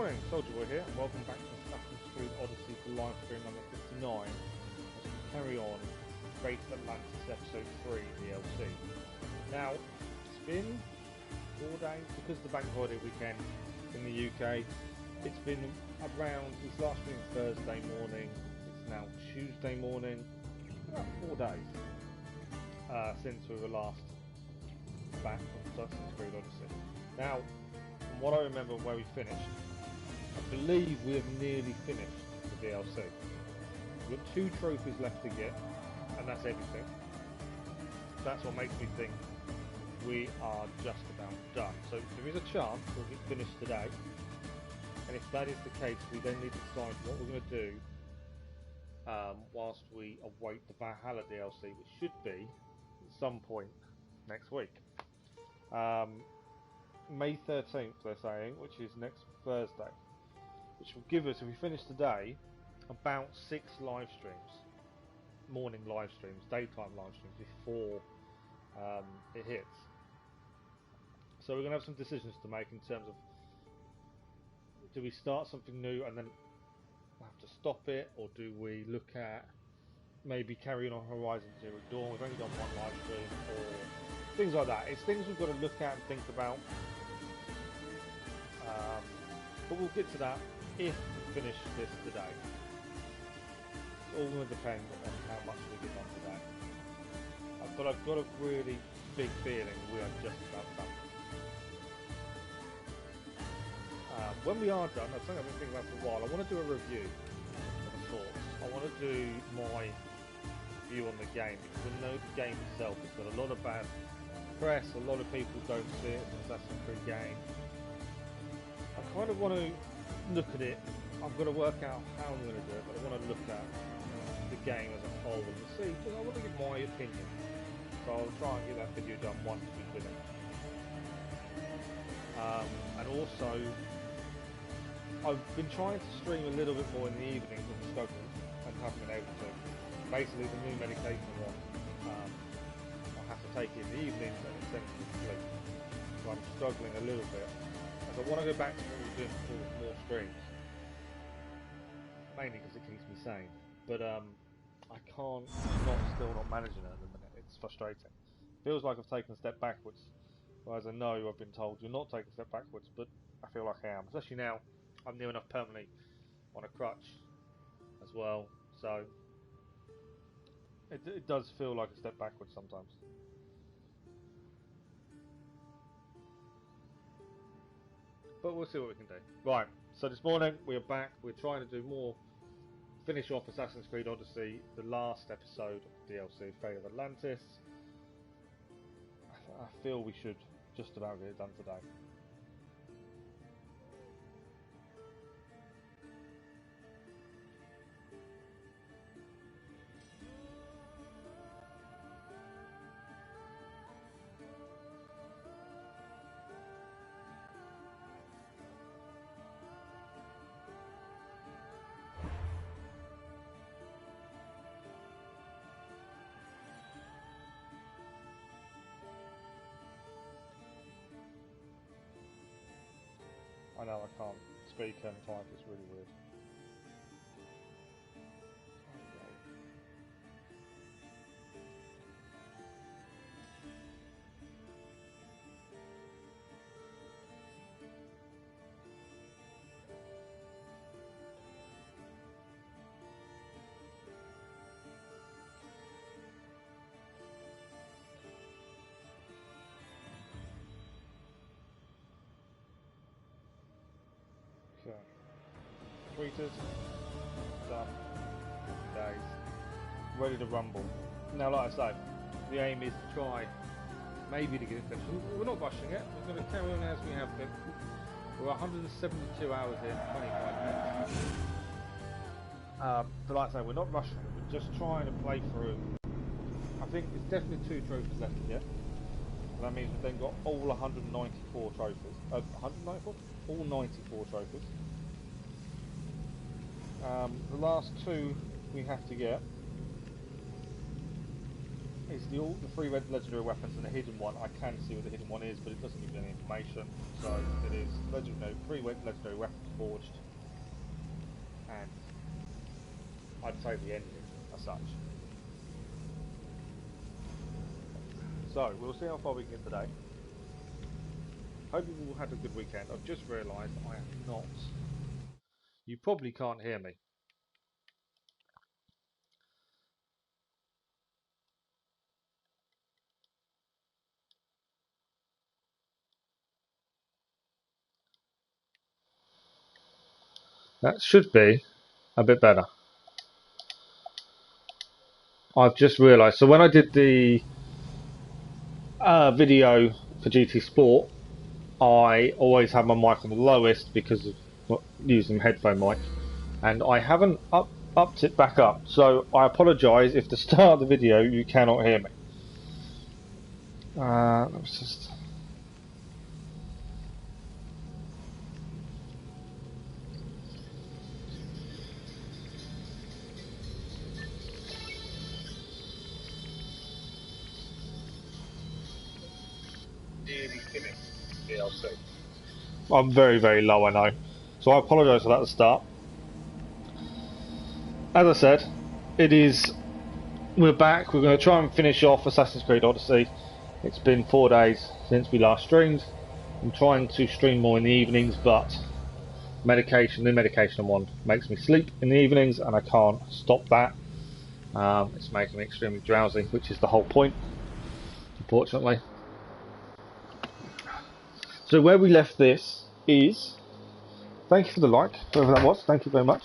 morning, Soldierboy here, and welcome back to Assassin's Creed Odyssey for livestream number 59 as we carry on Fate of Atlantis Episode 3 DLC. Now, it's been 4 days because of the bank holiday weekend in the UK. It's been around, since last being Thursday morning, it's now Tuesday morning, about 4 days since we were last back from Assassin's Creed Odyssey. Now, from what I remember where we finished, I believe we have nearly finished the DLC. We've got 2 trophies left to get, and that's everything. That's what makes me think we are just about done. So there is a chance we'll get finished today, and if that is the case, we then need to decide what we're going to do whilst we await the Valhalla DLC, which should be at some point next week. May 13th they're saying, which is next Thursday, which will give us, if we finish today, about 6 live streams, morning live streams, daytime live streams before it hits. So we're going to have some decisions to make in terms of, do we start something new and then have to stop it, or do we look at maybe carrying on Horizon Zero Dawn? We've only done 1 live stream, or things like that. It's things we've got to look at and think about. But we'll get to that if we finish this today. It's all going to depend on how much we get done today. But I've got a really big feeling we are just about done. When we are done, that's something I've been thinking about for a while. I want to do a review of the sorts. I want to do my view on the game, because I know the game itself has got a lot of bad press. A lot of people don't see it as an Assassin's Creed game. I kind of want to look at it. I've got to work out how I'm going to do it, but I want to look at the game as a whole and see, because I want to give my opinion. So I'll try and get that video done once we finish. And also, I've been trying to stream a little bit more in the evenings and struggling and haven't been able to. Basically, the new medication one, I have to take it in the evenings and it's sent to sleep. So I'm struggling a little bit. I want to go back to what we were doing before with more streams, mainly because it keeps me sane. But I can't, still not managing it at the minute. It's frustrating. Feels like I've taken a step backwards, whereas I know I've been told you're not taking a step backwards, but I feel like I am. Especially now, I'm near enough permanently on a crutch as well, so it does feel like a step backwards sometimes. But we'll see what we can do. Right, so this morning we are back. We're trying to do more, finish off Assassin's Creed Odyssey, the last episode of the DLC, Fate of Atlantis. I feel we should just about get it done today. I know I can't speak and type, it's really weird. Okay. Tweeters, done. Days. Ready to rumble. Now, like I say, the aim is to try maybe to get it finished. We're not rushing it, we're going to carry on as we have been. We're 172 hours in, 25 minutes. But like I say, we're not rushing it, we're just trying to play through. I think there's definitely 2 trophies left to get. And that means we've then got all 194 trophies. 194? All 94 trophies. The last 2 we have to get is the 3 red legendary weapons and the hidden one. I can see what the hidden one is, but it doesn't give you any information. So it is 3 red legendary weapons. forged, and I'd say the ending as such. So we'll see how far we can get today. Hope you all had a good weekend. I've just realised I am not. You probably can't hear me. That should be a bit better. I've just realised. So when I did the video for GT Sport, I always have my mic on the lowest because of using headphone mic, and I haven't upped it back up. So I apologise if the start of the video you cannot hear me. Let's just. DLC. I'm very, very low, I know. So I apologise for that at the start. As I said, we're back. We're going to try and finish off Assassin's Creed Odyssey. It's been 4 days since we last streamed. I'm trying to stream more in the evenings, but the medication I'm on makes me sleep in the evenings, and I can't stop that. It's making me extremely drowsy, which is the whole point, unfortunately. So where we left this is... Thank you for the like, whoever that was. Thank you very much.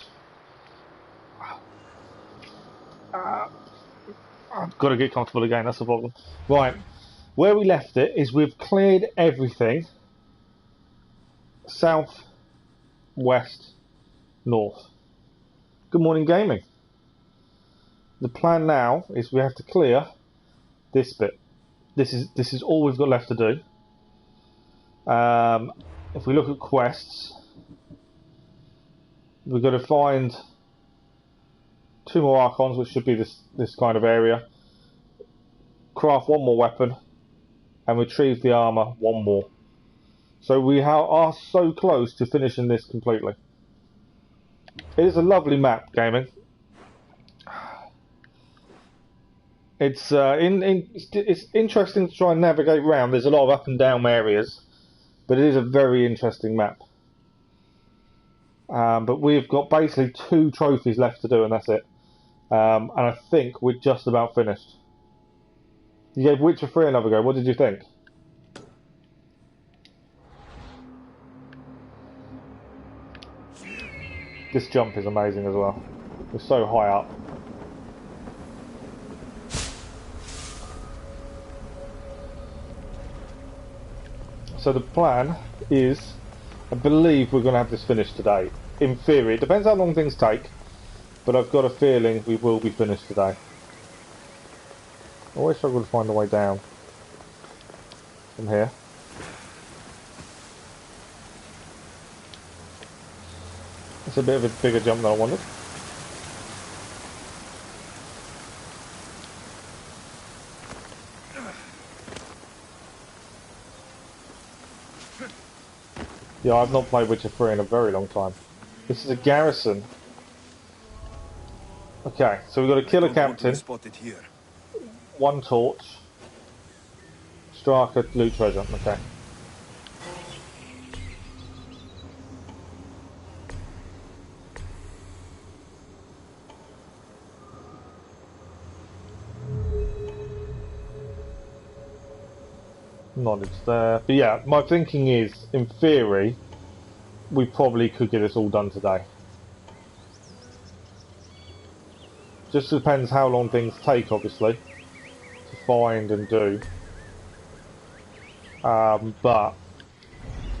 I've got to get comfortable again, that's the problem. Right, where we left it is we've cleared everything. South, west, north. Good morning, gaming. The plan now is we have to clear this bit. This is all we've got left to do. If we look at quests, we've got to find 2 more Archons, which should be this kind of area. Craft 1 more weapon, and retrieve the armor 1 more. So we are so close to finishing this completely. It is a lovely map, gaming. It's it's interesting to try and navigate around. There's a lot of up and down areas, but it is a very interesting map. But we've got basically 2 trophies left to do, and that's it. And I think we're just about finished. You gave Witcher 3 another go. What did you think? This jump is amazing as well. We're so high up. So the plan is, I believe we're going to have this finished today. In theory, it depends how long things take, but I've got a feeling we will be finished today. I always struggle to find a way down from here. It's a bit of a bigger jump than I wanted. Yeah, I've not played Witcher 3 in a very long time. This is a garrison. Okay, so we've got to kill a captain, 1 torch, strike a loot treasure. Okay. Knowledge there. But yeah, my thinking is, in theory, we probably could get this all done today. Just depends how long things take, obviously, to find and do. But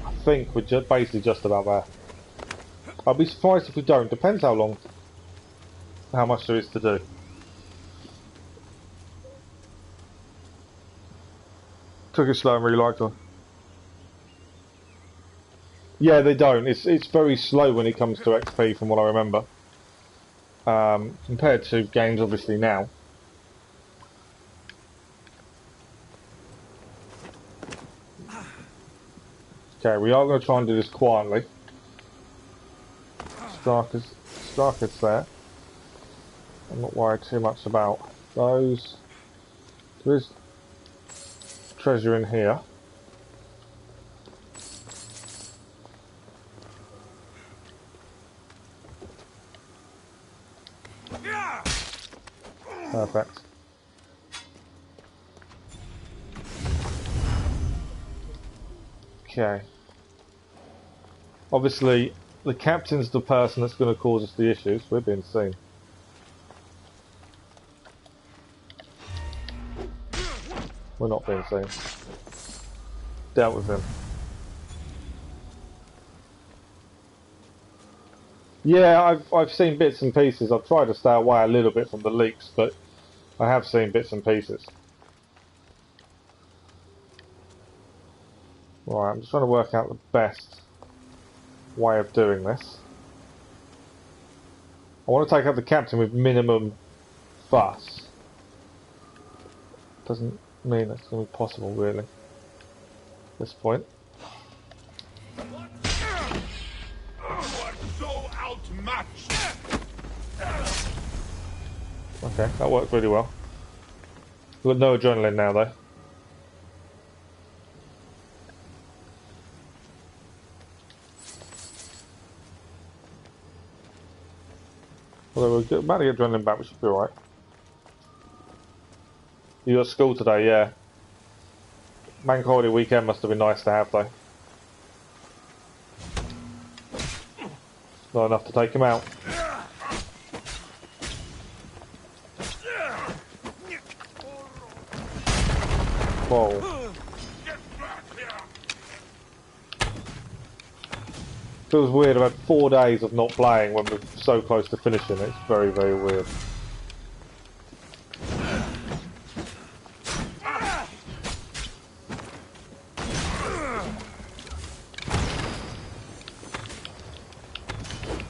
I think we're basically just about there. I'll be surprised if we don't. Depends how much there is to do. Took it slow and really liked it. Yeah, they don't. It's very slow when it comes to XP, from what I remember. Compared to games, obviously, now. Okay, we are going to try and do this quietly. Starkers there. I'm not worried too much about those. There is treasure in here. Perfect. Okay. Obviously, the captain's the person that's going to cause us the issues. We're being seen. We're not being seen. Dealt with him. Yeah, I've seen bits and pieces. I've tried to stay away a little bit from the leaks, but I have seen bits and pieces. Right, I'm just trying to work out the best way of doing this. I want to take out the captain with minimum fuss. Doesn't mean that's going to be possible, really, at this point. Okay, that worked really well. We've got no adrenaline now, though. Although we're about to get adrenaline back, we should be alright. You got school today, yeah. Bank holiday weekend must have been nice to have, though. Not enough to take him out. Whoa. Feels weird. I've had 4 days of not playing when we're so close to finishing. It's very, very weird.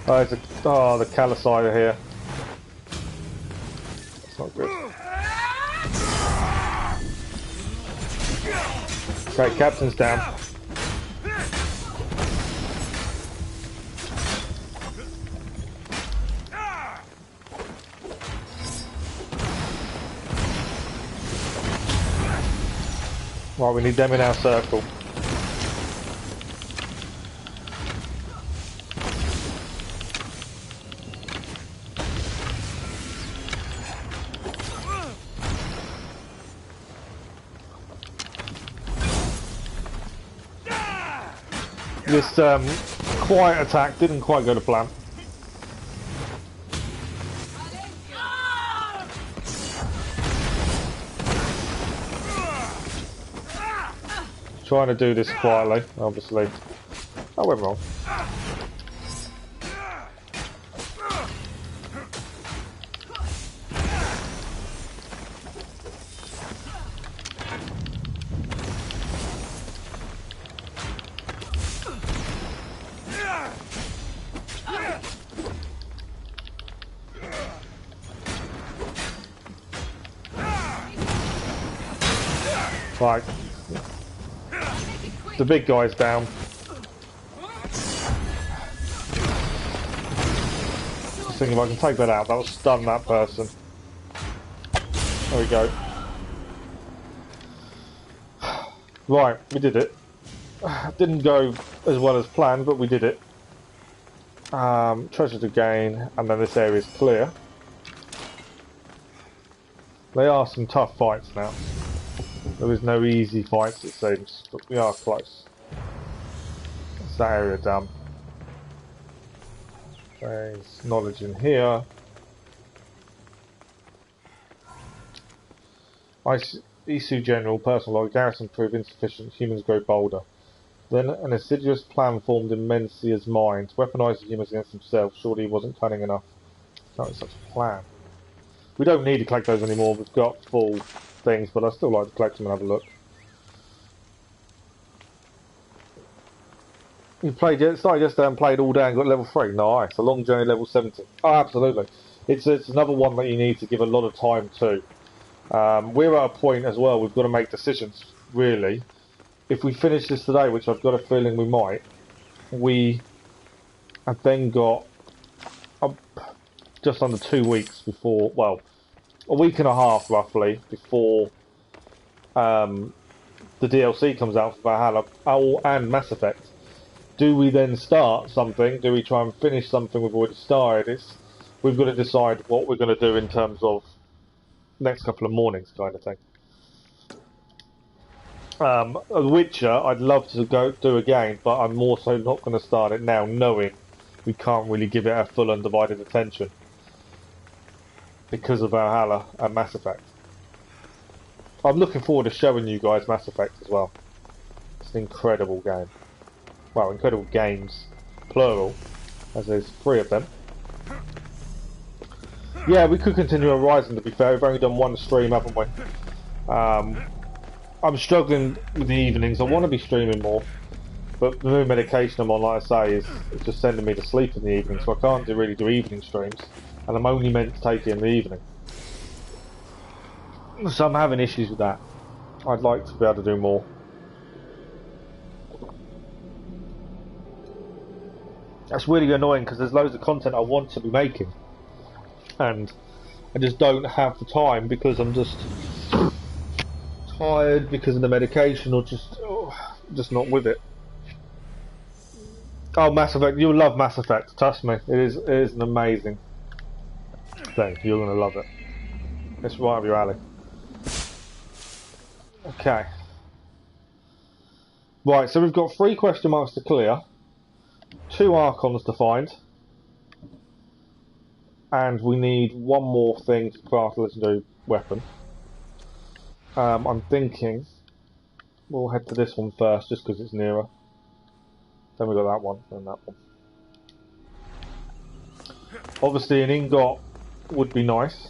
Oh, it's the Callicider here. That's not good. Okay, captain's down. Right, we need them in our circle. This quiet attack didn't quite go to plan. Trying to do this quietly, obviously. I went wrong. Right. The big guy's down. Just thinking if I can take that out, that'll stun that person. There we go. Right, we did it. Didn't go as well as planned, but we did it. Treasure to gain, and then this area is clear. They are some tough fights now. There is no easy fights, it seems, but we are close. That's that area done. There's knowledge in here. Isu General, personal log, garrison proved insufficient, humans grow bolder. Then an assiduous plan formed in Mencia's mind, to weaponise the humans against himself. Surely he wasn't cunning enough. That was such a plan. We don't need to collect those anymore, we've got full things, but I still like to collect them and have a look. You started yesterday and played all day and got level 3. Nice. A long journey, level 70. Oh, absolutely. It's another one that you need to give a lot of time to. We're at a point as well, we've got to make decisions, really. If we finish this today, which I've got a feeling we might, we have then got just under 2 weeks before, well, a week and a half roughly before the DLC comes out for Valhalla and Mass Effect. Do we then start something? Do we try and finish something we've already started? We've got to decide what we're going to do in terms of next couple of mornings kind of thing. The Witcher, I'd love to go do again, but I'm also not going to start it now, knowing we can't really give it our full undivided attention because of Valhalla and Mass Effect. I'm looking forward to showing you guys Mass Effect as well. It's an incredible game. Well, incredible games, plural, as there's 3 of them. Yeah, we could continue Horizon, to be fair. We've only done 1 stream, haven't we? I'm struggling with the evenings. I want to be streaming more, but the new medication I'm on, like I say, is just sending me to sleep in the evening, so I can't really do evening streams, and I'm only meant to take it in the evening. So I'm having issues with that. I'd like to be able to do more. That's really annoying because there's loads of content I want to be making, and I just don't have the time because I'm just tired because of the medication, or just not with it. Oh, Mass Effect! You'll love Mass Effect. Trust me, it is an amazing thing. You're gonna love it. It's right up your alley. Okay. Right, so we've got 3 question marks to clear, 2 Archons to find, and we need 1 more thing to craft a legendary weapon. I'm thinking we'll head to this one first, just because it's nearer. Then we got that one, then that one. Obviously, an ingot would be nice,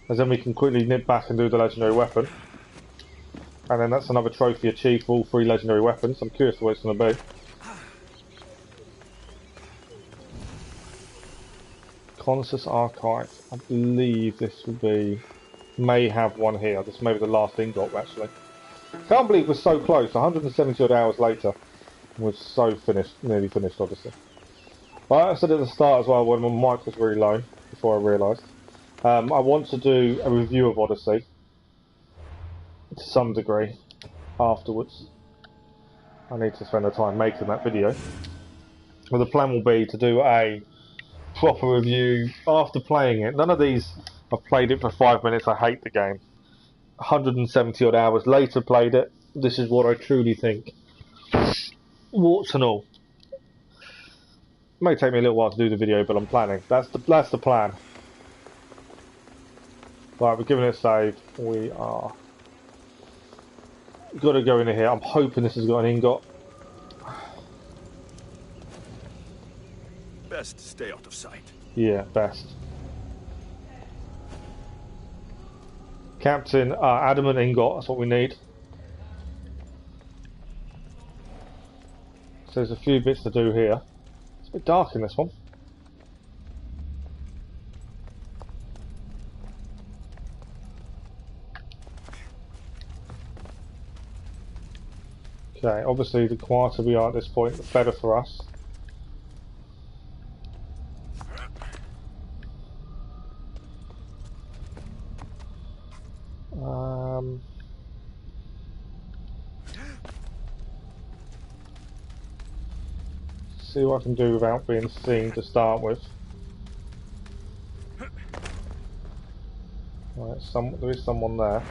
as then we can quickly nip back and do the legendary weapon. And then that's another trophy achieved for all 3 legendary weapons. I'm curious what it's going to be. Consus Archive. I believe this will be... may have one here. This may be the last ingot, actually. Can't believe we're so close. 170 odd hours later. We're so finished. Nearly finished, Odyssey. Like I said at the start as well, when my mic was really low, before I realised. I want to do a review of Odyssey. To some degree. Afterwards. I need to spend the time making that video. Well, the plan will be to do a proper review after playing it. None of these... I've played it for 5 minutes, I hate the game. 170 odd hours later played it. This is what I truly think. Warts and all. It may take me a little while to do the video, but I'm planning. That's the plan. Right, we're giving it a save. We are... got to go into here. I'm hoping this has got an ingot. Best stay out of sight. Yeah, best. Captain, adamant ingot, that's what we need. So there's a few bits to do here. It's a bit dark in this one. Okay, obviously the quieter we are at this point, the better for us. See what I can do without being seen to start with. Right, there is someone there.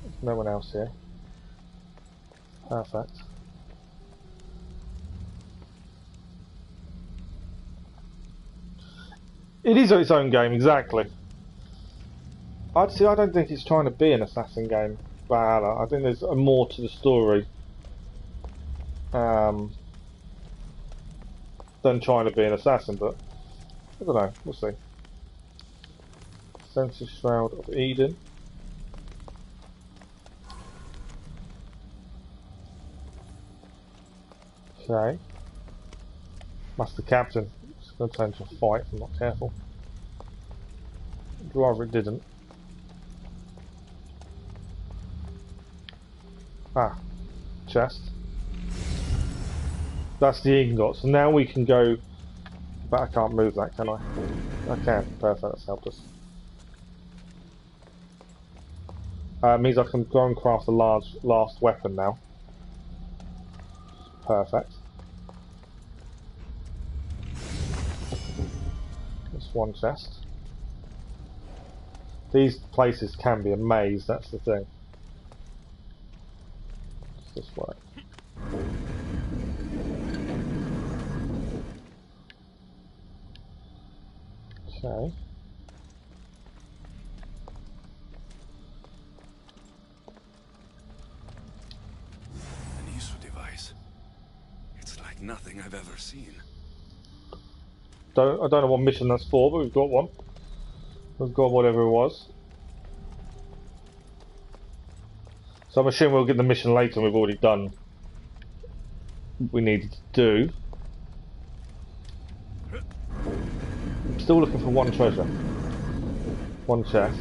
There's no one else here. Perfect. It is its own game, exactly. I don't think it's trying to be an assassin game, Valhalla. I think there's more to the story than trying to be an assassin, but I don't know, we'll see. Senses Shroud of Eden. Okay. That's the captain. It's going to turn into a fight if I'm not careful. I'd rather it didn't. Ah. Chest. That's the ingot. So now we can go... But I can't move that, can I? I can. Perfect, that's helped us. It means I can go and craft a last weapon now. Perfect. That's one chest. These places can be a maze, that's the thing. It's this way. Okay. An ISO device. It's like nothing I've ever seen. I don't know what mission that's for, but we've got one. We've got whatever it was. So I'm assuming we'll get the mission later and we've already done what we needed to do. I'm still looking for one treasure. One chest.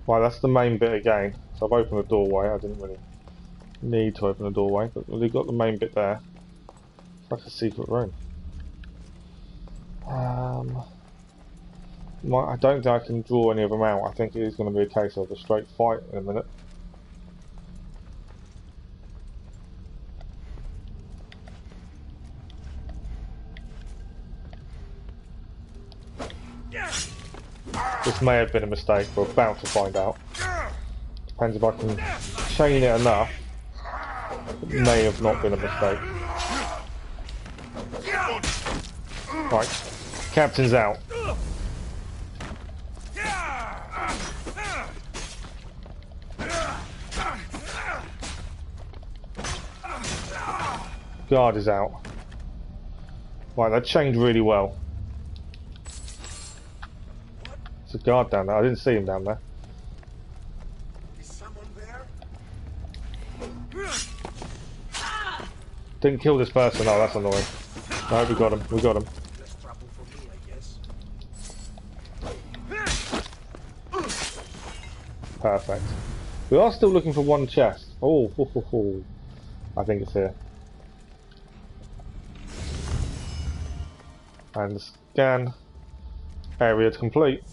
Right, that's the main bit again. So I've opened the doorway. I didn't really need to open the doorway, but we've got the main bit there. It's like a secret room. I don't think I can draw any of them out. I think it is going to be a case of a straight fight in a minute. This may have been a mistake, we're about to find out. Depends if I can chain it enough. It may have not been a mistake. Right, Captain's out. Guard is out. Right, that chained really well. There's a guard down there. I didn't see him down there. Is someone there? Didn't kill this person. Oh, that's annoying. No, we got him. We got him. Less trouble for me, I guess. Perfect. We are still looking for one chest. Oh, ho, ho, ho. I think it's here. And the scan area to complete.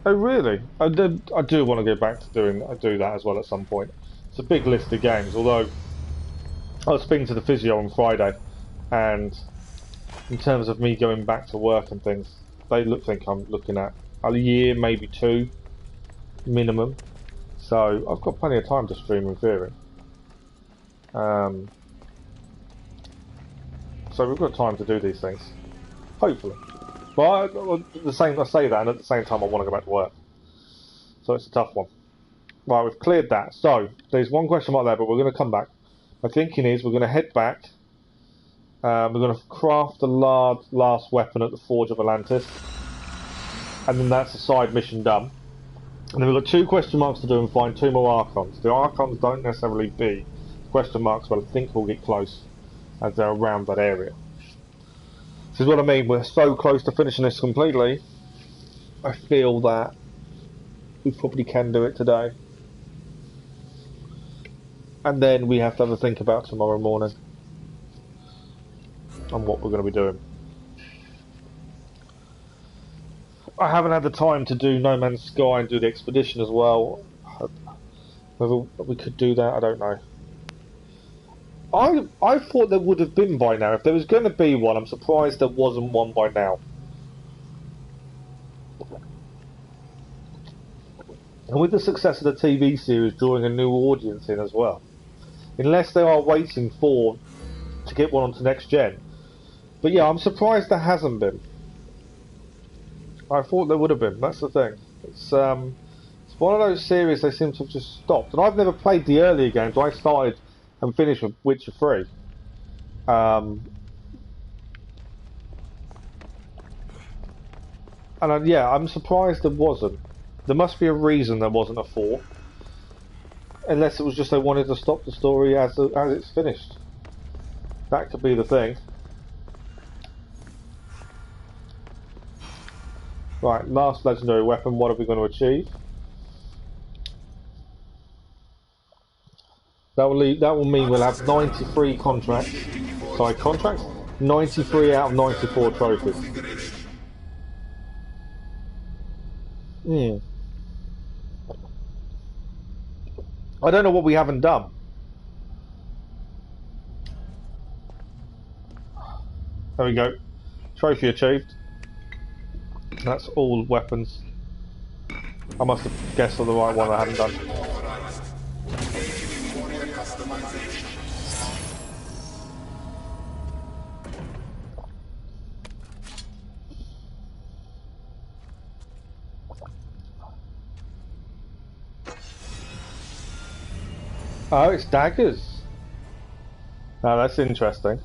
Oh really? I do want to go back to do that as well at some point. It's a big list of games, although I was speaking to the physio on Friday, and in terms of me going back to work and things, they think I'm looking at a year, maybe 2 minimum. So I've got plenty of time to stream in theory. So we've got time to do these things, hopefully. But I say that, and at the same time I want to go back to work. So it's a tough one. Right, we've cleared that. So there's one question mark there, but we're going to come back. My thinking is we're going to head back. We're going to craft the last weapon at the Forge of Atlantis, and then that's a side mission done. And then we've got 2 question marks to do and find 2 more Archons. The Archons don't necessarily be question marks, but I think we'll get close as they're around that area. This is what I mean, we're so close to finishing this completely. I feel that we probably can do it today. And then we have to have a think about tomorrow morning and what we're going to be doing. I haven't had the time to do No Man's Sky and do the expedition as well. Whether we could do that, I don't know. I thought there would have been by now. If there was going to be one, I'm surprised there wasn't one by now. And with the success of the TV series drawing a new audience in as well. Unless they are waiting to get one onto next gen. But yeah, I'm surprised there hasn't been. I thought there would have been, that's the thing. It's one of those series they seem to have just stopped. And I've never played the earlier games. I started and finished with Witcher 3. Yeah, I'm surprised there wasn't. There must be a reason there wasn't a 4. Unless it was just they wanted to stop the story as it's finished. That could be the thing. Right, last legendary weapon, what are we going to achieve? That will mean we'll have 93 contracts. Sorry, contracts? 93 out of 94 trophies. I don't know what we haven't done. There we go. Trophy achieved. That's all weapons. I must have guessed on the right one I hadn't done. Oh, it's daggers. Now that's interesting.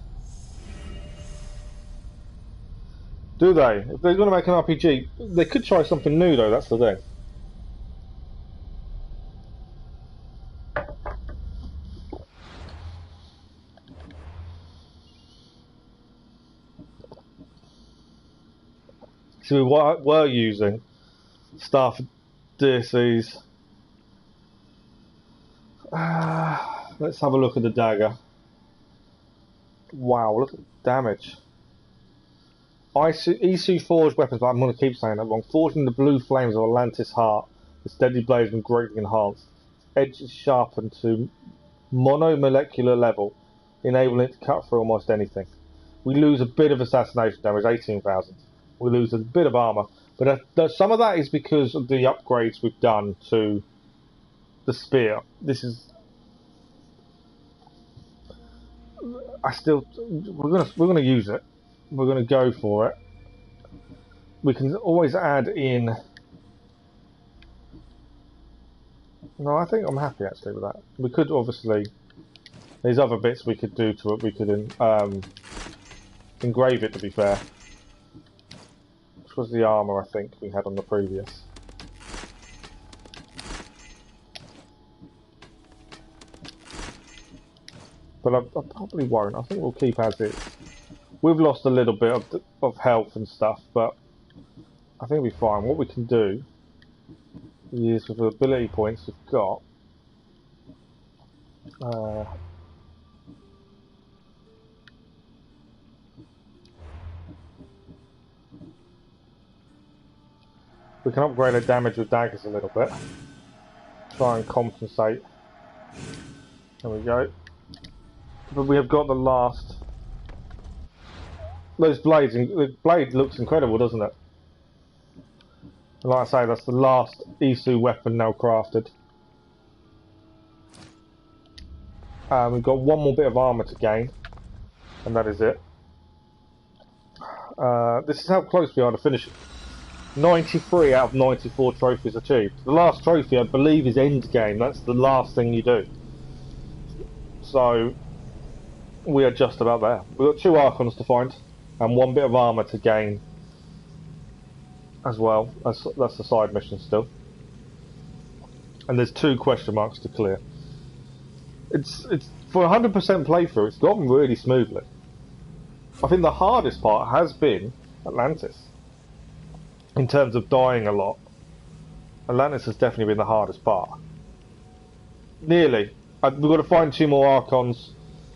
Do they? If they're going to make an RPG, they could try something new though, that's the thing. So we were using staff DLCs. Let's have a look at the dagger. Wow, look at the damage. Isu forged weapons, but I'm going to keep saying that wrong. Forged in the blue flames of Atlantis' heart. Its deadly blades been greatly enhanced. Its edge is sharpened to monomolecular level, enabling it to cut through almost anything. We lose a bit of assassination damage, 18,000. We lose a bit of armor, but some of that is because of the upgrades we've done to the spear. This is... we're gonna use it. We're gonna go for it. We can always add in... No, I think I'm happy actually with that. We could obviously... There's other bits we could do to it. We could engrave it, to be fair. Which was the armor I think we had on the previous. But I probably won't. I think we'll keep as is. We've lost a little bit of health and stuff, but I think we'll be fine. What we can do is, with the ability points we've got, we can upgrade our damage with daggers a little bit. Try and compensate. There we go. But we have got the last... Those blades, the blade looks incredible, doesn't it? And like I say, that's the last Isu weapon now crafted. We've got one more bit of armour to gain, and that is it. This is how close we are to finishing. 93 out of 94 trophies achieved. The last trophy, I believe, is end game. That's the last thing you do. So... we are just about there. We've got 2 Archons to find and 1 bit of armour to gain as well. That's the side mission still. And there's 2 question marks to clear. It's for 100% playthrough, it's gone really smoothly. I think the hardest part has been Atlantis. In terms of dying a lot. Atlantis has definitely been the hardest part. Nearly. We've got to find 2 more Archons.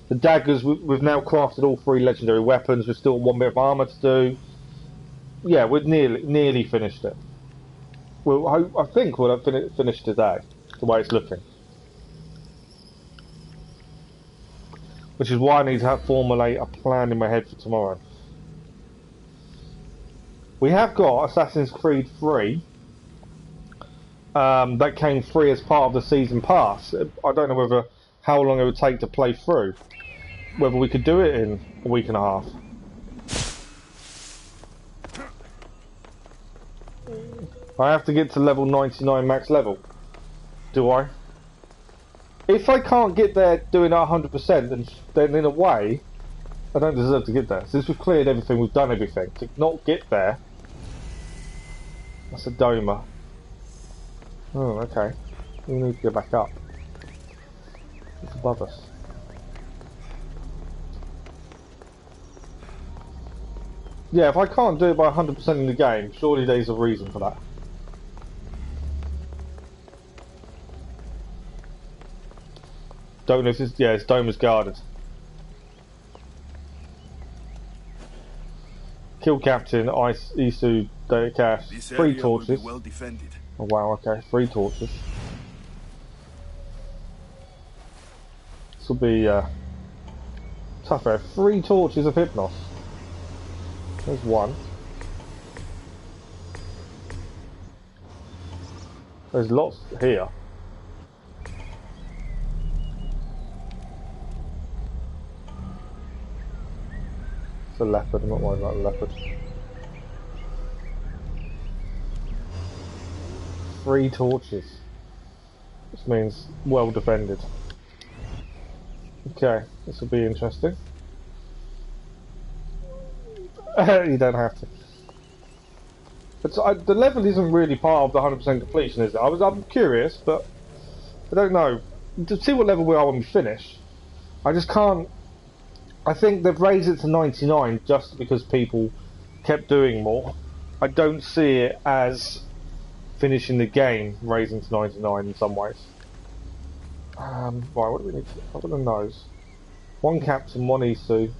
The daggers, we've now crafted all 3 legendary weapons. We've still got 1 bit of armour to do. Yeah, we've nearly finished it. Well, I think we'll have finished today, the way it's looking. Which is why I need to formulate a plan in my head for tomorrow. We have got Assassin's Creed 3. That came free as part of the season pass. I don't know how long it would take to play through. Whether we could do it in a week and a half. I have to get to level 99 max level. Do I? If I can't get there doing it 100%, then in a way, I don't deserve to get there. Since we've cleared everything, we've done everything. To not get there, that's a Doma. Oh, okay. We need to go back up. It's above us. Yeah, if I can't do it by 100% in the game, surely there's a reason for that. Don't know if it's... yeah, its dome is guarded. Kill Captain, Isu, Data Cache, 3 torches. Well defended. Oh wow, okay, 3 torches. This will be tough area. 3 torches of Hypnos. There's 1. There's lots here. It's a leopard, I'm not worried about a leopard. 3 torches. This means well defended. Okay, this will be interesting. You don't have to. But the level isn't really part of the 100% completion, is it? I'm curious, but I don't know. To see what level we are when we finish, I just can't. I think they've raised it to 99 just because people kept doing more. I don't see it as finishing the game raising to 99 in some ways. Right, what do we need to... I've got a nose. 1 captain, 1 Isu,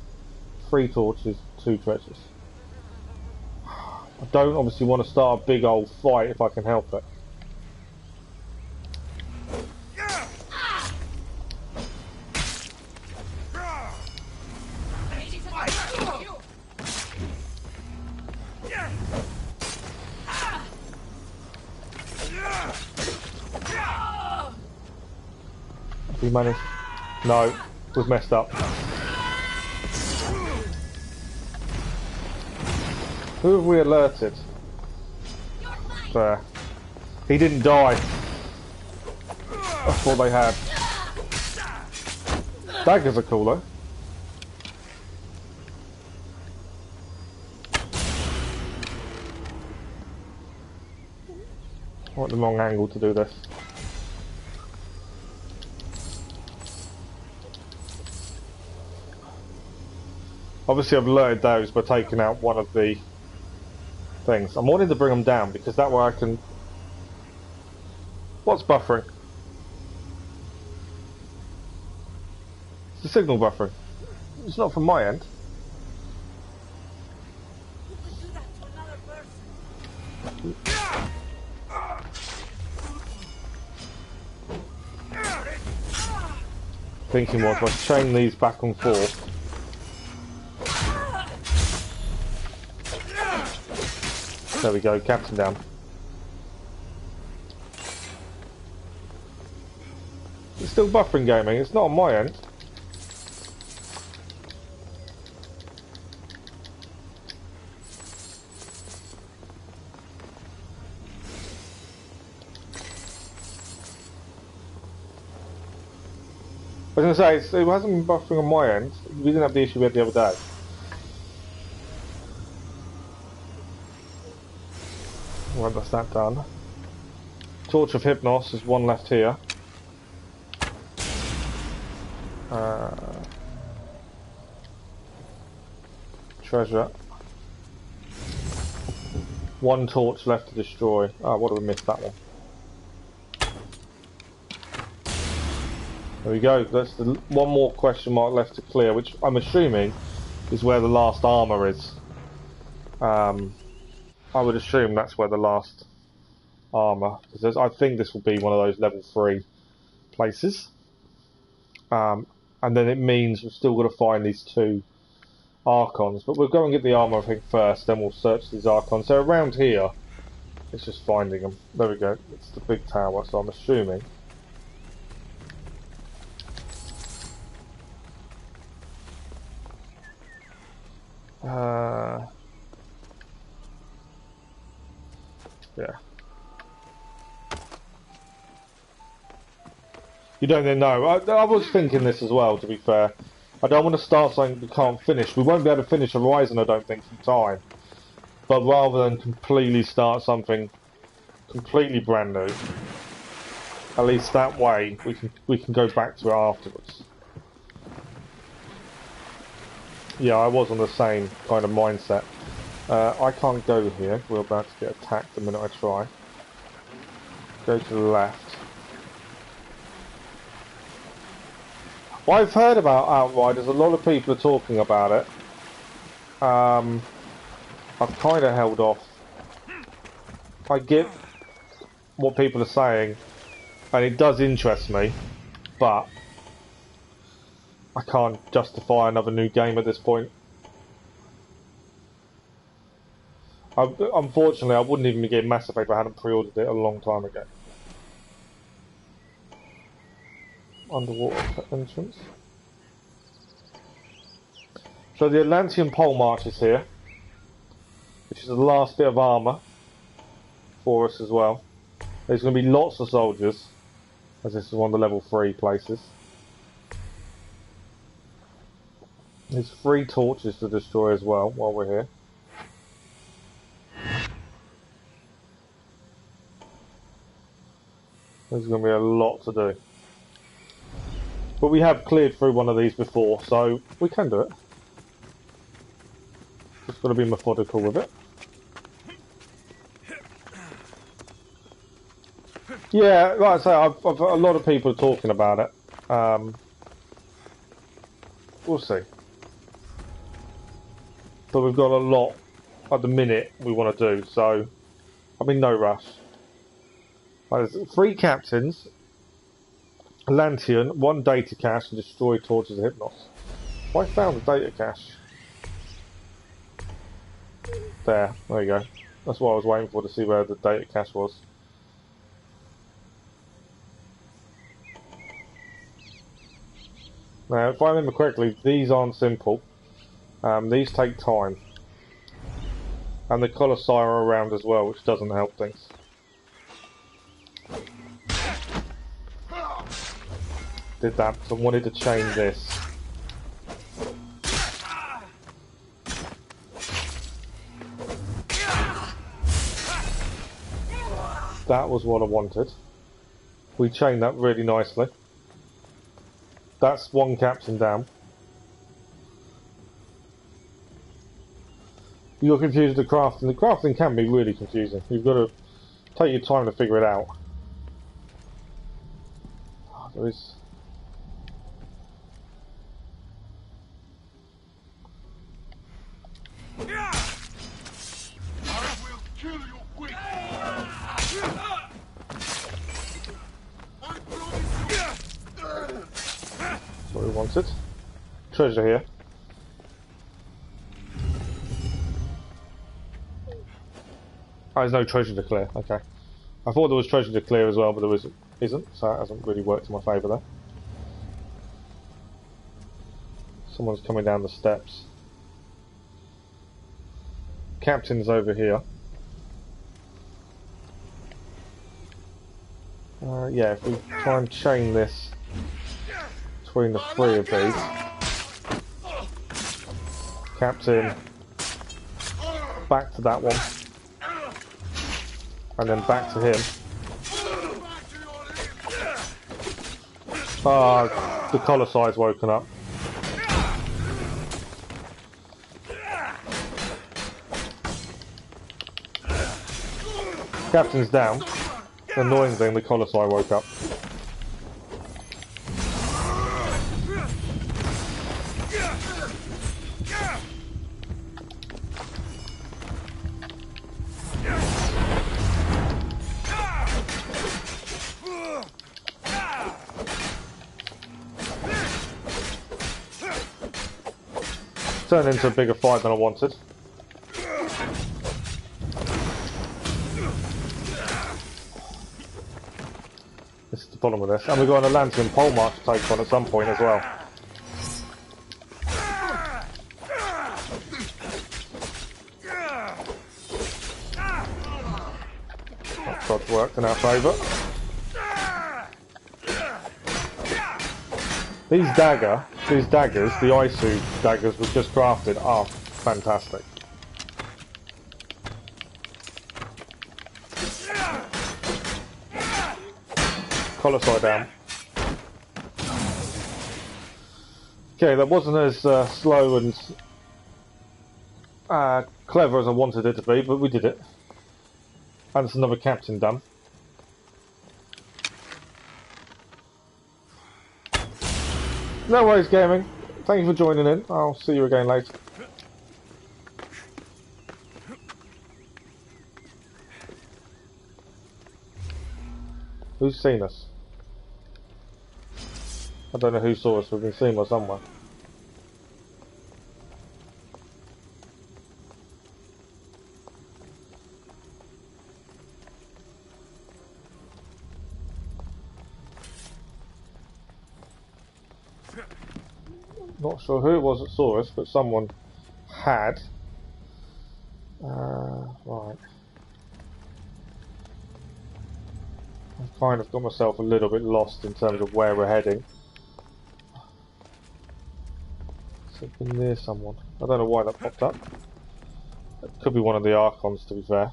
3 torches, 2 treasures. I don't obviously want to start a big old fight if I can help it. Have we managed? No, we've messed up. Who have we alerted? There. He didn't die. That's what they had. Daggers are cool though. I want the wrong angle to do this. Obviously I've alerted those by taking out one of the things. I'm wanting to bring them down because that way I can... What's buffering? It's the signal buffering. It's not from my end. Thinking was if I chain these back and forth. There we go, captain down. It's still buffering gaming, it's not on my end. I was going to say, it hasn't been buffering on my end. We didn't have the issue we had the other day. Right, that's that done. Torch of Hypnos, there's 1 left here. Treasure. 1 torch left to destroy. Oh, what did we miss that one? There we go. That's the 1 more question mark left to clear, which I'm assuming is where the last armour is. I would assume that's where the last armour, because I think this will be one of those level 3 places. And then it means we've still got to find these 2 Archons, but we'll go and get the armour I think first, then we'll search these Archons. So around here, it's just finding them. There we go, it's the big tower, so I'm assuming. Yeah. You don't then know. I was thinking this as well, to be fair. I don't want to start something we can't finish. We won't be able to finish Horizon, I don't think, in time. But rather than completely start something completely brand new, At least that way we can go back to it afterwards. Yeah, I was on the same kind of mindset. I can't go here. We're about to get attacked the minute I try. Go to the left. Well, I've heard about Outriders. A lot of people are talking about it. I've kind of held off. I get what people are saying, and it does interest me, but I can't justify another new game at this point. Unfortunately, I wouldn't even be getting Mass Effect if I hadn't pre-ordered it a long time ago. Underwater entrance. So the Atlantean Pole March is here, which is the last bit of armour for us as well. There's going to be lots of soldiers, as this is one of the level 3 places. There's 3 torches to destroy as well while we're here. There's going to be a lot to do. But we have cleared through one of these before, so we can do it. Just got to be methodical with it. Yeah, like I say, I've a lot of people are talking about it. We'll see. But we've got a lot at the minute we want to do, so I'm in no rush. There's 3 captains, a Lantean, 1 data cache, and destroy torches of Hypnos. I found the data cache. There you go. That's what I was waiting for, to see where the data cache was. Now, if I remember correctly, these aren't simple. These take time. And the Colossi are around as well, which doesn't help things. Did that because I wanted to chain this. That was what I wanted. We chained that really nicely. That's 1 captain down. You got confused with the crafting. The crafting can be really confusing. You've got to take your time to figure it out. Oh, there is... That's what we wanted. Treasure here. Oh, there's no treasure to clear. Okay. I thought there was treasure to clear as well, but there isn't, so that hasn't really worked in my favour there. Someone's coming down the steps. Captain's over here. Yeah, if we try and chain this between the 3 of these. Captain. Back to that one. And then back to him. Ah, the Colosse's woken up. Captain's down. Annoying thing, the Colossi woke up. Turned into a bigger fight than I wanted. This is the problem with this. And we've got an Atlantean pole march to take on at some point as well. That dodge worked in our favour. These daggers, the Isu daggers we've just crafted, are fantastic. Colossi down. Okay, that wasn't as slow and clever as I wanted it to be, but we did it. And there's another captain done. No worries, gaming. Thank you for joining in. I'll see you again later. Who's seen us? I don't know who saw us. We've been seen by someone. Not sure who it was that saw us, but someone had. Right. I've kind of got myself a little bit lost in terms of where we're heading. So it's been near someone. I don't know why that popped up. It could be one of the Archons, to be fair.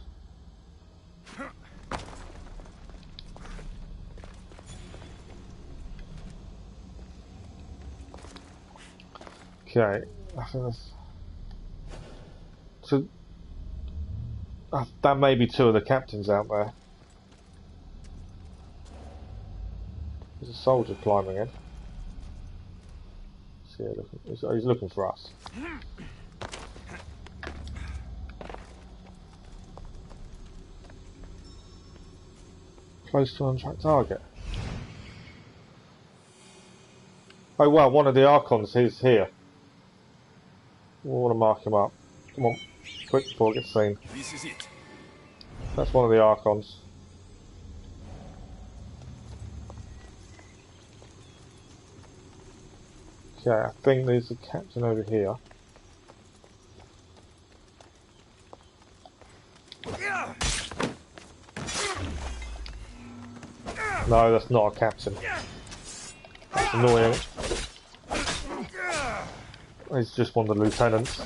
Okay, I think that's... So, that may be two of the captains out there. There's a soldier climbing in. See, he's looking for us. Close to on-track target. Oh wow, one of the Archons is here. We want to mark him up. Come on, quick before it gets seen. This is it. That's one of the Archons. Okay, I think there's a captain over here. No, that's not a captain. That's annoying. He's just one of the lieutenants.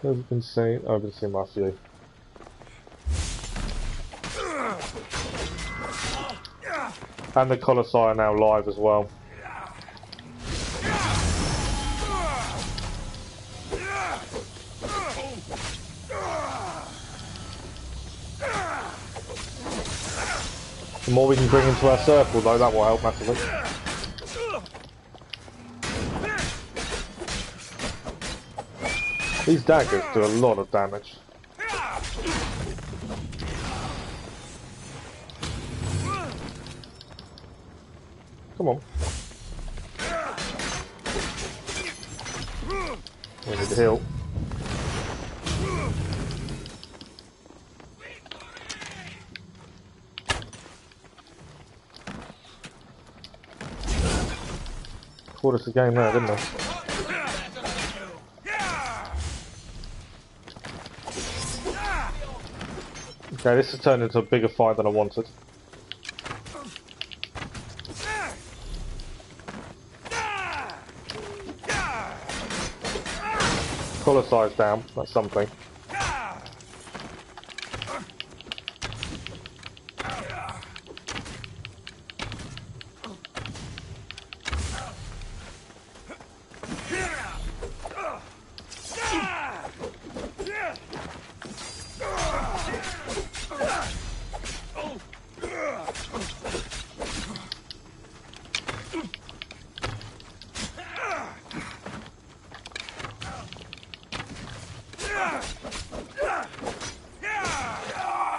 Who have you been seeing? Oh, I've been seeing my few. And the Colossi are now live as well. The more we can bring into our circle, though, that will help massively. These daggers do a lot of damage. Come on. We need to heal. Caught us a game there, didn't they? Okay, this has turned into a bigger fight than I wanted. Colossi down, that's something.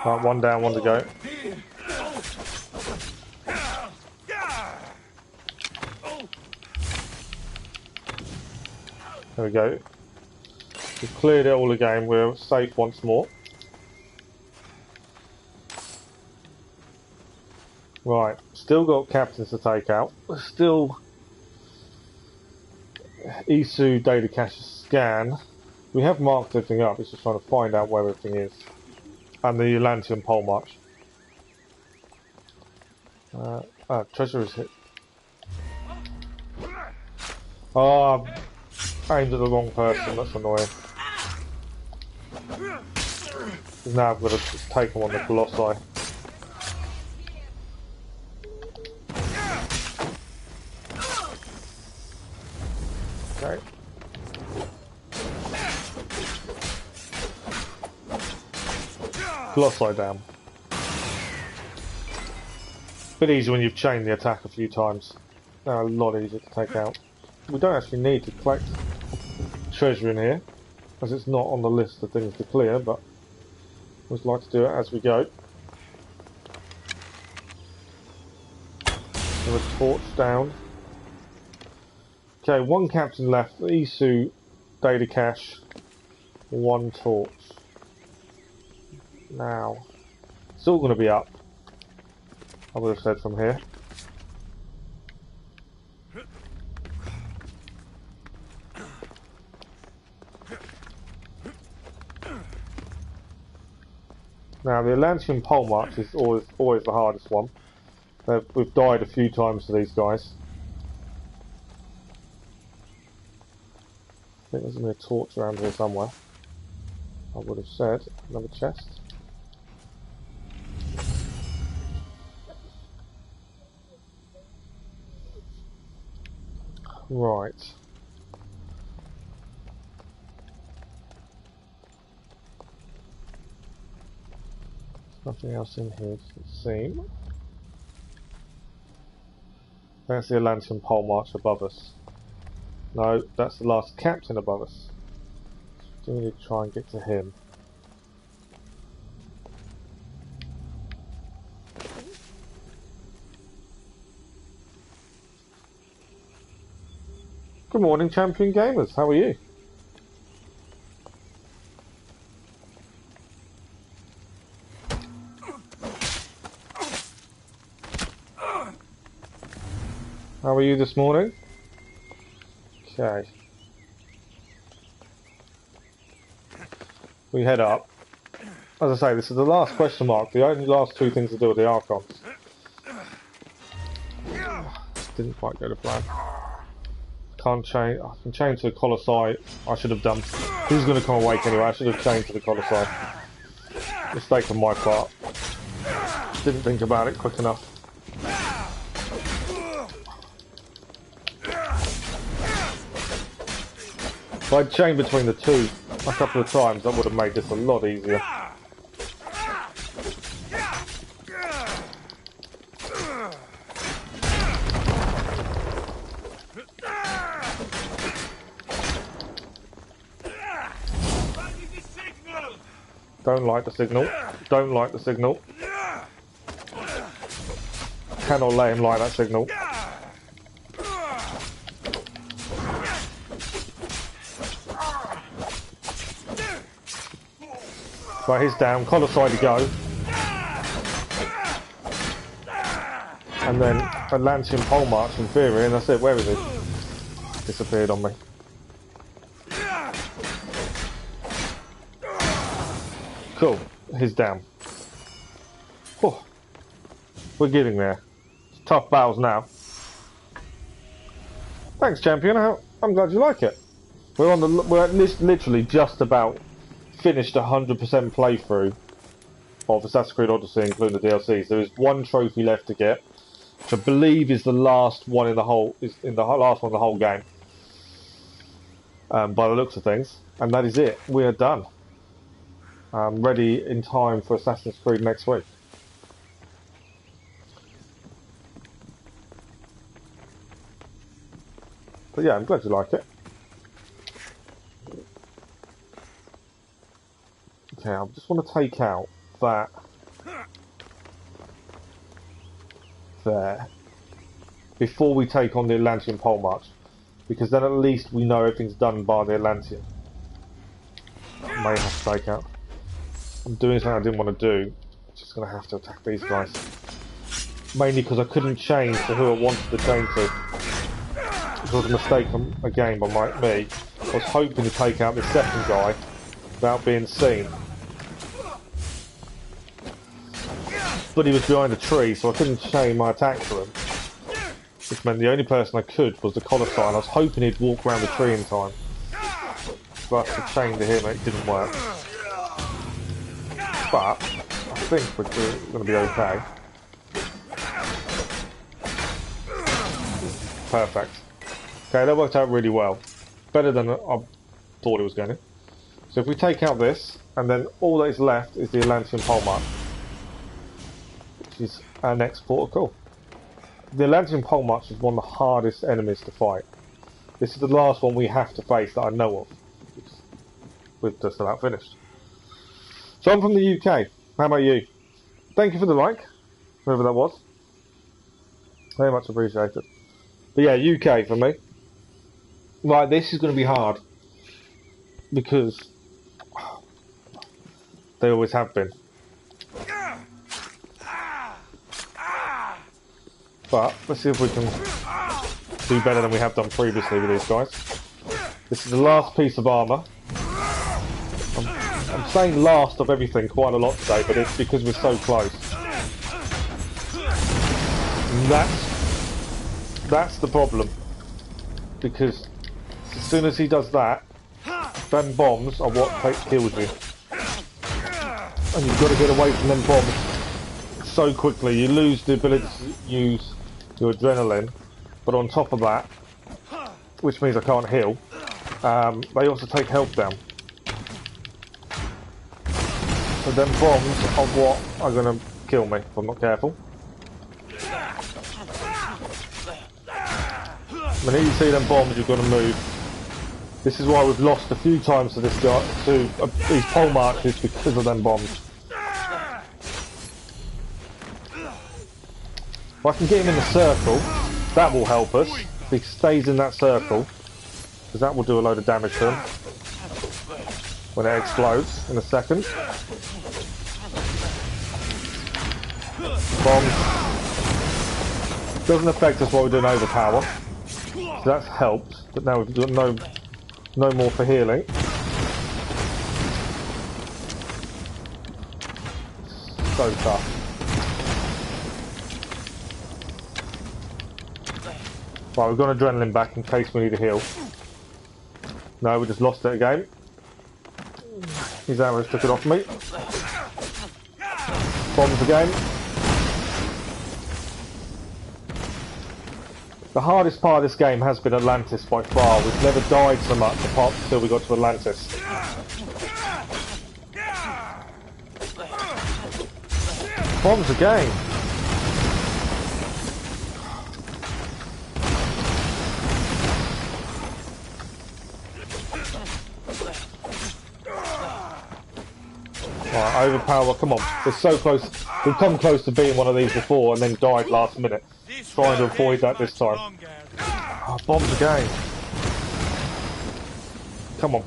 Right, one down, one to go. There we go. We've cleared it all again, we're safe once more. Right, still got captains to take out. Still Isu data cache scan. We have marked everything up, it's just trying to find out where everything is. And the Atlantean pole march. Treasure is hit. Oh, I aimed at the wrong person, that's annoying. Because now I've got to take them on the Colossi. Okay. Colossi down. Bit easier when you've chained the attack a few times. They're a lot easier to take out. We don't actually need to collect treasure in here, as it's not on the list of things to clear, but I always like to do it as we go. So a torch down. Okay, one captain left. Isu, data cache, one torch. Now, it's all going to be up. I would have said from here. Now, the Atlantean pole march is always the hardest one. We've died a few times to these guys. I think there's going to be a torch around here somewhere. I would have said. Another chest. Right. Nothing else in here to seem. That's the Atlantean pole march above us. No, that's the last captain above us. So we need to try and get to him. Good morning, champion gamers. How are you? How are you this morning? Okay. We head up. As I say, this is the last question mark. The only last two things to do are the Archons. Didn't quite go to plan. Can't change. I can change to the Colossi. I should have done. Who's going to come awake anyway? I should have changed to the Colossi. Mistake on my part. Didn't think about it quick enough. If I'd chained between the two a couple of times, that would have made this a lot easier. Don't like the signal. Don't like the signal. Cannot let him like that signal. Right, he's down. Colossi to go. And then Atlantean pole march in theory, and that's it. Where is he? Disappeared on me. Cool. He's down. Whew. We're getting there. It's tough battles now. Thanks, champion. I'm glad you like it. We're at least literally just about finished 100% playthrough of Assassin's Creed Odyssey, including the DLCs. There is one trophy left to get, which I believe is the last one in the whole last one in the whole game. By the looks of things, and that is it. We are done. Ready in time for Assassin's Creed next week. But yeah, I'm glad you like it. Okay, I just want to take out that there before we take on the Atlantean pole march, because then at least we know everything's done by the Atlantean. I may have to take out. I'm doing something I didn't want to do. I'm just going to have to attack these guys. Mainly because I couldn't change to who I wanted to change to. It was a mistake again by me. I was hoping to take out this second guy without being seen. But he was behind a tree, so I couldn't chain my attack to him. Which meant the only person I could was the Colossi, and I was hoping he'd walk around the tree in time for us to chain to him, and it didn't work. but I think we're going to be okay. Perfect. Okay, that worked out really well. Better than I thought it was going to. So if we take out this, and then all that is left is the Atlantean pole mark, which is our next port of call. The Atlantean pole march is one of the hardest enemies to fight. This is the last one we have to face that I know of. We've just about finished. So I'm from the UK. How about you? Thank you for the like, whoever that was. Very much appreciated. But yeah, UK for me. Right, this is going to be hard. Because they always have been. But let's see if we can do better than we have done previously with these guys. This is the last piece of armour. I'm saying last of everything quite a lot today, but it's because we're so close. And that's the problem. Because as soon as he does that, them bombs are what kills you. And you've got to get away from them bombs so quickly. You lose the ability to use your adrenaline, but on top of that, which means I can't heal, they also take health down. So them bombs are what are going to kill me if I'm not careful. The minute you see them bombs, you've got to move. This is why we've lost a few times to this guy, to these pole marches, because of them bombs. If I can get him in the circle, that will help us. If he stays in that circle, because that will do a load of damage to him when it explodes in a second. Bombs. Doesn't affect us while we're doing overpower. So that's helped, but now we've got no more for healing. So tough. Right, we've got adrenaline back in case we need to heal. No, we just lost it again. His arrows took it off me. Bombs again. The hardest part of this game has been Atlantis by far. We've never died so much apart until we got to Atlantis. Bombs again. Right, overpower, come on. We're so close. We've come close to beating one of these before and then died last minute. Trying to avoid that this time. Oh, bombs again. Come on.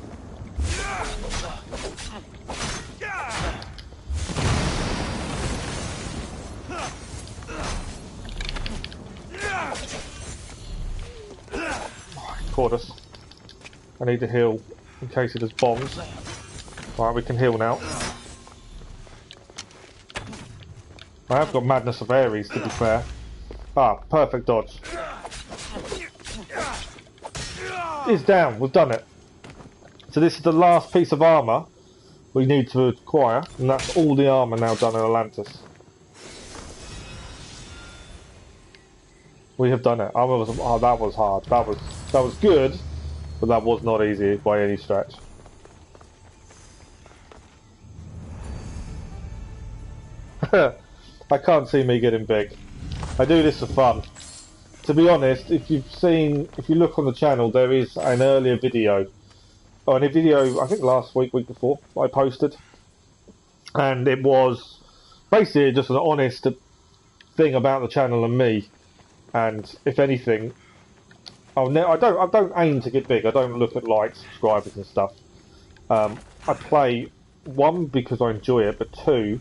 Caught us. I need to heal in case it does bombs. Alright, we can heal now. I have got Madness of Ares, to be fair. Ah, perfect dodge. It's down, we've done it. So this is the last piece of armour we need to acquire, and that's all the armour now done in Atlantis. We have done it. Oh, that was hard. That was good, but that was not easy by any stretch. I can't see me getting big. I do this for fun. To be honest, if you look on the channel, there is an earlier video, or a video I think last week before I posted, and it was basically just an honest thing about the channel and me. And if anything, I don't aim to get big. I don't look at likes, subscribers, and stuff. I play, one, because I enjoy it, but two,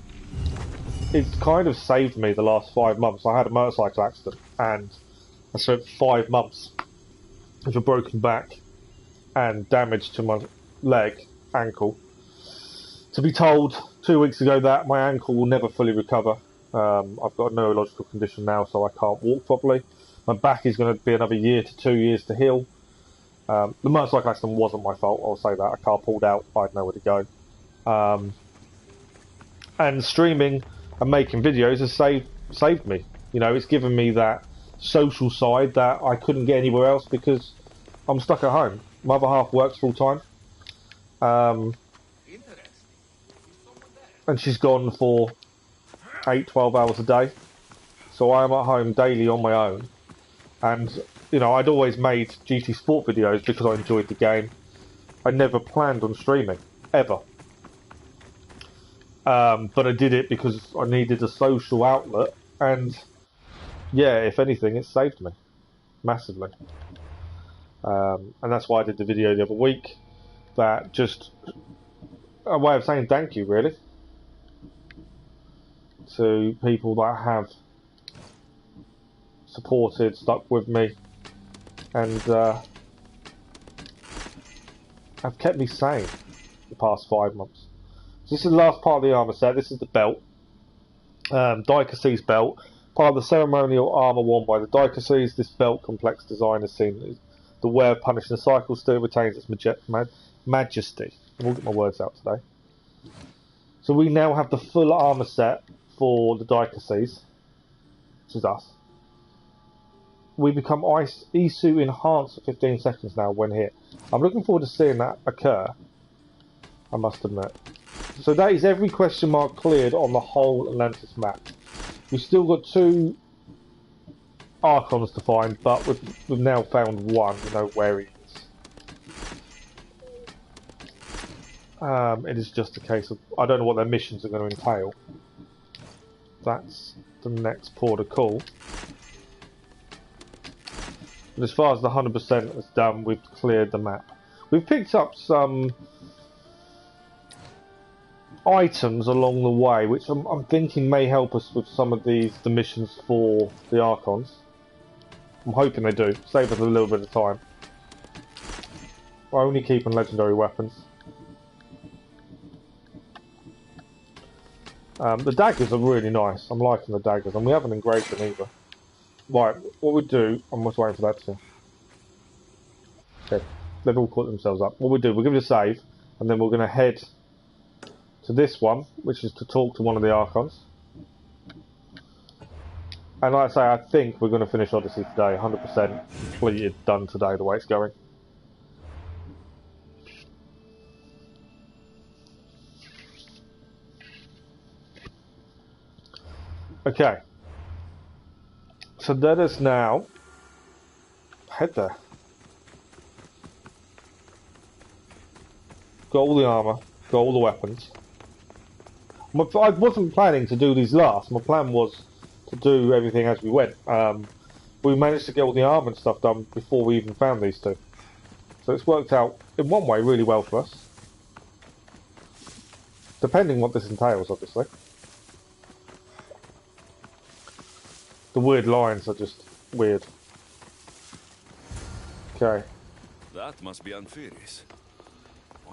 it's kind of saved me the last 5 months. I had a motorcycle accident and I spent 5 months with a broken back and damage to my ankle. To be told 2 weeks ago that my ankle will never fully recover. I've got a neurological condition now, so I can't walk properly. My back is going to be another year to 2 years to heal. The motorcycle accident wasn't my fault, I'll say that. A car pulled out, I had nowhere to go. And streaming and making videos has saved me. You know, it's given me that social side that I couldn't get anywhere else because I'm stuck at home. My other half works full time, and she's gone for 8-12 hours a day. So I am at home daily on my own. And, you know, I'd always made GT Sport videos because I enjoyed the game. I never planned on streaming, ever. But I did it because I needed a social outlet. And, yeah, if anything, it saved me. Massively. And that's why I did the video the other week. That just a way of saying thank you, really. To people that have supported, stuck with me, and have kept me sane the past 5 months. So this is the last part of the armour set. This is the belt. Diocese belt. Part of the ceremonial armour worn by the Diocese, this belt complex design is seen the wear of punishing cycle still retains its majesty. I will get my words out today. So we now have the full armour set for the Diocese, which is us. We become Isu enhanced for 15 seconds now when hit. I'm looking forward to seeing that occur, I must admit. So that is every question mark cleared on the whole Atlantis map. We've still got 2 Archons to find, but we've now found one. We know where he is. It is just a case of, I don't know what their missions are going to entail. That's the next port of call. But as far as the 100% is done, we've cleared the map. We've picked up some items along the way, which I'm thinking may help us with some of the missions for the Archons. I'm hoping they do. Save us a little bit of time. We're only keeping legendary weapons. The daggers are really nice. I'm liking the daggers, and we haven't engraved them either. Right, what we do, I'm just waiting for that to... Okay, they've all caught themselves up. What we do, we'll give it a save, and then we're going to head to this one, which is to talk to one of the Archons. And like I say, I think we're going to finish Odyssey today, 100% completed, done today, the way it's going. Okay. So let us now head there. Got all the armour, got all the weapons. I wasn't planning to do these last. My plan was to do everything as we went. We managed to get all the armour and stuff done before we even found these 2. So it's worked out, in one way, really well for us. Depending what this entails, obviously. The weird lines are just weird. Okay. That must be Hephaistos.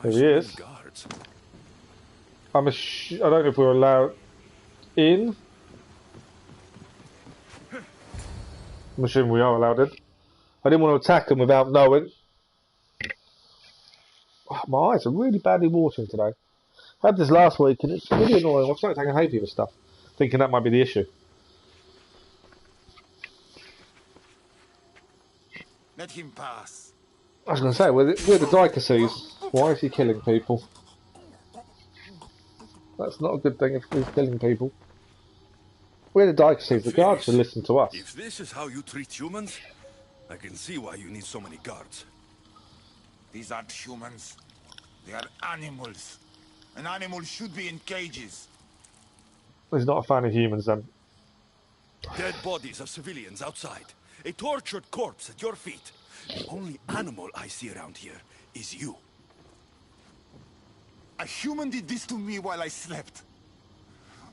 There he is. Guards? I don't know if we're allowed in. I'm assuming we are allowed in. I didn't want to attack them without knowing. Oh, my eyes are really badly watering today. I had this last week and it's really annoying. I've started taking hay fever stuff, thinking that might be the issue. Let him pass. I was going to say, we're the Diocese. Why is he killing people? That's not a good thing if he's killing people. We're the Diocese. The guards should listen to us. If this is how you treat humans, I can see why you need so many guards. These aren't humans. They are animals. An animal should be in cages. He's not a fan of humans then. Dead bodies of civilians outside. A tortured corpse at your feet. The only animal I see around here is you. A human did this to me while I slept.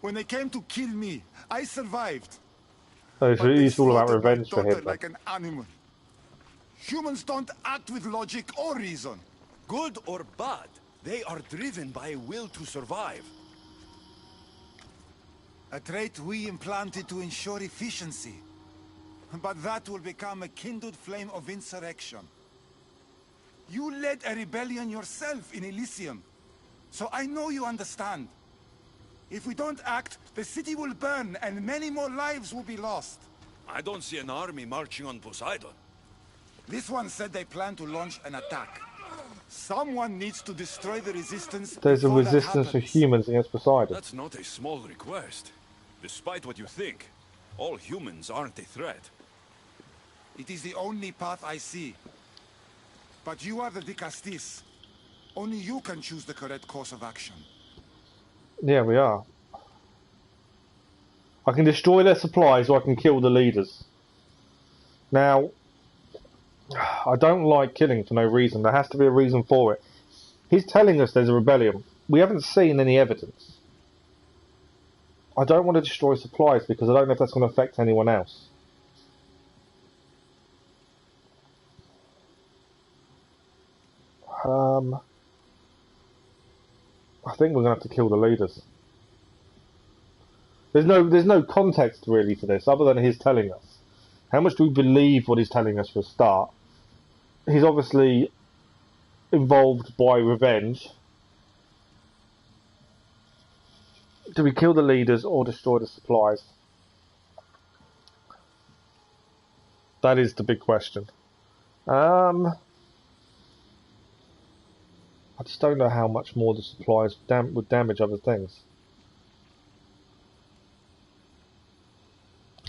When they came to kill me, I survived. Oh, so he's all about revenge for him. Like an animal. Humans don't act with logic or reason. Good or bad, they are driven by a will to survive. A trait we implanted to ensure efficiency. But that will become a kindled flame of insurrection. You led a rebellion yourself in Elysium, so I know you understand. If we don't act, the city will burn and many more lives will be lost. I don't see an army marching on Poseidon. This one said they plan to launch an attack. Someone needs to destroy the resistance. There's a before that resistance for happens. humans against Poseidon. That's not a small request. Despite what you think, all humans aren't a threat. It is the only path I see. But you are the Dicastis. Only you can choose the correct course of action. Yeah, we are. I can destroy their supplies or I can kill the leaders. Now, I don't like killing for no reason. There has to be a reason for it. He's telling us there's a rebellion. We haven't seen any evidence. I don't want to destroy supplies because I don't know if that's going to affect anyone else. I think we're going to have to kill the leaders. There's no context really for this other than his telling us. How much do we believe what he's telling us for a start? He's obviously involved by revenge. Do we kill the leaders or destroy the supplies? That is the big question. I just don't know how much more the supplies would damage other things.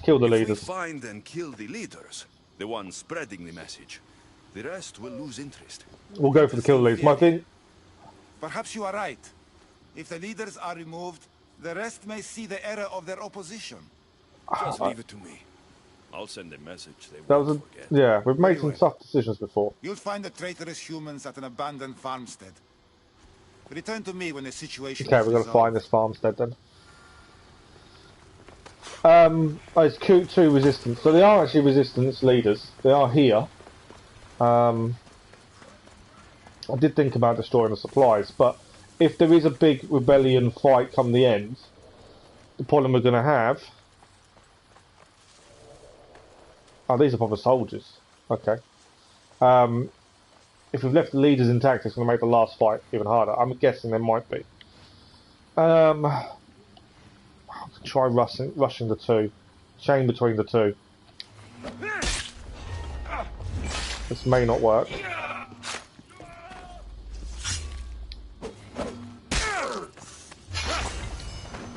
Kill the leaders. If we find and kill the leaders, the ones spreading the message, the rest will lose interest. We'll go for the kill the leaders. My thing. Perhaps you are right. If the leaders are removed, the rest may see the error of their opposition. Just leave it to me. I'll send a message they That won't was forget. yeah. We've made some tough decisions before. You'll find the traitorous humans at an abandoned farmstead. Return to me when the situation Okay, is we're going to resolved. find this farmstead then. It's two resistance. So they are actually resistance leaders. They are here. I did think about destroying the supplies, but if there is a big rebellion fight come the end, the problem we're going to have... Oh, these are proper soldiers. Okay. If we've left the leaders intact, it's going to make the last fight even harder. I'm guessing there might be. I could try rushing the two. Chain between the two. This may not work.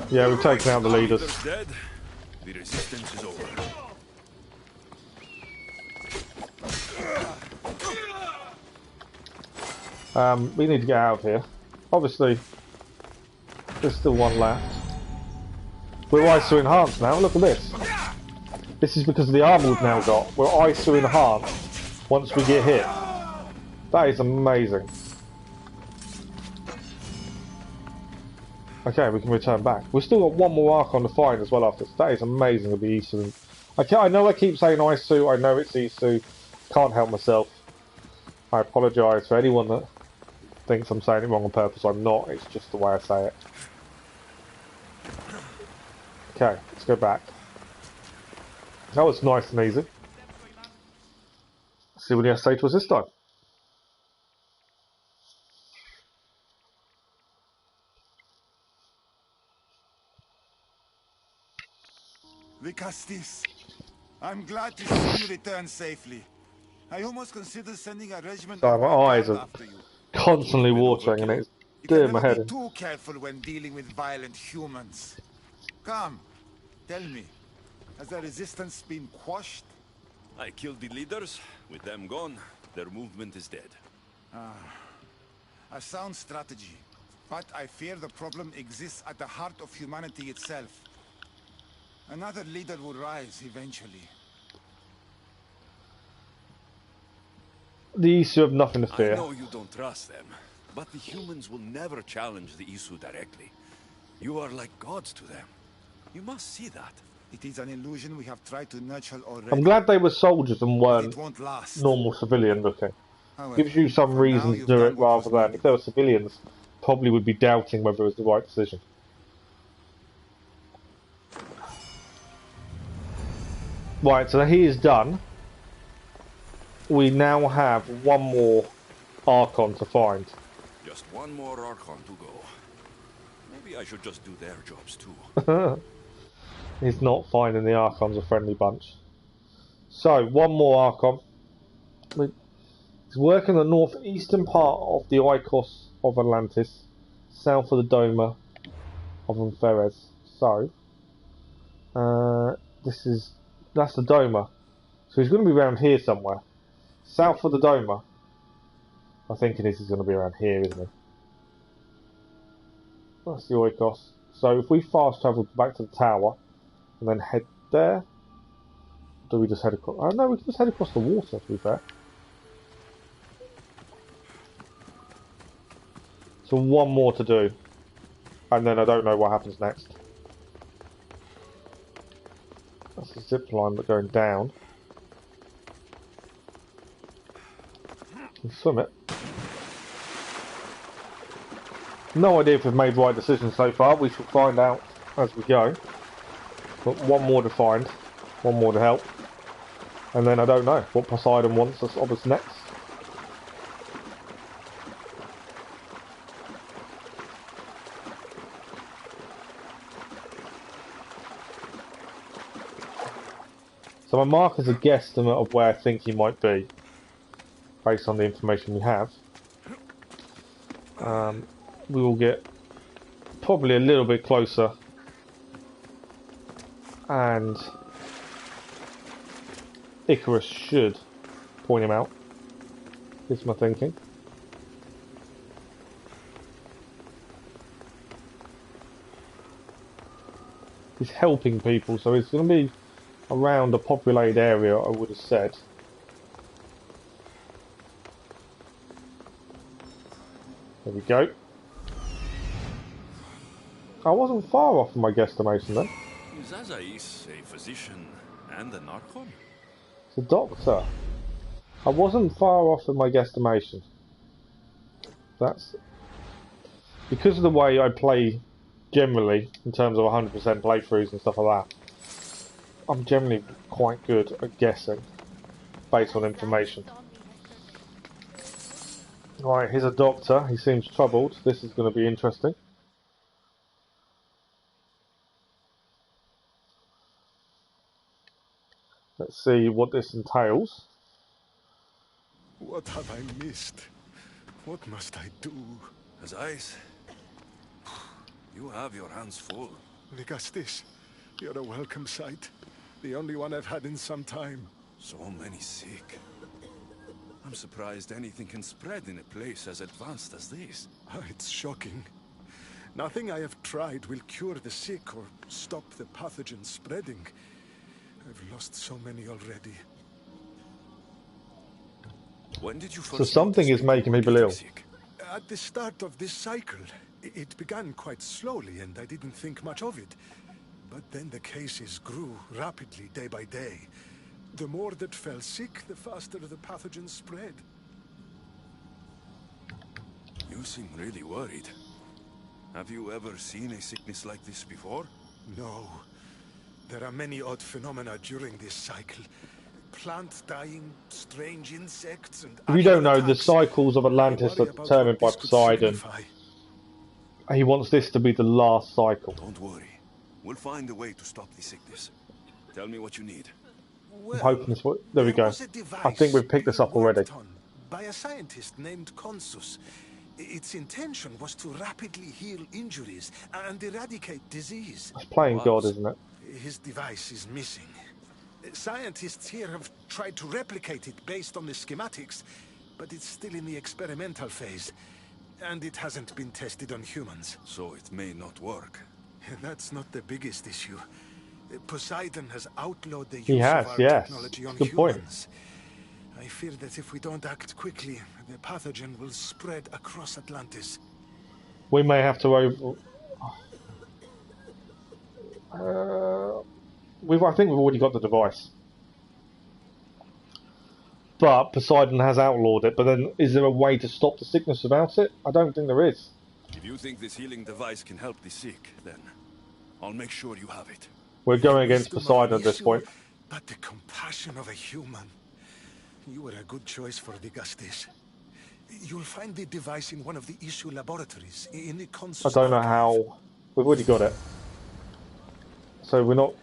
Yeah, we've taken out the leaders. Dead. The resistance is over. We need to get out of here. Obviously, there's still one left. We're ISO enhanced now. Look at this. This is because of the armor we've now got. We're ISO enhanced once we get hit. That is amazing. Okay, we can return back. We've still got one more Archon to find as well after this. That is amazing with the ISO. I know I keep saying ISO. I know it's ISO. Can't help myself. I apologise for anyone that thinks I'm saying it wrong on purpose. I'm not. It's just the way I say it. Okay, let's go back. That was nice and easy. Let's see what he has to say to us this time. Vicastis, I'm glad to see you return safely. I almost considered sending a regiment Sorry, of my eyes guard are after you. constantly watering and it's You can doing my never head be in. too careful when dealing with violent humans. Come, tell me, has the resistance been quashed? I killed the leaders. With them gone, their movement is dead. A sound strategy. But I fear the problem exists at the heart of humanity itself. Another leader will rise eventually. The Isu have nothing to I fear. know you don't trust them, but the humans will never challenge the Isu directly. You are like gods to them. You must see that. It is an illusion we have tried to nurture already. I'm glad they were soldiers and But weren't it won't last. normal civilian looking. However, Gives you some for reason now to you've do done it what rather was than needed. if they were civilians, probably would be doubting whether it was the right decision. Right, so he is done. We now have one more Archon to find. Just one more Archon to go. Maybe I should just do their jobs too. He's not finding the Archons a friendly bunch. So, one more Archon. He's working the northeastern part of the Icos of Atlantis, south of the Doma of Hephaistos. So, that's the Doma. So he's going to be around here somewhere. South of the Doma. I think it is. He's going to be around here, isn't he? That's the Oikos. So if we fast travel back to the tower and then head there, do we just head across? Oh no, we can just head across the water, to be fair. So one more to do, and then I don't know what happens next. That's a zip line, but going down. You can swim it. No idea if we've made the right decisions so far. We shall find out as we go. But one more to find, one more to help, and then I don't know what Poseidon wants us of us next. So my mark is a guesstimate of where I think he might be, based on the information we have. We will get probably a little bit closer, and Icarus should point him out. Is my thinking. He's helping people, so it's going to be around a populated area, I would have said. There we go. I wasn't far off in my guesstimation then. Is Azais a physician and an Archon? It's a doctor. I wasn't far off in my guesstimation. That's because of the way I play generally, in terms of 100% playthroughs and stuff like that. I'm generally quite good at guessing based on information. Right, here's a doctor. He seems troubled. This is going to be interesting. Let's see what this entails. What have I missed? What must I do? Azais, you have your hands full. Legastis, you're a welcome sight. The only one I've had in some time. So many sick. I'm surprised anything can spread in a place as advanced as this. It's shocking. Nothing I have tried will cure the sick or stop the pathogen spreading. I've lost so many already. When did you first So something is making people ill. sick? At the start of this cycle, it began quite slowly and I didn't think much of it. But then the cases grew rapidly day by day. The more that fell sick, the faster the pathogen spread. You seem really worried. Have you ever seen a sickness like this before? No. There are many odd phenomena during this cycle. Plants dying, strange insects, and We don't know, the attacks. cycles of Atlantis I are worry about determined by what this could Poseidon. signify. He wants this to be the last cycle. Don't worry. We'll find a way to stop the sickness. Tell me what you need. I'm hoping this. There we There go. was a device I think we've picked this up already. worked on by a scientist named Consus. Its intention was to rapidly heal injuries and eradicate disease. It's playing God, isn't it? His device is missing. Scientists here have tried to replicate it based on the schematics, but it's still in the experimental phase, and it hasn't been tested on humans. So it may not work. That's not the biggest issue. Poseidon has outlawed the He use has, of our yes. technology on Good point. humans. I fear that if we don't act quickly, the pathogen will spread across Atlantis. We may have to I think we've already got the device. But Poseidon has outlawed it, but then is there a way to stop the sickness without it? I don't think there is. If you think this healing device can help the sick, then I'll make sure you have it. We're going against Wisdom of Poseidon at this issue, point. But the compassion of a human. You were a good choice for Legastis. You'll find the device in one of the issue laboratories, in the I console. don't know how. We've already got it, so we don't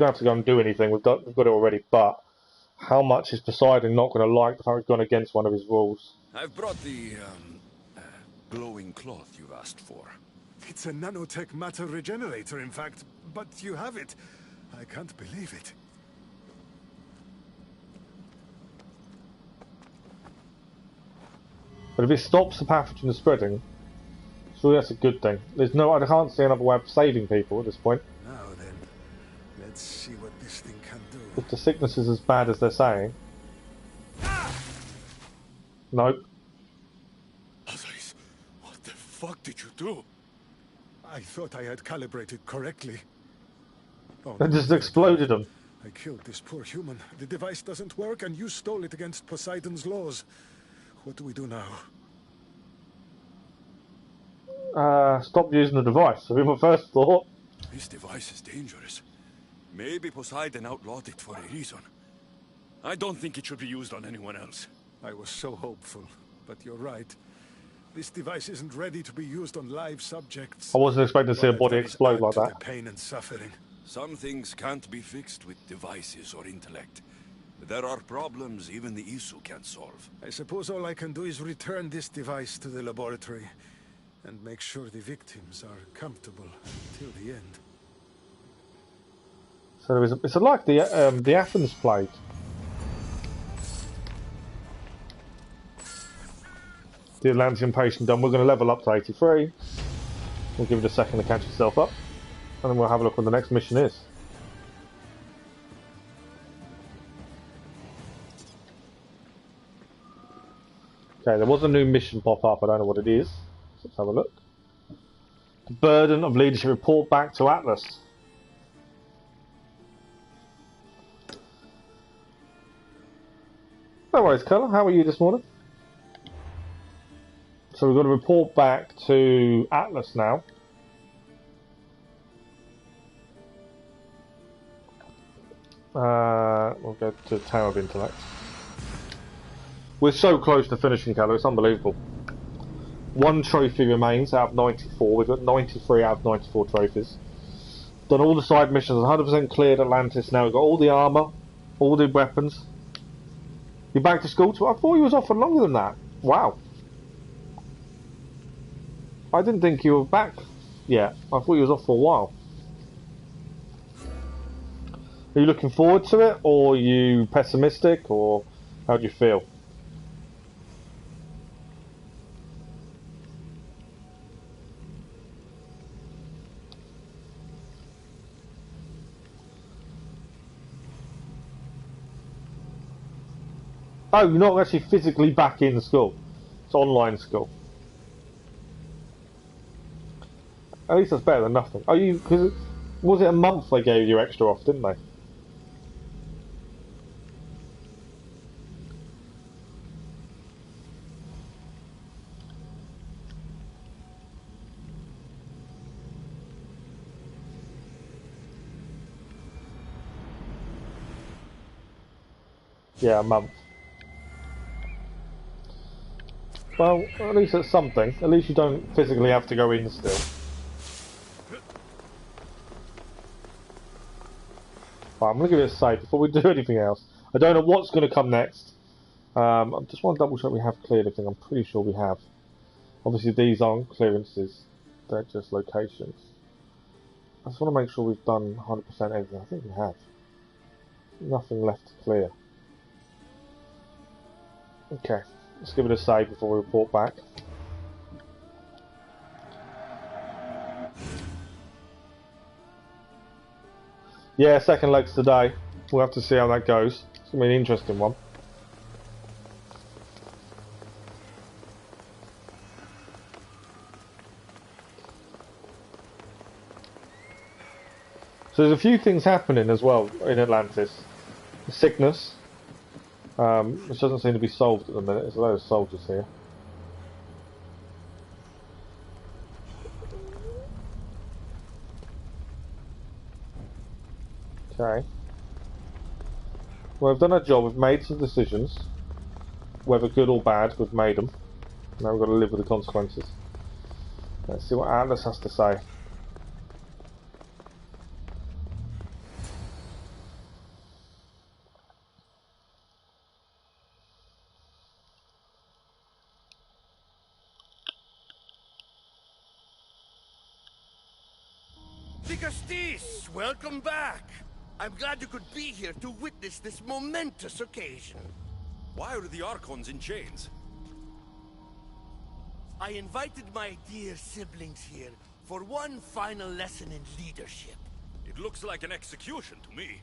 have to go and do anything. We've got it already. But how much is Poseidon not going to like the fact we've gone against one of his rules? I've brought the glowing cloth you've asked for. It's a nanotech matter regenerator, in fact, but you have it. I can't believe it. But if it stops the pathogen spreading, surely that's a good thing. I can't see another way of saving people at this point. Now then, let's see what this thing can do. If the sickness is as bad as they're saying. Nope. Others, what the fuck did you do? I thought I had calibrated correctly. Oh, They just exploded them. I killed this poor human. The device doesn't work, and you stole it against Poseidon's laws. What do we do now? Stop using the device. That'd be my first thought. This device is dangerous. Maybe Poseidon outlawed it for a reason. I don't think it should be used on anyone else. I was so hopeful, but you're right. This device isn't ready to be used on live subjects. I wasn't expecting to see a body explode like that. The pain and suffering. Some things can't be fixed with devices or intellect. There are problems even the Isu can't solve. I suppose all I can do is return this device to the laboratory and make sure the victims are comfortable until the end. So it's like the Athens plague. The Atlantean patient done. We're going to level up to 83. We'll give it a second to catch itself up, and then we'll have a look what the next mission is. Okay, there was a new mission pop up. I don't know what it is. Let's have a look. The burden of leadership. Report back to Atlas. No worries, Colour. How are you this morning? So we've got to report back to Atlas now. We'll go to Tower of Intellect. We're so close to finishing, Colour. It's unbelievable. One trophy remains out of 94. We've got 93 out of 94 trophies. Done all the side missions. 100% cleared Atlantis now. We've got all the armour, all the weapons. You're back to school too? I thought you was off for longer than that. Wow. I didn't think you were back yet. I thought you was off for a while. Are you looking forward to it, or are you pessimistic, or how do you feel? Oh, you're not actually physically back in school. It's online school. At least that's better than nothing. Are you? Because was it a month they gave you extra off, didn't they? Yeah, a month. Well, at least it's something. At least you don't physically have to go in still. Right, I'm going to give it a save before we do anything else. I don't know what's going to come next. I just want to double check we have cleared everything. I'm pretty sure we have. Obviously these aren't clearances. They're just locations. I just want to make sure we've done 100% everything. I think we have. Nothing left to clear. Okay, let's give it a save before we report back. Yeah, second legs today. We'll have to see how that goes. It's going to be an interesting one. So there's a few things happening as well in Atlantis. The sickness, which doesn't seem to be solved at the minute. There's a load of soldiers here. Okay. Well, we've done our job. We've made some decisions. Whether good or bad, we've made them. Now we've got to live with the consequences. Let's see what Atlas has to say. Hephaistos, welcome back. I'm glad you could be here to witness this momentous occasion. Why are the Archons in chains? I invited my dear siblings here for one final lesson in leadership. It looks like an execution to me.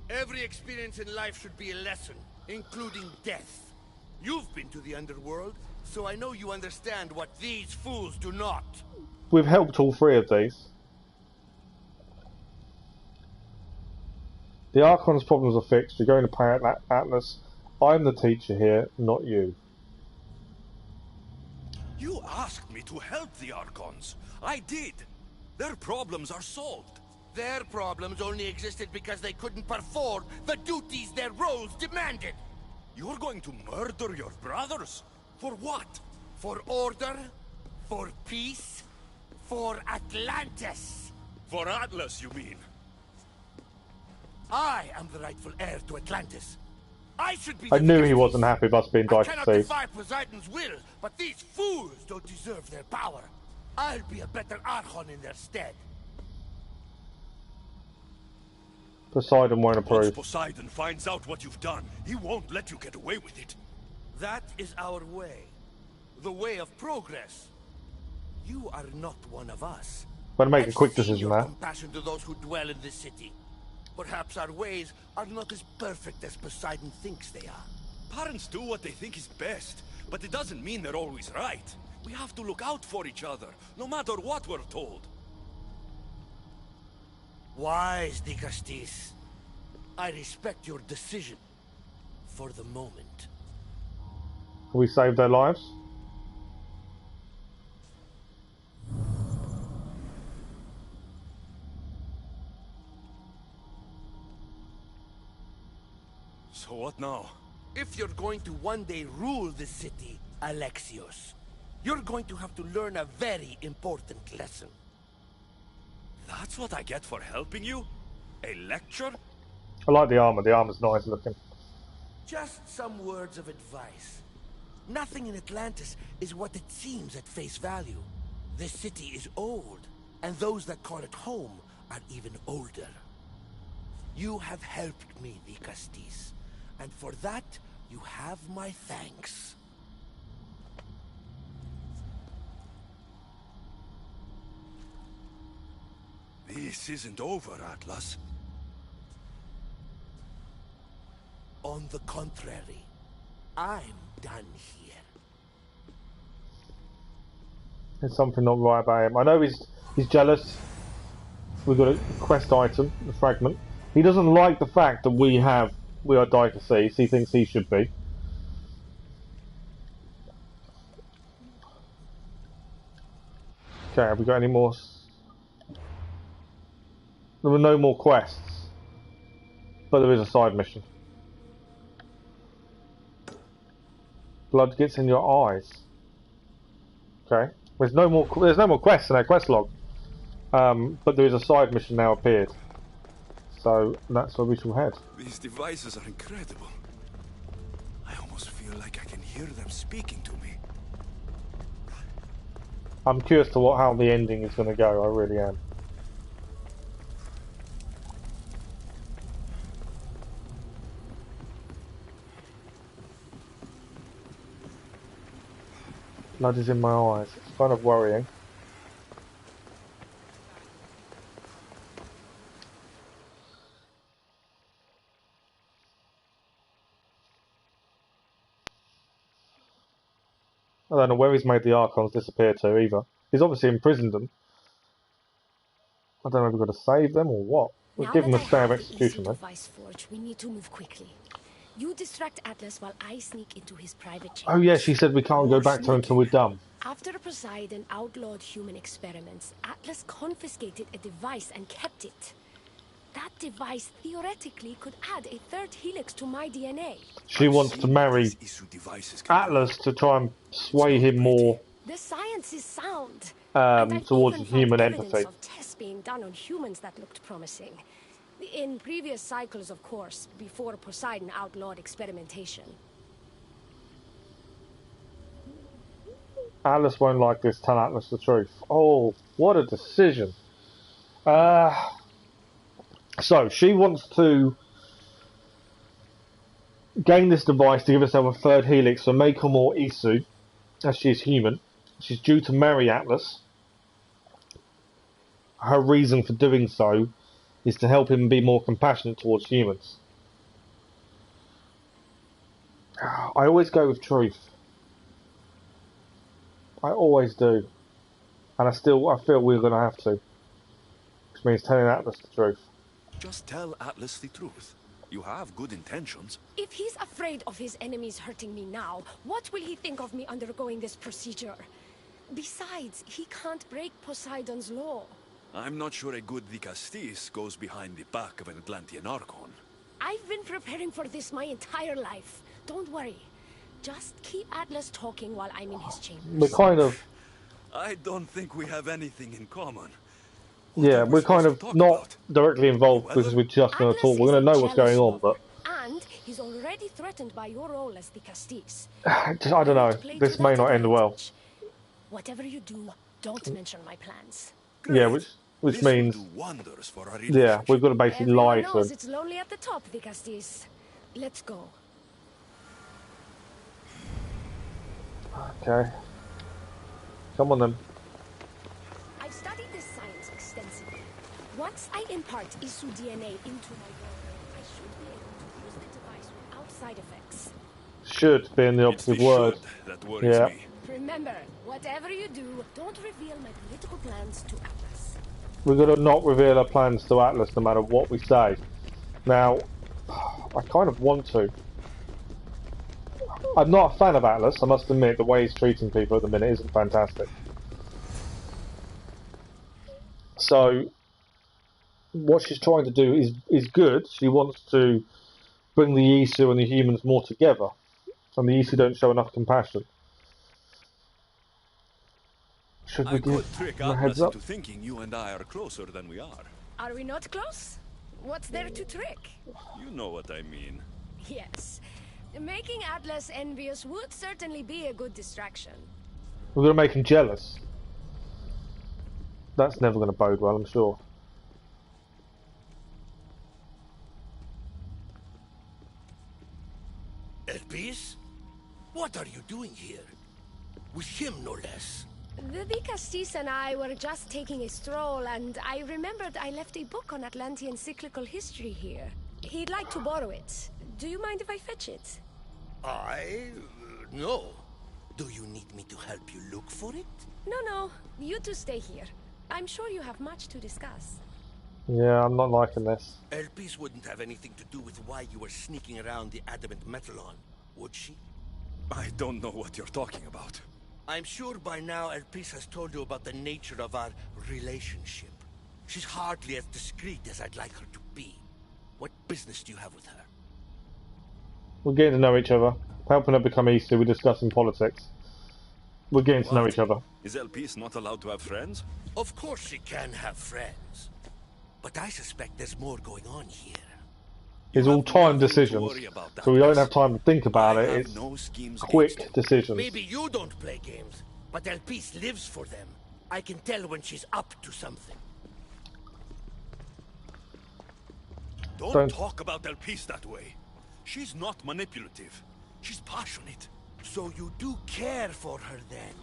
Every experience in life should be a lesson, including death. You've been to the underworld, so I know you understand what these fools do not. We've helped all three of these. The Archon's problems are fixed. You're going to pay Atlas. I'm the teacher here, not you. You asked me to help the Archons. I did. Their problems are solved. Their problems only existed because they couldn't perform the duties their roles demanded. You're going to murder your brothers? For what? For order? For peace? For Atlantis? For Atlas, you mean? I am the rightful heir to Atlantis. I should be. I knew he wasn't happy about being I died cannot to see. defy Poseidon's will, but these fools don't deserve their power. I'll be a better Archon in their stead. Poseidon won't Once approve. Poseidon finds out what you've done, he won't let you get away with it. That is our way. The way of progress. You are not one of us. Better make a I've quick seen decision your there. compassion to those who dwell in this city. Perhaps our ways are not as perfect as Poseidon thinks they are. Parents do what they think is best, but it doesn't mean they're always right. We have to look out for each other, no matter what we're told. Wise, Hephaistos. I respect your decision. For the moment. Have we saved their lives? So what now? If you're going to one day rule the city, Alexios, you're going to have to learn a very important lesson. That's what I get for helping you? A lecture? I like the armor. The armor's nice looking. Just some words of advice. Nothing in Atlantis is what it seems at face value. This city is old, and those that call it home are even older. You have helped me, Hephaistos, and for that, you have my thanks. This isn't over, Atlas. On the contrary, I'm done here. There's something not right about him. I know he's jealous. We've got a quest item, the fragment. He doesn't like the fact that we are Dicasses. He thinks he should be. Okay, have we got any more? There were no more quests, but there is a side mission. Blood gets in your eyes. Okay, there's no more quests in our quest log, but there is a side mission now appeared. So that's where we shall head. These devices are incredible. I almost feel like I can hear them speaking to me. I'm curious to how the ending is going to go. I really am. Blood is in my eyes. It's kind of worrying. I don't know where he's made the Archons disappear to either. He's obviously imprisoned them. I don't know if we've got to save them or what. We'll give them a stay of execution then. We need to move quickly. You distract Atlas while I sneak into his private chambers. Oh yeah, she said we can't go back to her until we're done. After Poseidon outlawed human experiments, Atlas confiscated a device and kept it. that device theoretically could add a third helix to my DNA. She wants to marry Atlas to try and sway him more The science is sound. And I've towards even human found evidence empathy. of tests being done on humans that looked promising. In previous cycles, of course, before Poseidon outlawed experimentation. Atlas won't like this, tell Atlas the truth. Oh, what a decision. So, she wants to gain this device to give herself a third helix, so make her more Isu, as she is human. She's due to marry Atlas. Her reason for doing so is to help him be more compassionate towards humans. I always go with truth. I always do. And I feel we're going to have to. Which means telling Atlas the truth. Just tell Atlas the truth. You have good intentions. If he's afraid of his enemies hurting me now, what will he think of me undergoing this procedure? Besides, he can't break Poseidon's law. I'm not sure a good Hephaistos goes behind the back of an Atlantean Archon. I've been preparing for this my entire life. Don't worry. Just keep Atlas talking while I'm in his chambers. We're kind of... I don't think we have anything in common. Yeah, we're kind of not directly involved because we're just going to talk. We're going to know what's going on, but... And he's already threatened by your role as the Hephaistos. I don't know. This may not end well. Whatever you do, don't mention my plans. Yeah, which means... Yeah, we've got to basically lie to him. It's lonely at the top, the Hephaistos. Let's go. Okay. Come on then. I've studied this science extensively. Once I impart Isu DNA into my body, I should be able to use the device without side effects. Should being the opposite word. That worries me. Remember, whatever you do, don't reveal my political plans to Atlas. We've got to not reveal our plans to Atlas no matter what we say. Now, I kind of want to. I'm not a fan of Atlas, I must admit. The way he's treating people at the minute isn't fantastic. So, what she's trying to do is good. She wants to bring the Isu and the humans more together. And the Isu don't show enough compassion. Should we give trick him a heads up? into thinking you and I are closer than we are. Are we not close? What's there to trick? You know what I mean. Yes. Making Atlas envious would certainly be a good distraction. We're going to make him jealous. That's never going to bode well, I'm sure. Elpis? What are you doing here? With him, no less. The Hephaistos and I were just taking a stroll, and I remembered I left a book on Atlantean cyclical history here. He'd like to borrow it. Do you mind if I fetch it? No. Do you need me to help you look for it? No. You two stay here. I'm sure you have much to discuss. Yeah, I'm not liking this. Elpis wouldn't have anything to do with why you were sneaking around the adamant metalon, would she? I don't know what you're talking about. I'm sure by now Elpis has told you about the nature of our relationship. She's hardly as discreet as I'd like her to be. What business do you have with her? We're getting to know each other. Helping her become Isu, we're discussing politics. We're getting to know each other. Is Elpis not allowed to have friends? Of course she can have friends. But I suspect there's more going on here. It's all time decisions, so we don't have time to think about it. It's quick decisions. Maybe you don't play games, but Elpis lives for them. I can tell when she's up to something. Don't talk about Elpis that way. She's not manipulative. She's passionate. So you do care for her then?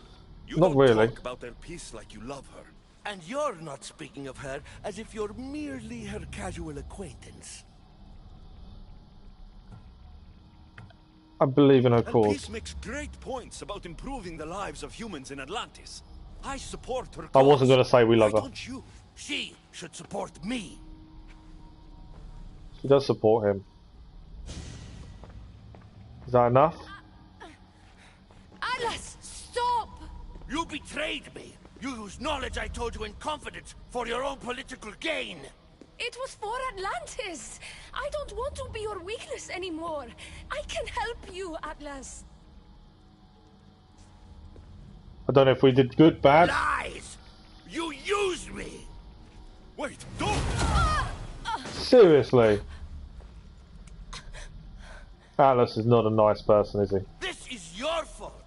You not don't really. talk about Elpis like you love her. And you're not speaking of her as if you're merely her casual acquaintance. I believe in her cause. Elpis makes great points about improving the lives of humans in Atlantis. I support her cause. I wasn't going to say we love Why her. don't you? She should support me. She does support him. Is that enough? Atlas, stop! You betrayed me. You used knowledge I told you in confidence for your own political gain. It was for Atlantis. I don't want to be your weakness anymore. I can help you, Atlas. I don't know if we did good, bad. Lies! You used me! Wait, don't! Seriously. Atlas is not a nice person, is he? This is your fault!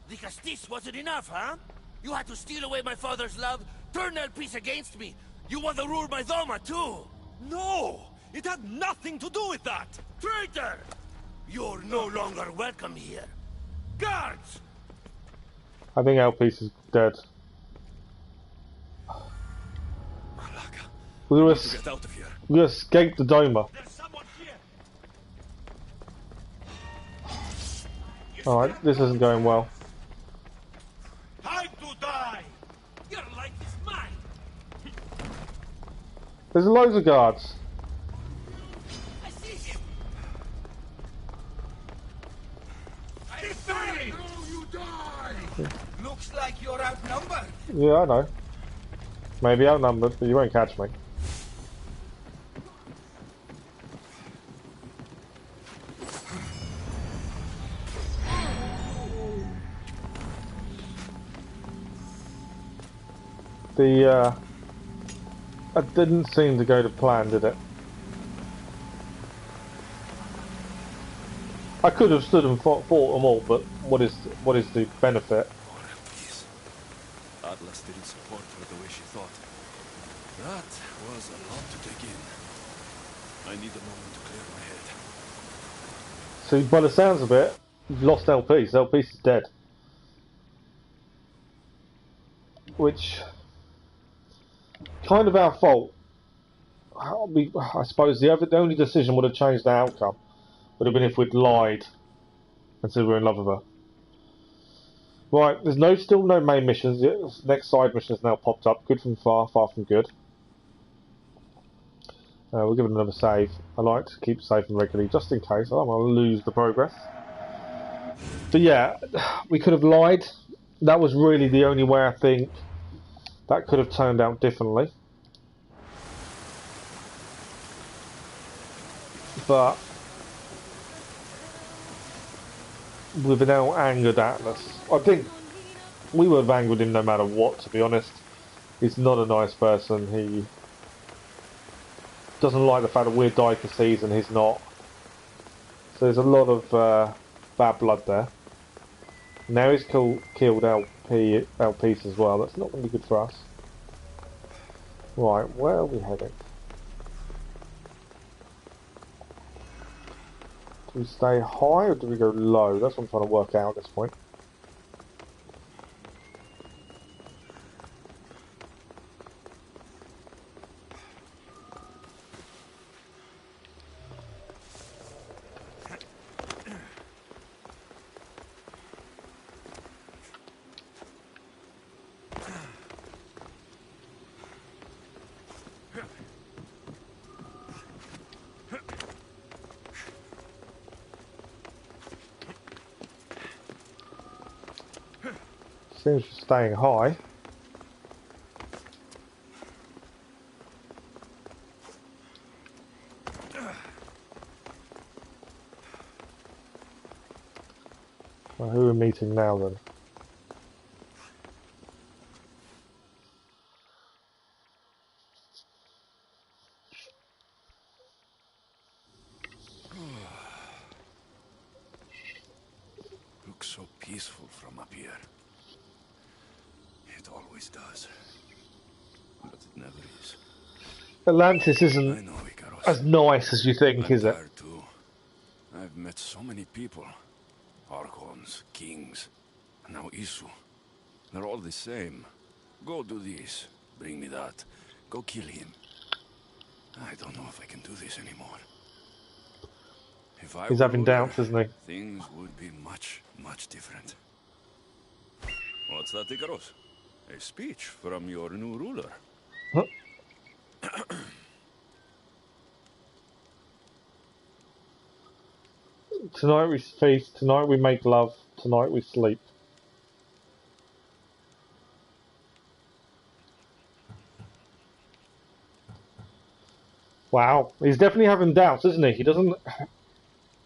Because this wasn't enough, huh? You had to steal away my father's love, turn Elpis against me. You want to rule my Doma, too! No! It had nothing to do with that! Traitor! You're no longer welcome here. Guards! I think Elpis is dead. Malaka, We we were need to get out of here. we escaped the Doma. There's someone here! Alright, this isn't going well. Time to die! Your life is mine! There's loads of guards. I see him! Defend! You die! Looks like you're outnumbered. Yeah, I know. Maybe outnumbered, but you won't catch me. It didn't seem to go to plan, did it? I could have stood and fought them all, but what is the benefit? Please. Atlas didn't support her the way she thought. That was a lot to take in. I need a moment to clear my head. See, by the sounds of it, we've lost Elpis. Elpis is dead. Which, kind of our fault. I suppose the only decision would have changed the outcome. Would have been if we'd lied and said we were in love with her. Right, there's still no main missions. The next side mission has now popped up. Good from far, far from good. We'll give it another save. I like to keep saving regularly, just in case. I don't want to lose the progress. But yeah, we could have lied. That was really the only way I think that could have turned out differently. But we've now angered Atlas. I think we would have angered him no matter what, to be honest. He's not a nice person. He doesn't like the fact that we're Dicases and he's not. So there's a lot of bad blood there. Now he's killed Elpis as well. That's not going to be good for us. Right, where are we heading? Do we stay high or do we go low? That's what I'm trying to work out at this point. Seems we're staying high. Well, who are we meeting now then? Looks so peaceful from up here. It always does. But it never is. Atlantis I isn't know, Icaros. as nice as you think, I'm is it? tired too. I've met so many people. Archons, kings, and now Isu. They're all the same. Go do this, bring me that. Go kill him. I don't know if I can do this anymore. If I He's were having ruler, doubts, isn't he? things would be much, much different. What's that, Icaros? A speech from your new ruler. Huh? Tonight we feast, tonight we make love, tonight we sleep. Wow, he's definitely having doubts, isn't he? He doesn't.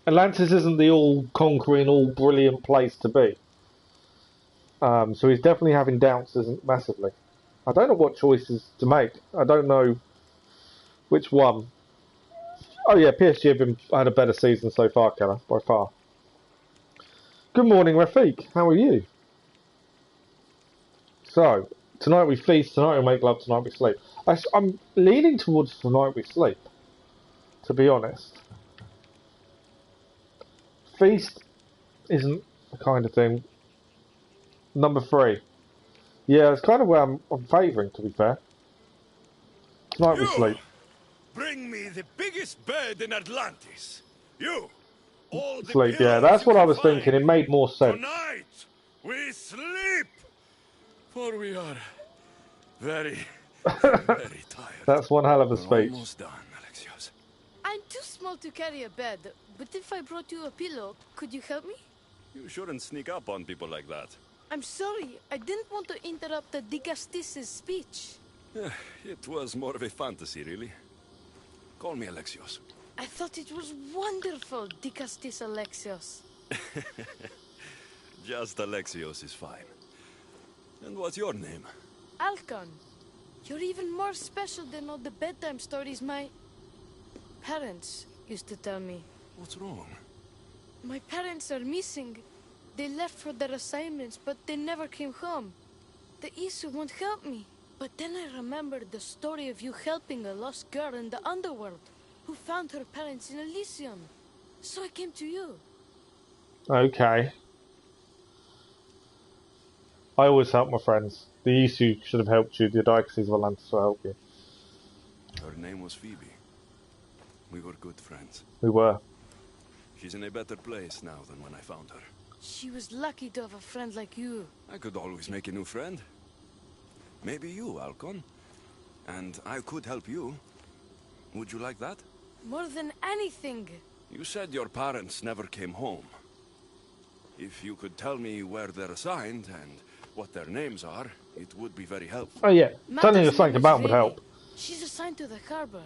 Atlantis isn't the all-conquering, all-brilliant place to be. So he's definitely having doubts, isn't massively. I don't know what choices to make. I don't know which one. Oh yeah, PSG have had a better season so far, Keller, by far. Good morning, Rafiq. How are you? So, tonight we feast, tonight we make love, tonight we sleep. I'm leaning towards tonight we sleep, to be honest. Feast isn't the kind of thing. Number 3. Yeah, it's kind of where I'm favouring, to be fair. Tonight we sleep. Bring me the biggest bed in Atlantis. You! All the Sleep, yeah, pillows that's you what I can was thinking. It find. made more sense. Tonight we sleep! For we are very, very tired. That's one hell of a We're speech. almost done, Alexios. I'm too small to carry a bed, but if I brought you a pillow, could you help me? You shouldn't sneak up on people like that. I'm sorry, I didn't want to interrupt the Dicastis' speech. It was more of a fantasy, really. Call me Alexios. I thought it was wonderful, Dicastis Alexios. Just Alexios is fine. And what's your name? Alcon, you're even more special than all the bedtime stories my parents used to tell me. What's wrong? My parents are missing. They left for their assignments, but they never came home. The Isu won't help me. But then I remembered the story of you helping a lost girl in the underworld, who found her parents in Elysium. So I came to you. Okay. I always help my friends. The Isu should have helped you. The Dicastis of Atlantis will help you. Her name was Phoebe. We were good friends. We were. She's in a better place now than when I found her. She was lucky to have a friend like you. I could always make a new friend. Maybe you, Alcon. And I could help you. Would you like that? More than anything. You said your parents never came home. If you could tell me where they're assigned and what their names are, it would be very helpful. Oh yeah, telling you Mata's something name about is would Rene. help. She's assigned to the harbor.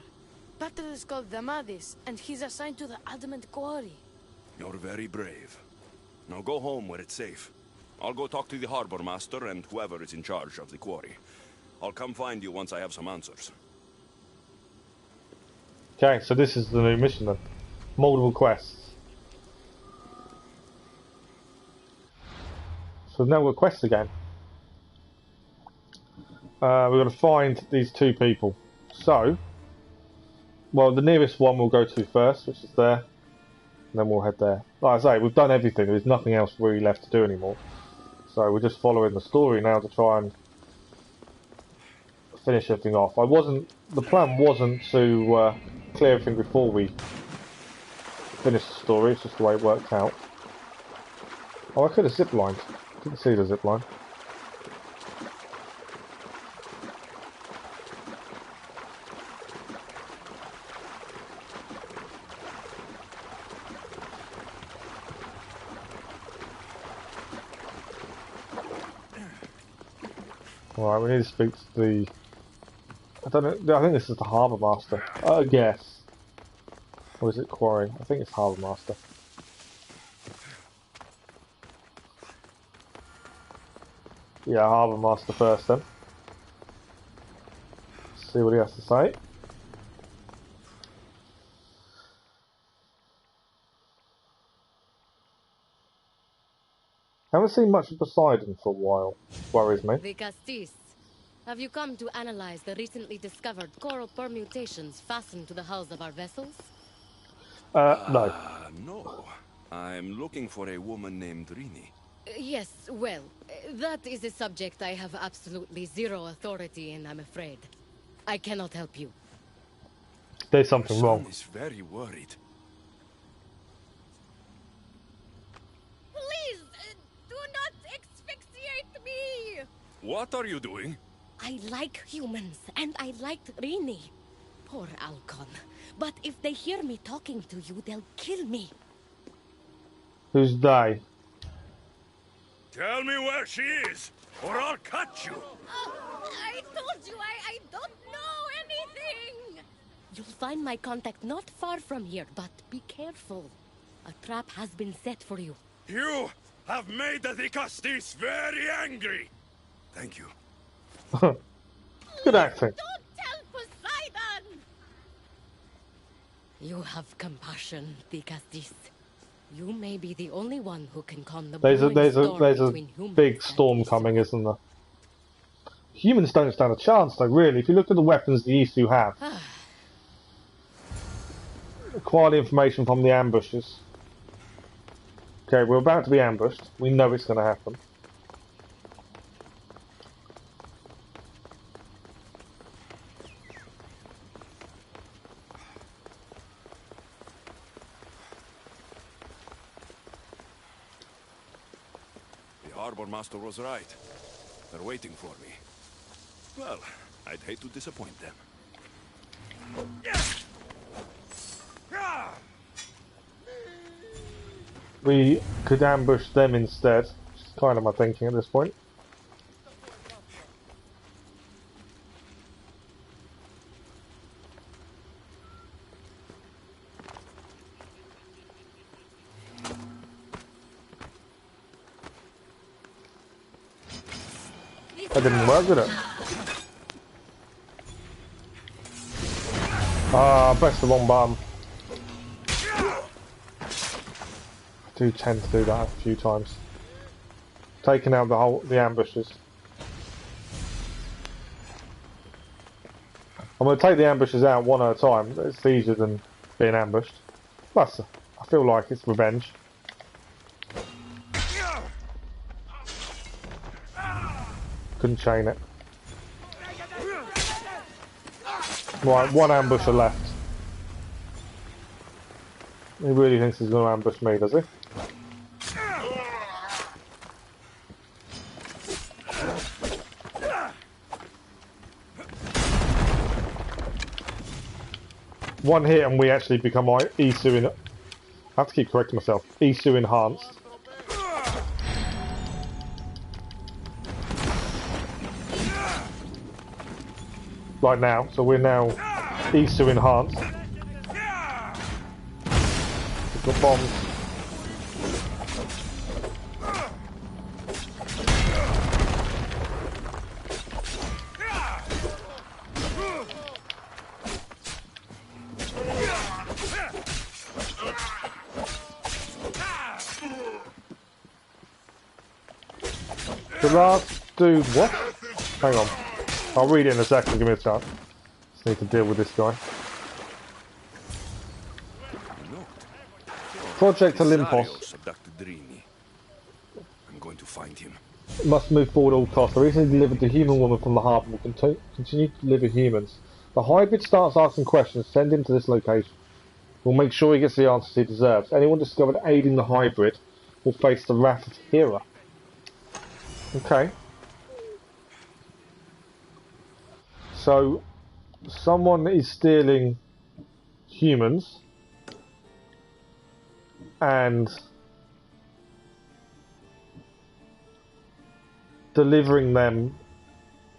Pater is called Damadis, and he's assigned to the adamant quarry. You're very brave. Now go home where it's safe. I'll go talk to the harbor master and whoever is in charge of the quarry. I'll come find you once I have some answers. Okay, so this is the new mission then. Multiple quests. So now we've got quests again. We've got to find these 2 people. So, well, the nearest one we'll go to first, which is there. And then we'll head there. Like I say, we've done everything. There's nothing else really left to do anymore. So we're just following the story now to try and finish everything off. The plan wasn't to clear everything before we finish the story. It's just the way it worked out. Oh, I could have ziplined. Didn't see the zipline. Alright, we need to speak to the... I don't know, I think this is the Harbour Master. I guess. Or is it Quarry? I think it's Harbour Master. Yeah, Harbour Master first then. See what he has to say. Haven't seen much of Poseidon for a while. Worries me. Dicastis, have you come to analyze the recently discovered coral permutations fastened to the hulls of our vessels? No. No. I'm looking for a woman named Rini. Yes, well, that is a subject I have absolutely zero authority in, I'm afraid. I cannot help you. There's something Son wrong. is very worried. Please, do not asphyxiate me! What are you doing? I like humans, and I liked Rini. Poor Alcon. But if they hear me talking to you, they'll kill me. Who's they? Tell me where she is, or I'll cut you. I told you I don't know anything! You'll find my contact not far from here, but be careful. A trap has been set for you. You have made the Hephaistos very angry. Thank you. Good acting. Don't tell Poseidon! You have compassion, Hephaistos. You may be the only one who can calm the There's a between humans big and storm Isu. coming, isn't there? Humans don't stand a chance, though. Really, if you look at the weapons the Isu have, acquire the information from the ambushes. Okay, we're about to be ambushed. We know it's going to happen. The harbor master was right. They're waiting for me. Well, I'd hate to disappoint them. We could ambush them instead, which is kind of my thinking at this point. That didn't work, did it? Ah, pressed the wrong button. I do tend to do that a few times. Taking out the ambushes. I'm going to take the ambushes out one at a time. It's easier than being ambushed. Plus, I feel like it's revenge. Couldn't chain it. Right, one ambusher left. He really thinks he's going to ambush me, does he? One hit and we actually become Isu in... I have to keep correcting myself. Isu enhanced. Right now, so we're now Isu enhanced. We've got bombs. The last dude, what? Hang on. I'll read it in a second, give me a chance. Just need to deal with this guy. Project Olympus. I'm going to find him. Must move forward at all costs. I recently delivered the human woman from the harbour and will continue to deliver humans. The hybrid starts asking questions. Send him to this location. We'll make sure he gets the answers he deserves. Anyone discovered aiding the hybrid will face the wrath of Hera. Okay. So, someone is stealing humans and delivering them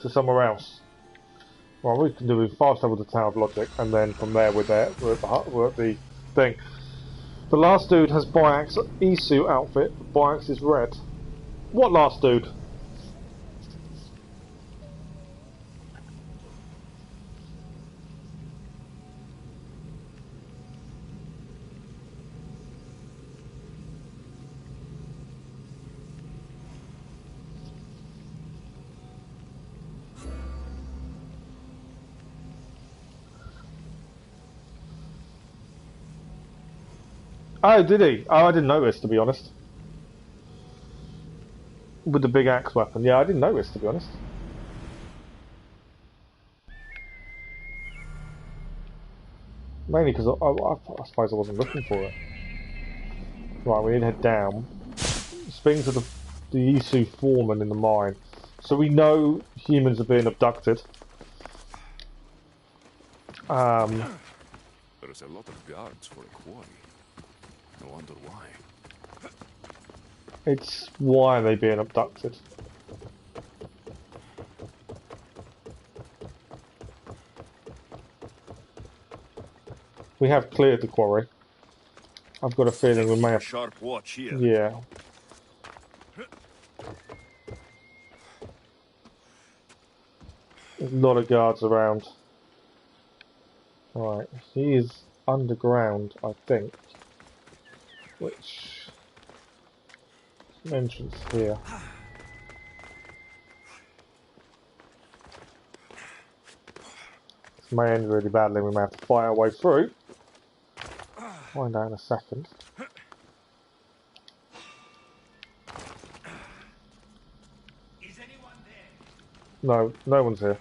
to somewhere else. Well, we can do is fast travel to the Tower of Logic, and then from there we're at the thing. The last dude has Byax's Isu outfit. Byax is red. What last dude? Oh, did he? Oh, I didn't notice, to be honest. With the big axe weapon. Yeah, I didn't notice, to be honest. Mainly because I suppose I wasn't looking for it. Right, we need to head down. Speaking to the Isu foreman in the mine. So we know humans are being abducted. There is a lot of guards for a quarry. No wonder why. It's why are they being abducted? We have cleared the quarry. I've got a feeling we may have... Sharp watch here. Yeah. There's a lot of guards around. Alright, he is underground, I think. Which... entrance here. This may end really badly, we may have to fight our way through. Find out in a second. Is anyone there? No, no one's here.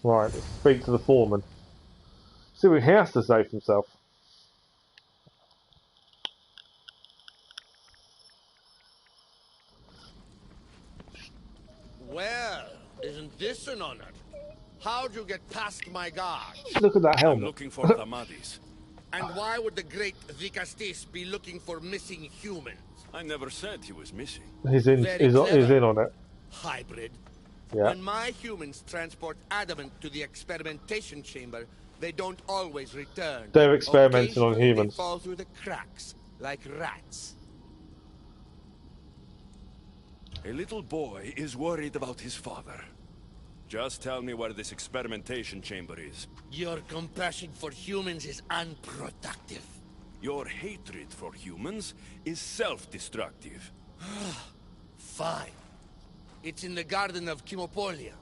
Right, let's speak to the foreman. See what he has to say for himself. Well, isn't this an honor? How'd you get past my guard? Look at that I'm helmet. looking for Tamadis. And why would the great Hephaistos be looking for missing humans? I never said he was missing. He's in on it. Hybrid. Yeah. When my humans transport adamant to the experimentation chamber, they don't always return. They're experimenting on Occasionally, humans. They fall through the cracks, like rats. A little boy is worried about his father. Just tell me where this experimentation chamber is. Your compassion for humans is unproductive. Your hatred for humans is self-destructive. Fine. It's in the garden of Kimopolia.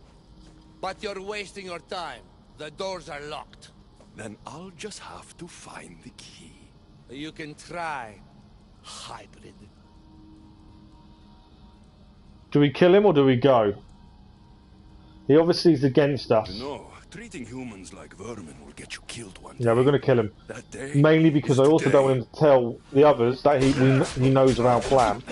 But you're wasting your time. The doors are locked. Then I'll just have to find the key. You can try, hybrid. Do we kill him or do we go? He obviously is against us. You know, treating humans like vermin will get you killed one day. Yeah, we're going to kill him. That day Mainly because I also don't want him to tell the others that he knows of our plan.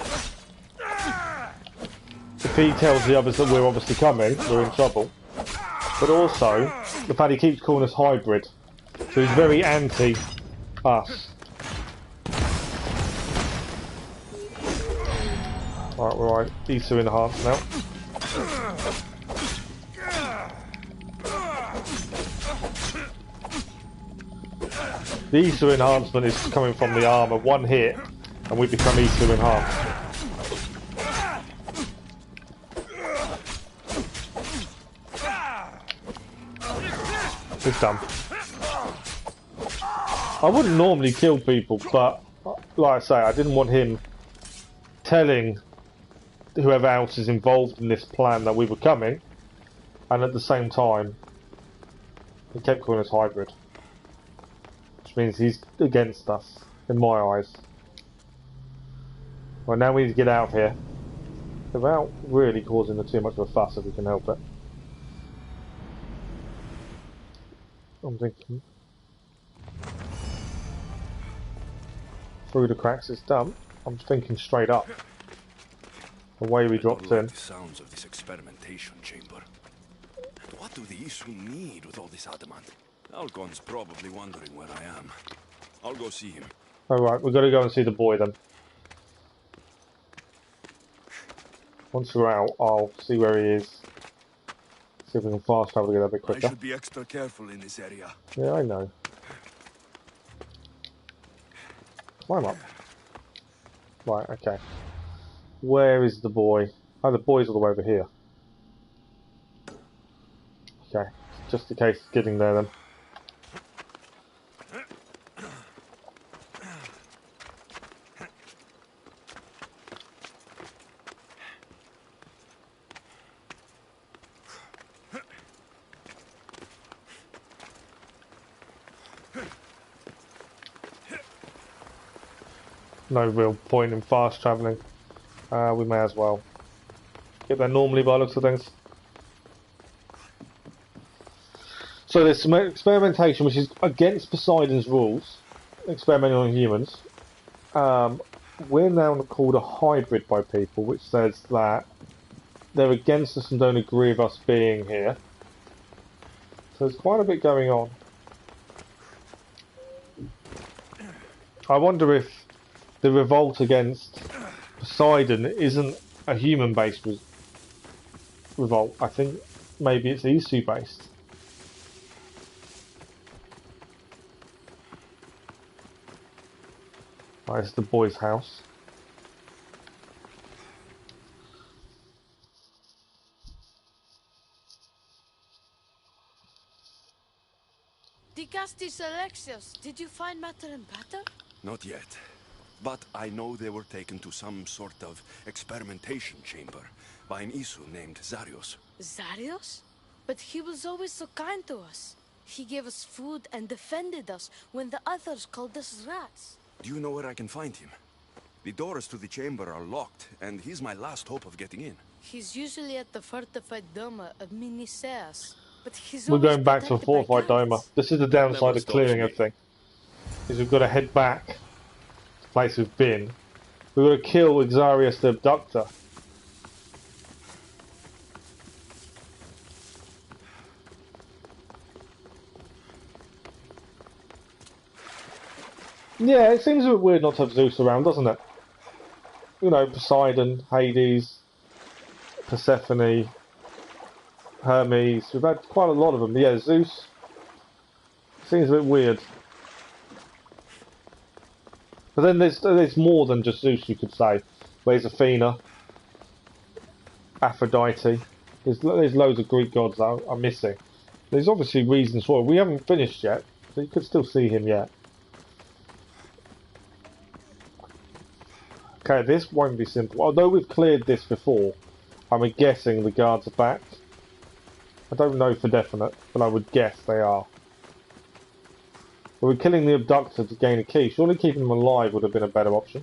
If he tells the others that we're obviously coming, we're in trouble. But also, the fact he keeps calling us hybrid. So he's very anti-us. Right, we're right. Issa enhanced now. The Issa enhancement is coming from the armor. One hit, and we become Issa enhanced. It's done. I wouldn't normally kill people, but like I say, I didn't want him telling whoever else is involved in this plan that we were coming, and at the same time, he kept calling us hybrid. Which means he's against us, in my eyes. Well, now we need to get out of here, without really causing too much of a fuss if we can help it. I'm thinking... through the cracks it's done. I'm thinking straight up. The way we dropped in. The sounds of this experimentation chamber. And what do the Isu need with all this adamant? Algon's probably wondering where I am. I'll go see him. Alright, we've got to go and see the boy then. Once we're out, I'll see where he is. See if we can fast travel to get a bit quicker. I should be extra careful in this area. Yeah, I know. Climb up. Right, okay. Where is the boy? Oh, the boy's all the way over here. Okay, just in case it's getting there then. No real point in fast travelling. We may as well get there normally by the looks of things. So there's some experimentation which is against Poseidon's rules, experimenting on humans. We're now called a hybrid by people, which says that they're against us and don't agree with us being here. So there's quite a bit going on. I wonder if the revolt against Poseidon isn't a human-based revolt. I think maybe it's Isu-based. Right, it's the boy's house. Dicastis Alexios, did you find matter and patter? Not yet. But I know they were taken to some sort of experimentation chamber by an Isu named Zarios. Zarios? But he was always so kind to us. He gave us food and defended us when the others called us rats. Do you know where I can find him? The doors to the chamber are locked, and he's my last hope of getting in. He's usually at the fortified Doma of Miniseas, but he's We're always going back to a protected by fortified Doma. guards. This is the downside Never of clearing stops me. everything. Is we've got to head back to the place we've been. We've got to kill Xarius the Abductor. Yeah, it seems a bit weird not to have Zeus around, doesn't it? You know, Poseidon, Hades, Persephone, Hermes. We've had quite a lot of them. But yeah, Zeus seems a bit weird. But then there's more than just Zeus, you could say. There's Athena, Aphrodite. There's loads of Greek gods that are missing. There's obviously reasons for it. We haven't finished yet, so you could still see him yet. Okay, this won't be simple. Although we've cleared this before, I'm guessing the guards are back. I don't know for definite, but I would guess they are. But we're killing the abductor to gain a key. Surely keeping them alive would have been a better option.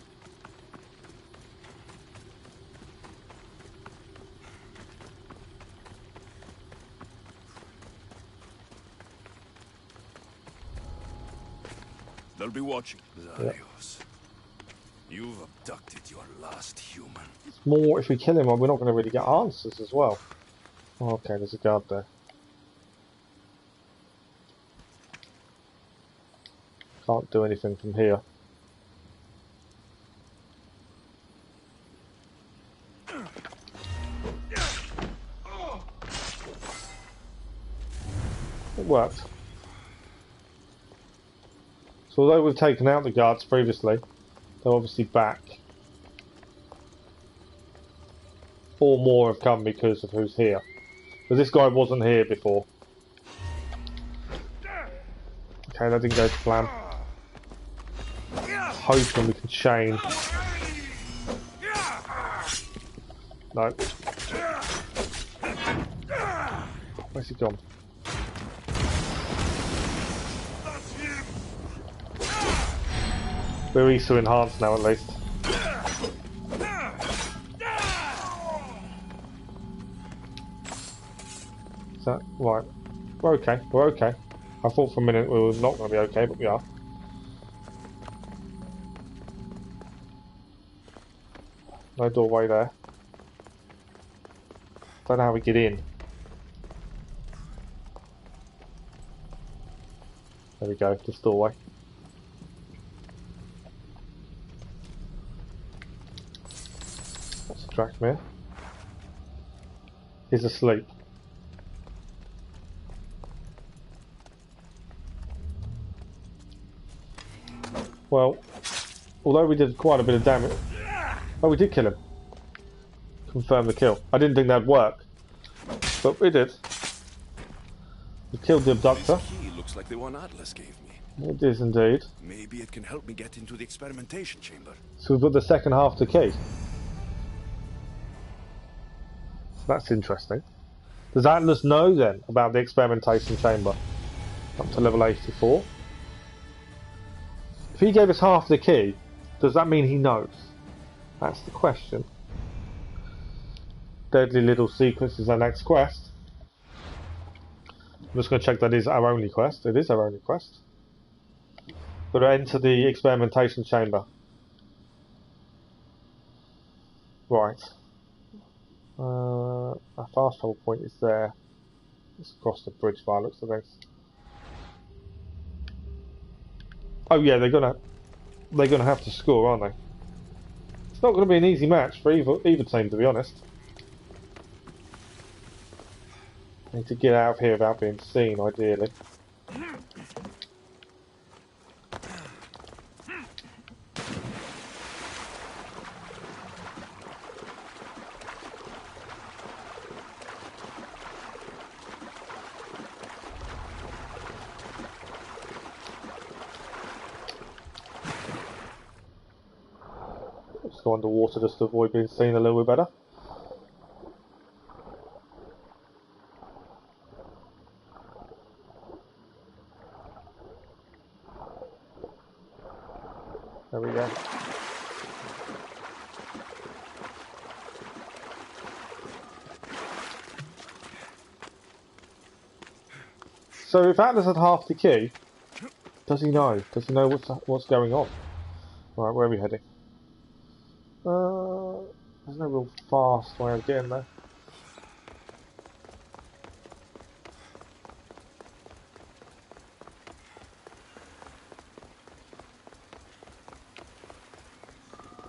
They'll be watching. Zarios, Yep. You've abducted your last human. More, if we kill him, we're not going to really get answers as well. Oh, okay, there's a guard there. Can't do anything from here. It worked. So although we've taken out the guards previously, they're obviously back. Or more have come because of who's here. But this guy wasn't here before. Okay, that didn't go to plan. Hoping we can chain. No. Where's he gone? We're ISO enhanced now at least. Is that right? We're okay, we're okay. I thought for a minute we were not going to be okay, but we are. No doorway there. Don't know how we get in. There we go, this doorway. That's a Drachmir. He's asleep. Well, although we did quite a bit of damage... Oh, we did kill him. Confirm the kill. I didn't think that'd work. But we did. We killed the abductor. This key looks like the one Atlas gave me. It is indeed. Maybe it can help me get into the experimentation chamber. So we've got the second half of the key. That's interesting. Does Atlas know then about the experimentation chamber? Up to level 84. If he gave us half the key, does that mean he knows? That's the question. Deadly Little Secrets is our next quest. I'm just going to check that is our only quest. It is our only quest. Got to enter the experimentation chamber. Right. Our fast travel point is there. Let's cross the bridge by looks of things. Oh yeah, they're gonna have to score, aren't they? It's not going to be an easy match for either team, to be honest. Need to get out of here without being seen, ideally. go underwater just to avoid being seen a little bit better. There we go. So if Atlas had half the key, does he know? Does he know what's going on? Right, where are we heading? There's no real fast way of getting there.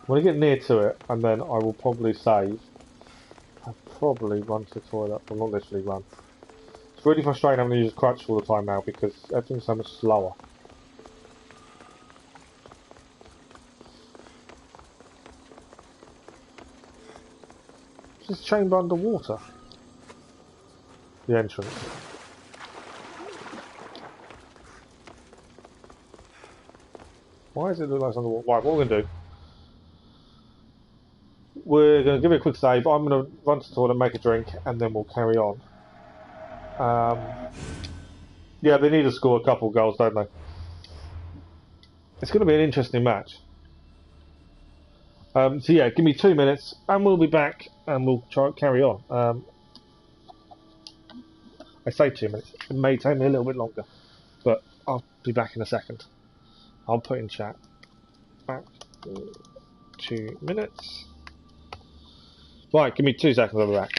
When I get near to it, and then I will probably save. I'll probably run to the toilet. Well, not literally run. It's really frustrating having to use a crutch all the time now because everything's so much slower. Is this chamber underwater? The entrance. Why does it look like it's underwater? Right, what we're going to do, we're going to give it a quick save. I'm going to run to the toilet, make a drink, and then we'll carry on. Yeah, they need to score a couple goals, don't they? It's going to be an interesting match. So yeah, give me 2 minutes, and we'll be back, and we'll try carry on. I say 2 minutes. It may take me a little bit longer, but I'll be back in a second. I'll put in chat. Back in 2 minutes. Right, give me 2 seconds. I'll be back.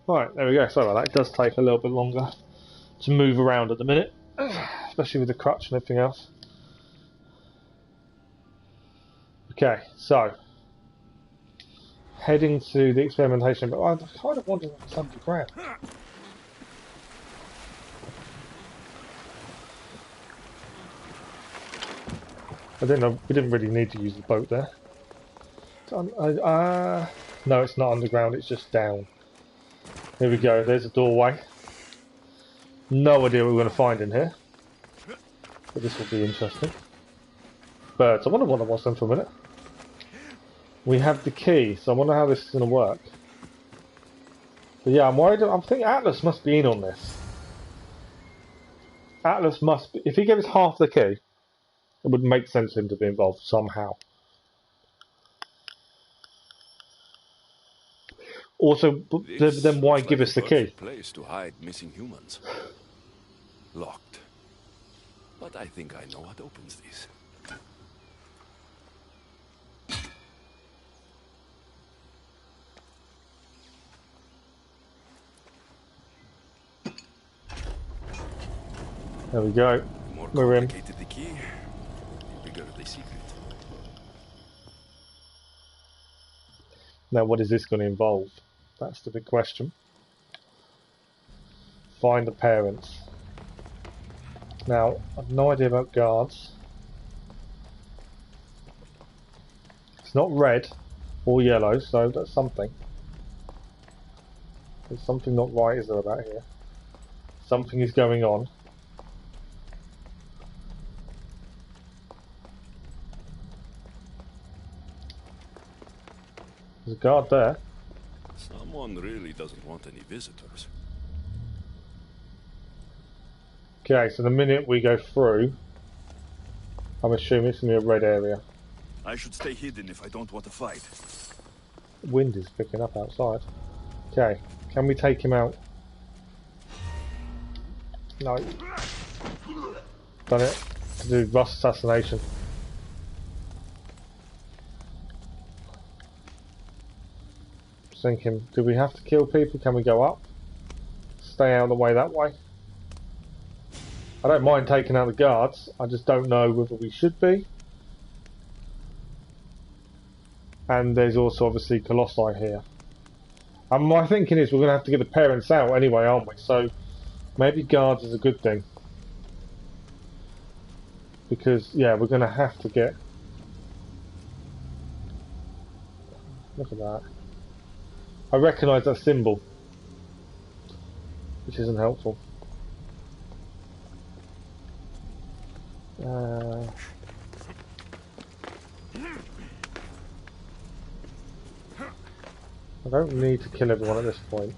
Right, there we go. Sorry about that. It does take a little bit longer to move around at the minute, especially with the crutch and everything else. Okay, so heading to the experimentation, but I kind of wonder what's underground. I didn't know, we didn't really need to use the boat there. No, it's not underground, it's just down. Here we go, there's a doorway. No idea what we're going to find in here. But this will be interesting. Birds, I wonder what I was then for a minute. We have the key, so I wonder how this is going to work. But yeah, I'm worried, I think Atlas must be in on this. Atlas must be, if he gives half the key, it would make sense for him to be involved somehow. Also, then why give us the key? Place to hide missing humans. Locked. But I think I know what opens these. There we go. The more We're in. complicated the key, the bigger the secret. Now, what is this going to involve? That's the big question. Find the parents. Now, I've no idea about guards. It's not red or yellow, so that's something. There's something not right, is there, about here? Something is going on. There's a guard there. Someone really doesn't want any visitors. Okay, so the minute we go through, I'm assuming it's going to be a red area. I should stay hidden if I don't want to fight. Wind is picking up outside. Okay, can we take him out? No. Done it. To do Rust assassination. Thinking, do we have to kill people? Can we go up? Stay out of the way that way? I don't mind taking out the guards, I just don't know whether we should be. And there's also obviously Colossi here. And my thinking is we're going to have to get the parents out anyway, aren't we? So maybe guards is a good thing. Because, yeah, we're going to have to get... Look at that. I recognise that symbol, which isn't helpful. I don't need to kill everyone at this point.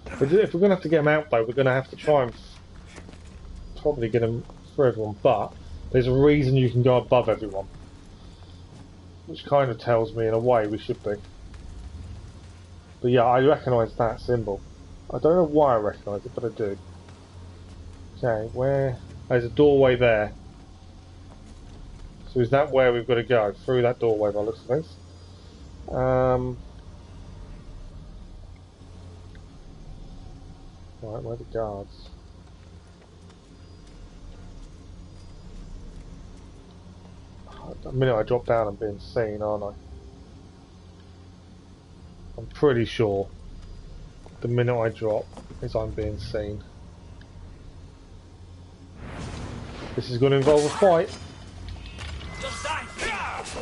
If we're going to have to get them out though, we're going to have to try and probably get them for everyone, but there's a reason you can go above everyone. Which kind of tells me in a way we should be. But yeah, I recognise that symbol. I don't know why I recognise it, but I do. Okay, where... There's a doorway there. So is that where we've got to go? Through that doorway by the looks of things. Right, where are the guards? The minute I drop down I'm being seen, aren't I? I'm pretty sure the minute I drop is I'm being seen. This is going to involve a fight.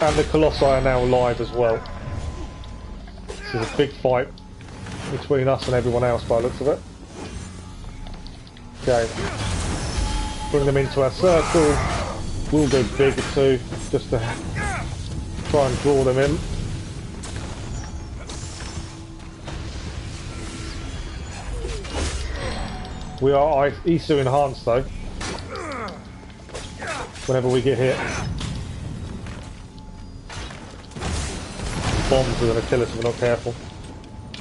And the Colossi are now alive as well. This is a big fight between us and everyone else by the looks of it. Okay. Bring them into our circle. We'll go bigger too, just to try and draw them in. We are ISU enhanced though. Whenever we get hit. Bombs are going to kill us if we're not careful.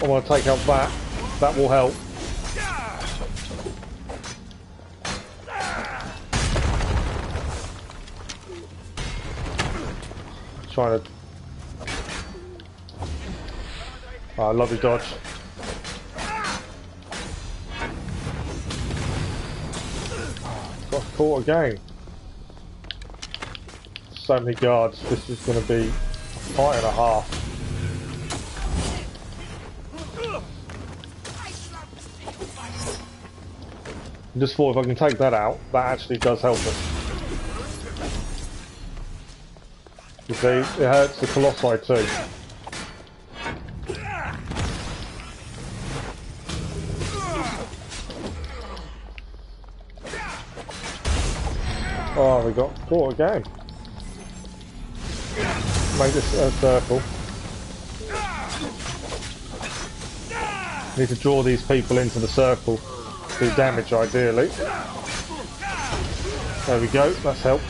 I want to take out that. That will help. Trying to... Oh, I love his dodge. caught again. So many guards, this is going to be a fight and a half. Just thought if I can take that out, that actually does help us. You see, it hurts the Colossi too. Oh, we got caught again. Make this a circle. Need to draw these people into the circle. Do damage ideally. There we go, that's helped.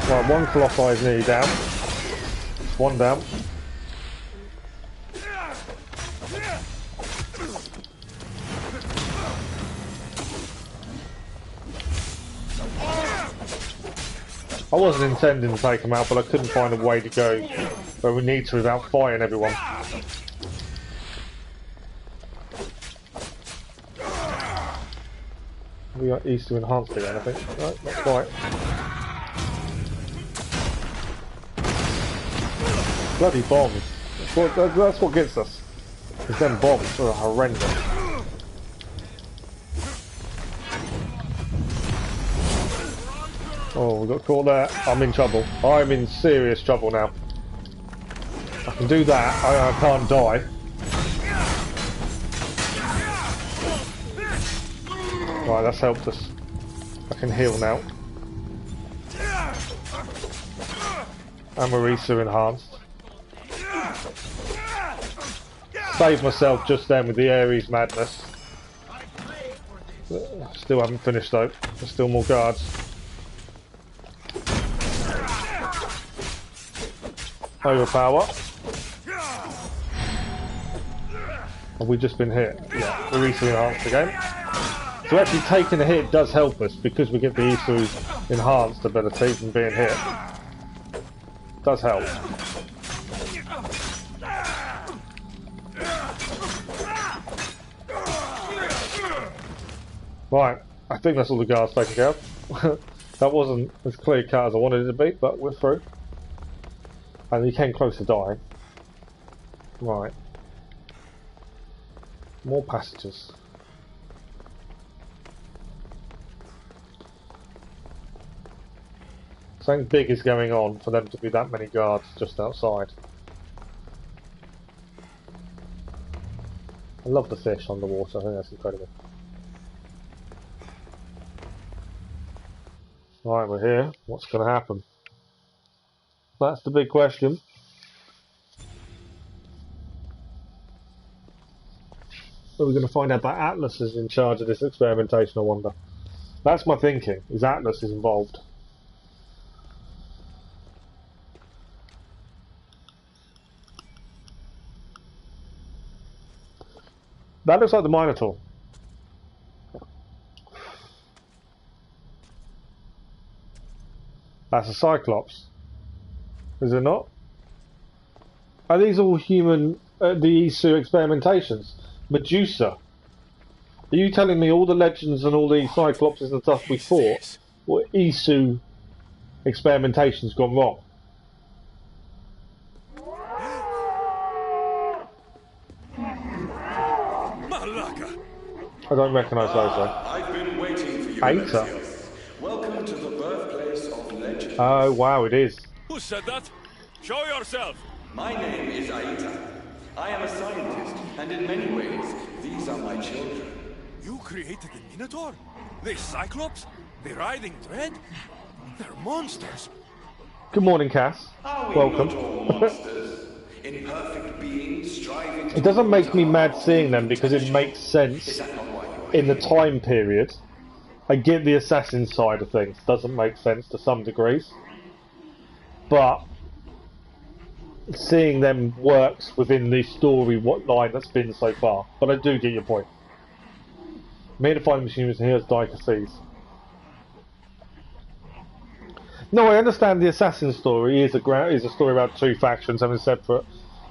Right, one Colossi is nearly down. One down. I wasn't intending to take him out, but I couldn't find a way to go where we need to without fighting everyone. We got East to enhance again, I think. Right, not quite. Bloody bombs. That's what gets us. Because them bombs are horrendous. Oh, we got caught there. I'm in trouble. I'm in serious trouble now. I can do that. I can't die. Right, that's helped us. I can heal now. And Marisa enhanced. Saved myself just then with the Ares madness. Still haven't finished though. There's still more guards. Overpower. Have we just been hit? Yeah, we're easily enhanced again. So actually taking a hit does help us because we get the Isu's enhanced ability from being hit. Does help. Right, I think that's all the guards taken care of. That wasn't as clear cut as I wanted it to be, but we're through. And he came close to dying. Right. More passages. Something big is going on for them to be that many guards just outside. I love the fish on the water, I think that's incredible. Right, we're here. What's going to happen? That's the big question. So we're going to find out that Atlas is in charge of this experimentation, I wonder. That's my thinking, is Atlas is involved. That looks like the Minotaur. That's a Cyclops. Is it not? Are these all human, the Isu experimentations? Medusa. Are you telling me all the legends and all the Cyclopses and stuff we fought were Isu experimentations gone wrong? I don't recognise those though. I've been waiting for you. Aita. Welcome to the birthplace of legend. Oh wow, it is. Who said that? Show yourself! My name is Aita. I am a scientist, and in many ways, these are my children. You created the Minotaur? The Cyclops? The Riding Dread? They're monsters. Good morning, Cass. Welcome. Imperfect beings striving to... It doesn't make me mad seeing them because it makes sense in the time period. I get the assassin side of things. Doesn't make sense to some degrees. But seeing them works within the story line that's been so far. But I do get your point. I'm here to find machines and here's Dicases. No, I understand the assassin story is a story about two factions having separate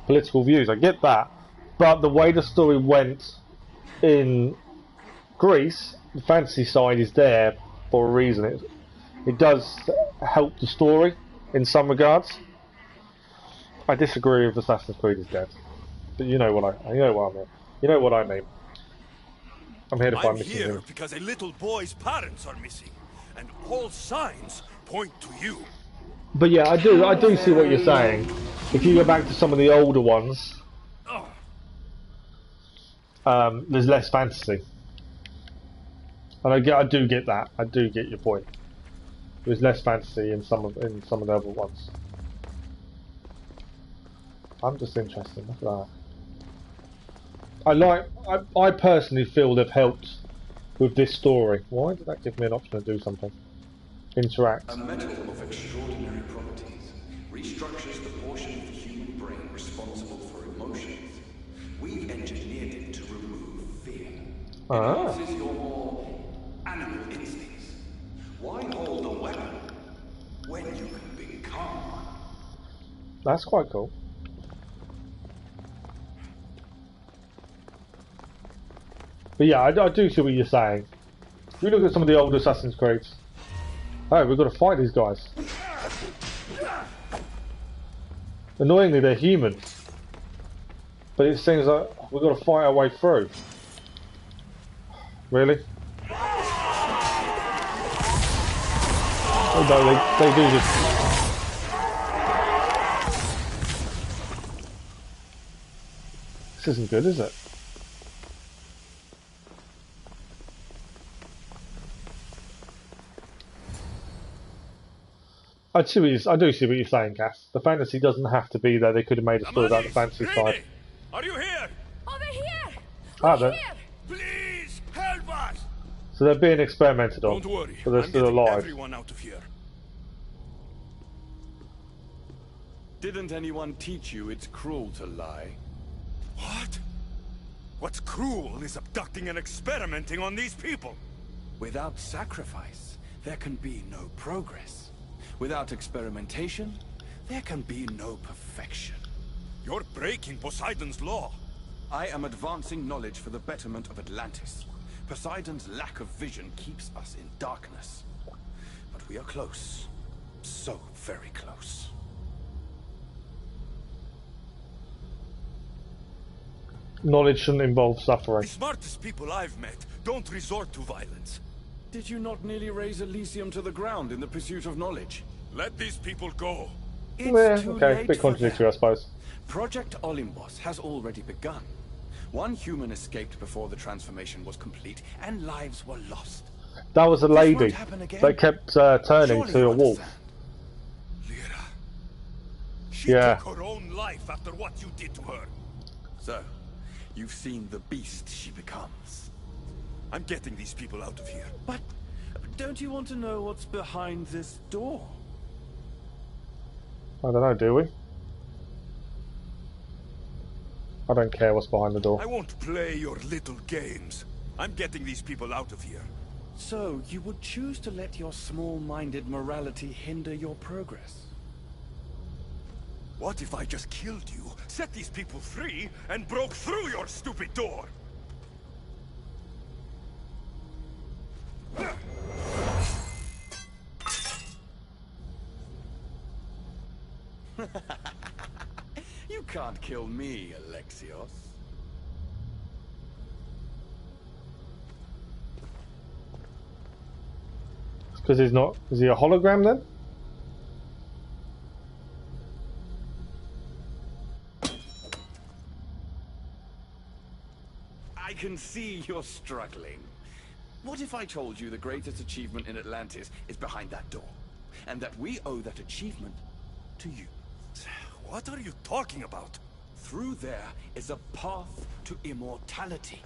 political views. I get that. But the way the story went in Greece, the fantasy side is there for a reason. It does help the story in some regards. I disagree with Assassin's Creed is dead, but you know what I mean. You know what I mean. I'm here to find missing here things. because a little boy's parents are missing, and all signs point to you. But yeah, I do see what you're saying. If you go back to some of the older ones, there's less fantasy, and I do get that. I do get your point. There's less fantasy in some of the other ones. I'm just interested. Look at that. I personally feel they've helped with this story. Why did that give me an option to do something? Interact. A metal of extraordinary properties restructures the portion of the human brain responsible for emotions. We've engineered it to remove fear. Enhances your more animal instincts. Why hold a weapon when you can become one? That's quite cool. But yeah, I do see what you're saying. If you look at some of the older Assassin's Creeds, oh, we've got to fight these guys. Annoyingly, they're humans, but it seems like we've got to fight our way through. Really? Although they do just. This isn't good, is it? I do see what you're saying, Cass. The fantasy doesn't have to be there. They could have made a story about the fantasy side. Are you here? Over here! Are here! Please help us! So they're being experimented on. Don't worry, but they're I'm still getting alive. everyone out of here. Didn't anyone teach you it's cruel to lie? What? What's cruel is abducting and experimenting on these people. Without sacrifice, there can be no progress. Without experimentation, there can be no perfection. You're breaking Poseidon's law. I am advancing knowledge for the betterment of Atlantis. Poseidon's lack of vision keeps us in darkness. But we are close. So very close. Knowledge shouldn't involve suffering. The smartest people I've met don't resort to violence. Did you not nearly raise Elysium to the ground in the pursuit of knowledge? Let these people go. It's too okay, late a bit contradictory, I suppose. Project Olympus has already begun. One human escaped before the transformation was complete, and lives were lost. That was a This lady won't happen again. that kept turning Surely to you a wolf. understand. Lyra. She Yeah. took her own life after what you did to her. So, you've seen the beast she becomes. I'm getting these people out of here. But don't you want to know what's behind this door? I don't know, do we? I don't care what's behind the door. I won't play your little games. I'm getting these people out of here. So, you would choose to let your small-minded morality hinder your progress? What if I just killed you, set these people free, and broke through your stupid door? You can't kill me, Alexios. Because he's not. Is he a hologram then? I can see you're struggling. What if I told you the greatest achievement in Atlantis is behind that door? And that we owe that achievement to you? What are you talking about? Through there is a path to immortality.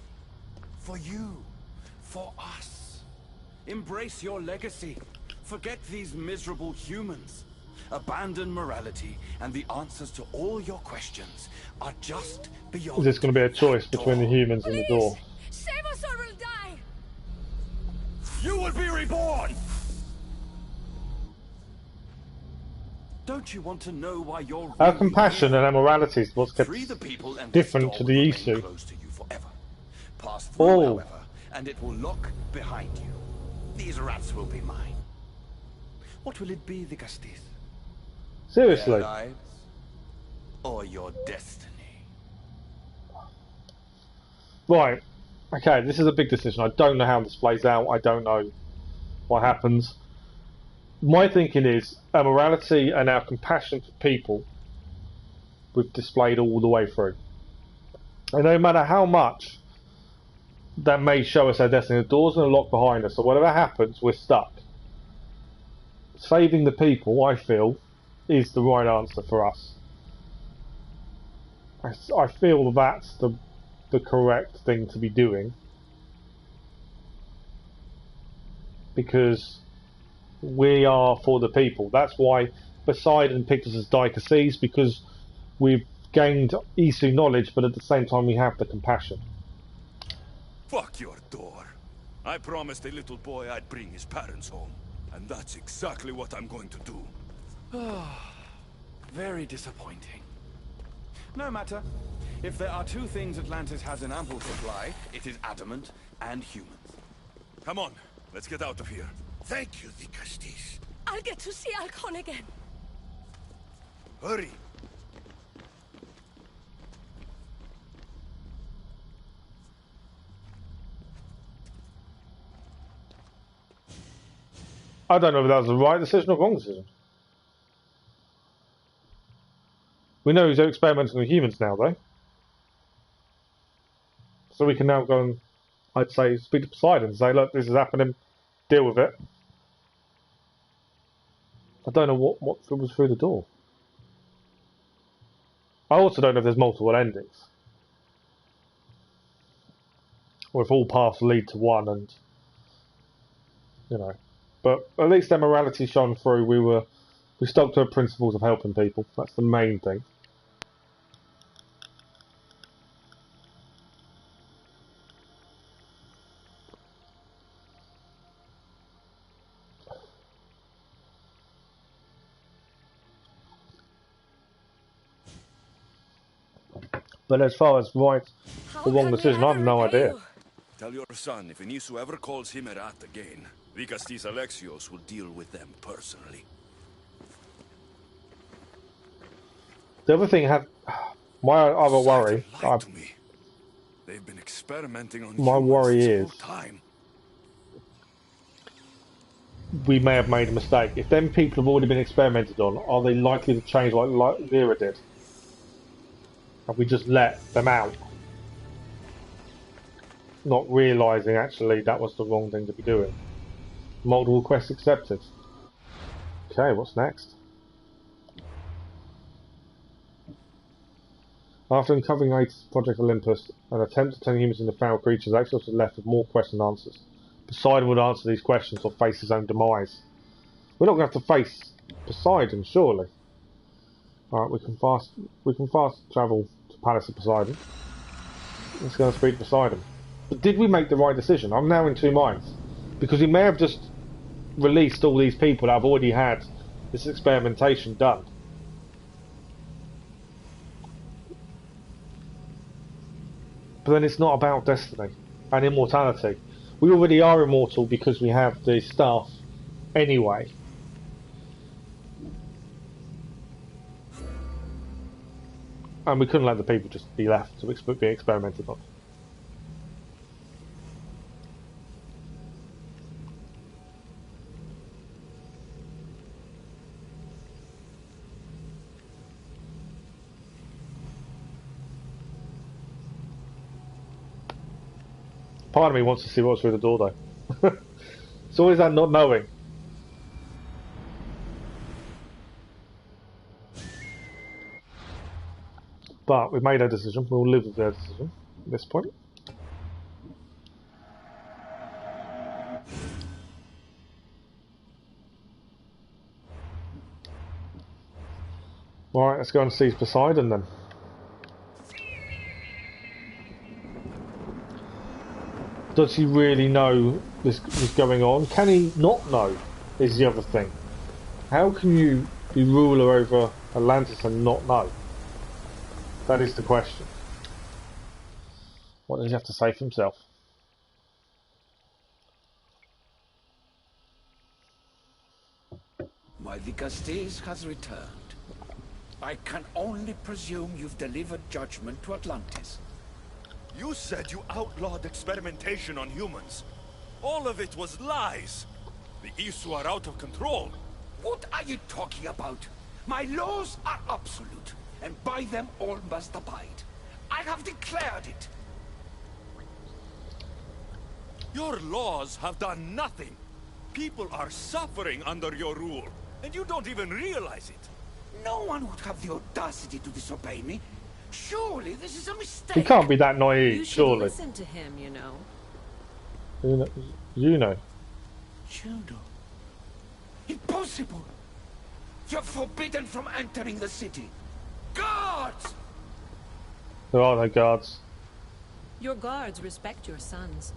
For you. For us. Embrace your legacy. Forget these miserable humans. Abandon morality, and the answers to all your questions are just beyond. Is this going to be a choice between the humans and the door? Save us or we'll die! You will be reborn! Don't you want to know why you're Our really compassion here? and our morality is what's kept Free the people and different this to door the will remain Isu. close to you forever. Pass through, Oh. however, and it will lock behind you. These rats will be mine. What will it be, Hephaistos? Seriously? Their lives or your destiny? Right. Okay, this is a big decision. I don't know how this plays out. I don't know what happens. My thinking is our morality and our compassion for people we've displayed all the way through. And no matter how much that may show us our destiny, the doors are locked behind us, so whatever happens, we're stuck. Saving the people, I feel, is the right answer for us. I feel that's the correct thing to be doing. Because we are for the people. That's why Poseidon picked us as Dicases, because we've gained Isu knowledge, but at the same time we have the compassion. Fuck your door. I promised a little boy I'd bring his parents home. And that's exactly what I'm going to do. Very disappointing. No matter. If there are two things Atlantis has in ample supply, it is adamant and humans. Come on, let's get out of here. Thank you, Hephaistos. I'll get to see Alcon again. Hurry. I don't know if that was the right decision or wrong decision. We know he's experimenting with humans now, though. So we can now go and, I'd say, speak to Poseidon and say, look, this is happening, deal with it. I don't know what was through the door. I also don't know if there's multiple endings. Or if all paths lead to one and, you know. But at least their morality shone through. We stuck to our principles of helping people. That's the main thing. But as far as right or wrong decision, I have no idea. Tell your son if Inisu ever calls him a rat again, Hephaistos Alexios will deal with them personally. The other thing my other worry. They've been experimenting on my worry is time. We may have made a mistake. If them people have already been experimented on, are they likely to change like Vera did? Have we just let them out? Not realising actually that was the wrong thing to be doing. Multiple quests accepted. Okay, what's next? After uncovering Project Olympus, an attempt to turn humans into foul creatures, Axios was left with more questions and answers. Poseidon would answer these questions or face his own demise. We're not going to have to face Poseidon, surely. Alright, we can fast travel to Palace of Poseidon. Let's go and speak to Poseidon. But did we make the right decision? I'm now in two minds. Because we may have just released all these people that have already had this experimentation done. But then it's not about destiny and immortality. We already are immortal because we have the stuff anyway. And we couldn't let the people just be left to be experimented on. Part of me wants to see what's through the door though. It's always that not knowing. But we've made our decision, we'll live with our decision at this point. Alright, let's go and seize Poseidon then. Does he really know this is going on? Can he not know, is the other thing. How can you be ruler over Atlantis and not know? That is the question. What does he have to say for himself? My Hephaistos has returned. I can only presume you've delivered judgment to Atlantis. You said you outlawed experimentation on humans. All of it was lies. The Isu are out of control. What are you talking about? My laws are absolute, and by them all must abide. I have declared it. Your laws have done nothing. People are suffering under your rule, and you don't even realize it. No one would have the audacity to disobey me. Surely this is a mistake. He can't be that naive, You should surely. listen to him, you know. You know. Juno. Impossible! You're forbidden from entering the city. Guards! There are no guards. Your guards respect your sons.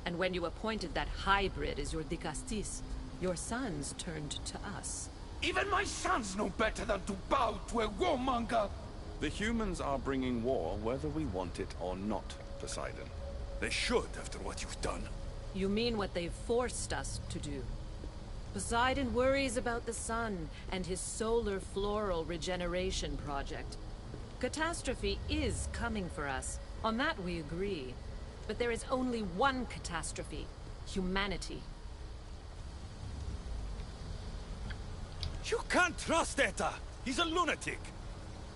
And when you appointed that hybrid as your Hephaistos, your sons turned to us. Even my sons know better than to bow to a warmonger! The humans are bringing war whether we want it or not, Poseidon. They should, after what you've done. You mean what they've forced us to do. Poseidon worries about the sun and his solar floral regeneration project. Catastrophe is coming for us. On that we agree. But there is only one catastrophe. Humanity. You can't trust Eta! He's a lunatic!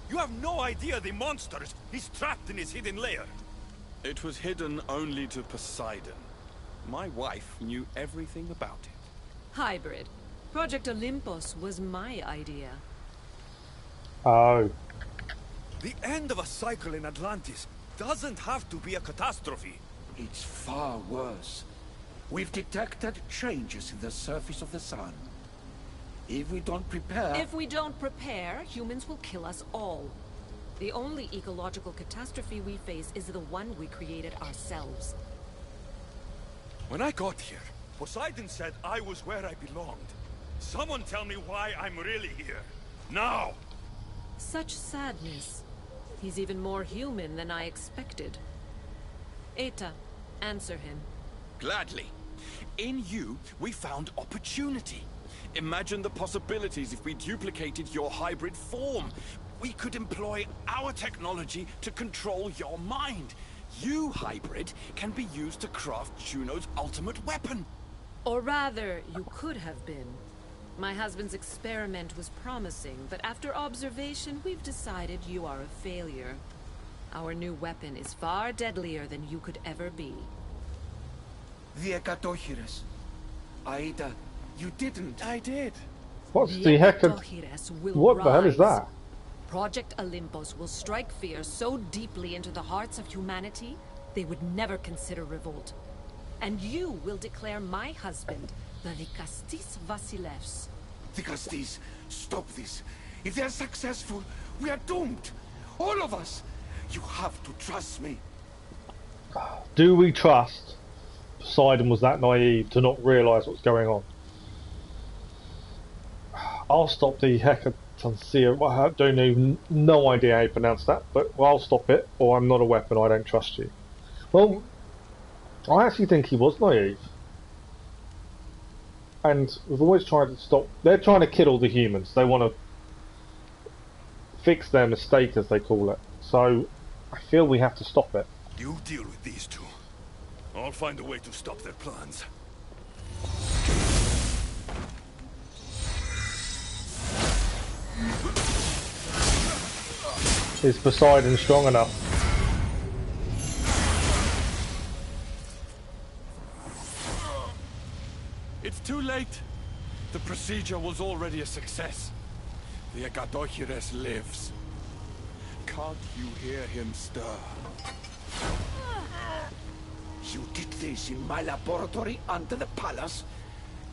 You have no idea the monsters he's trapped in his hidden lair. It was hidden only to Poseidon. My wife knew everything about it. Hybrid. Project Olympus was my idea. Oh. The end of a cycle in Atlantis doesn't have to be a catastrophe. It's far worse. We've detected changes in the surface of the sun. If we don't prepare... If we don't prepare, humans will kill us all. The only ecological catastrophe we face is the one we created ourselves. When I got here, Poseidon said I was where I belonged. Someone tell me why I'm really here. Now! Such sadness. He's even more human than I expected. Eta, answer him. Gladly. In you, we found opportunity. Imagine the possibilities if we duplicated your hybrid form. We could employ our technology to control your mind. You, hybrid, can be used to craft Juno's ultimate weapon. Or rather, you could have been. My husband's experiment was promising, but after observation, we've decided you are a failure. Our new weapon is far deadlier than you could ever be. The Hekatonchires. Aida, you didn't. I did. What's the heck of... What the hell is that? Project Olympus will strike fear so deeply into the hearts of humanity, they would never consider revolt. And you will declare my husband, the Hephaistos Vasilevs. Hephaistos, stop this. If they're successful, we are doomed. All of us. You have to trust me. Do we trust Poseidon was that naive to not realise what's going on? I'll stop the Hekatonchires. Well, I don't even no idea how you pronounce that, but I'll stop it, or I'm not a weapon. I don't trust you. Well, I actually think he was naive, and we've always tried to stop. They're trying to kill all the humans. They want to fix their mistake, as they call it. So I feel we have to stop it. You deal with these two. I'll find a way to stop their plans. Is Poseidon strong enough? It's too late. The procedure was already a success. The Hekatonchires lives. Can't you hear him stir? You did this in my laboratory under the palace.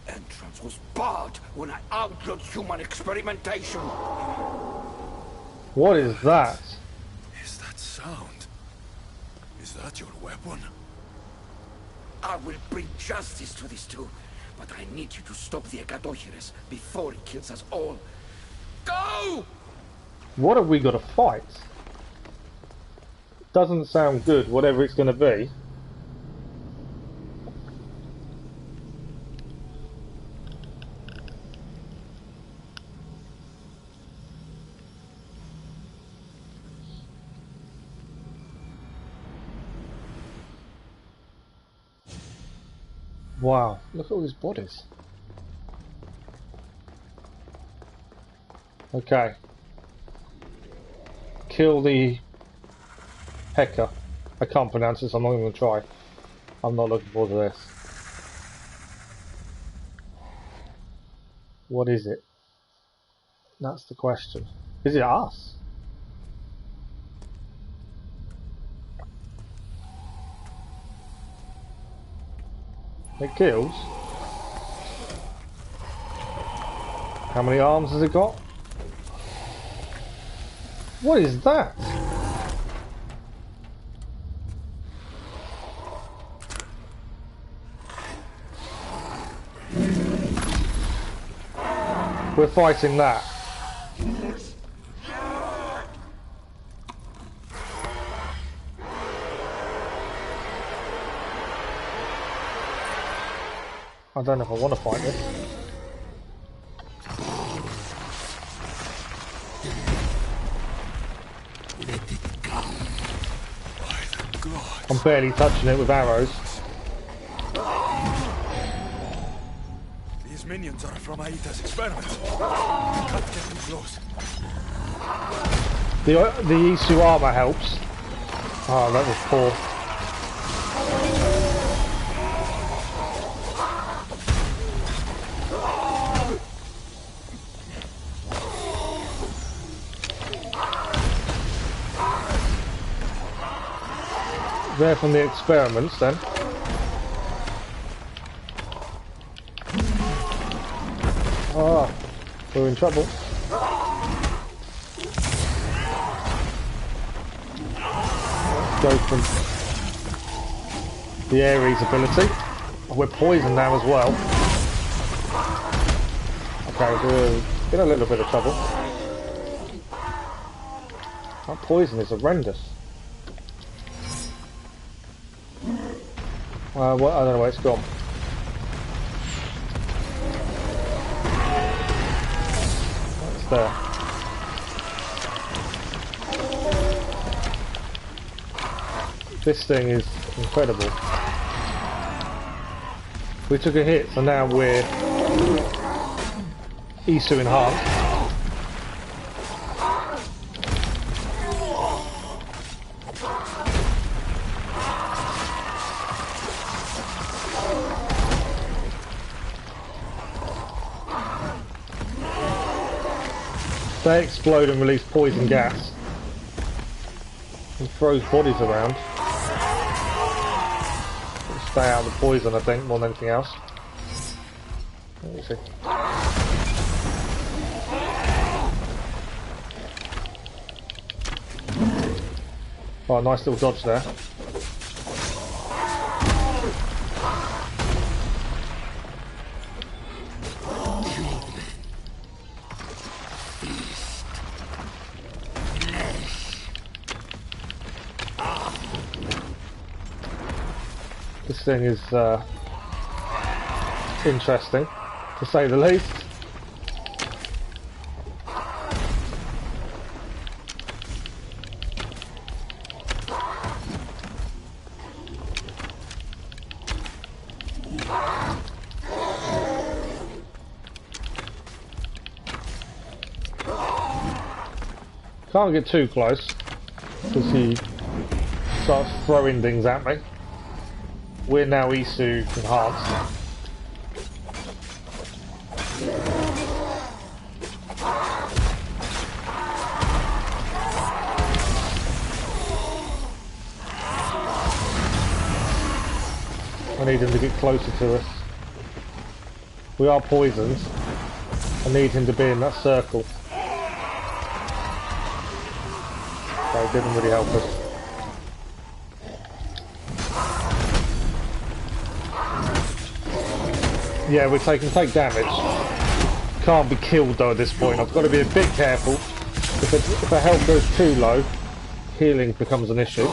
Entrance was barred when I outlawed human experimentation. What is that? Is that sound? Is that your weapon? I will bring justice to these two, but I need you to stop the Hekatonchires before it kills us all. Go! What have we got to fight? Doesn't sound good, whatever it's going to be. Wow, look at all these bodies. Okay. Kill the Heka. I can't pronounce this, I'm not even going to try. I'm not looking forward to this. What is it? That's the question. Is it us? It kills. How many arms has it got? What is that? We're fighting that. I don't know if I want to fight this. I'm barely touching it with arrows. These minions are from Aita's experiment. Can't get too close. The Isu armor helps. Oh, that was poor. They're from the experiments then. Ah, we're in trouble. Let's go from the Ares ability. We're poisoned now as well. Okay, we're in a little bit of trouble. That poison is horrendous. What? I don't know where it's gone. That's there. This thing is incredible. We took a hit, so now we're Isu enhanced. They explode and release poison gas. It throws bodies around. Stay out of the poison, I think, more than anything else. Let me see. Oh, nice little dodge there. This thing is interesting, to say the least. Can't get too close, because he starts throwing things at me. We're now Isu enhanced. I need him to get closer to us. We are poisoned. I need him to be in that circle. So it didn't really help us. Yeah, we take damage. Can't be killed though at this point. I've got to be a bit careful. If the health goes too low, healing becomes an issue. The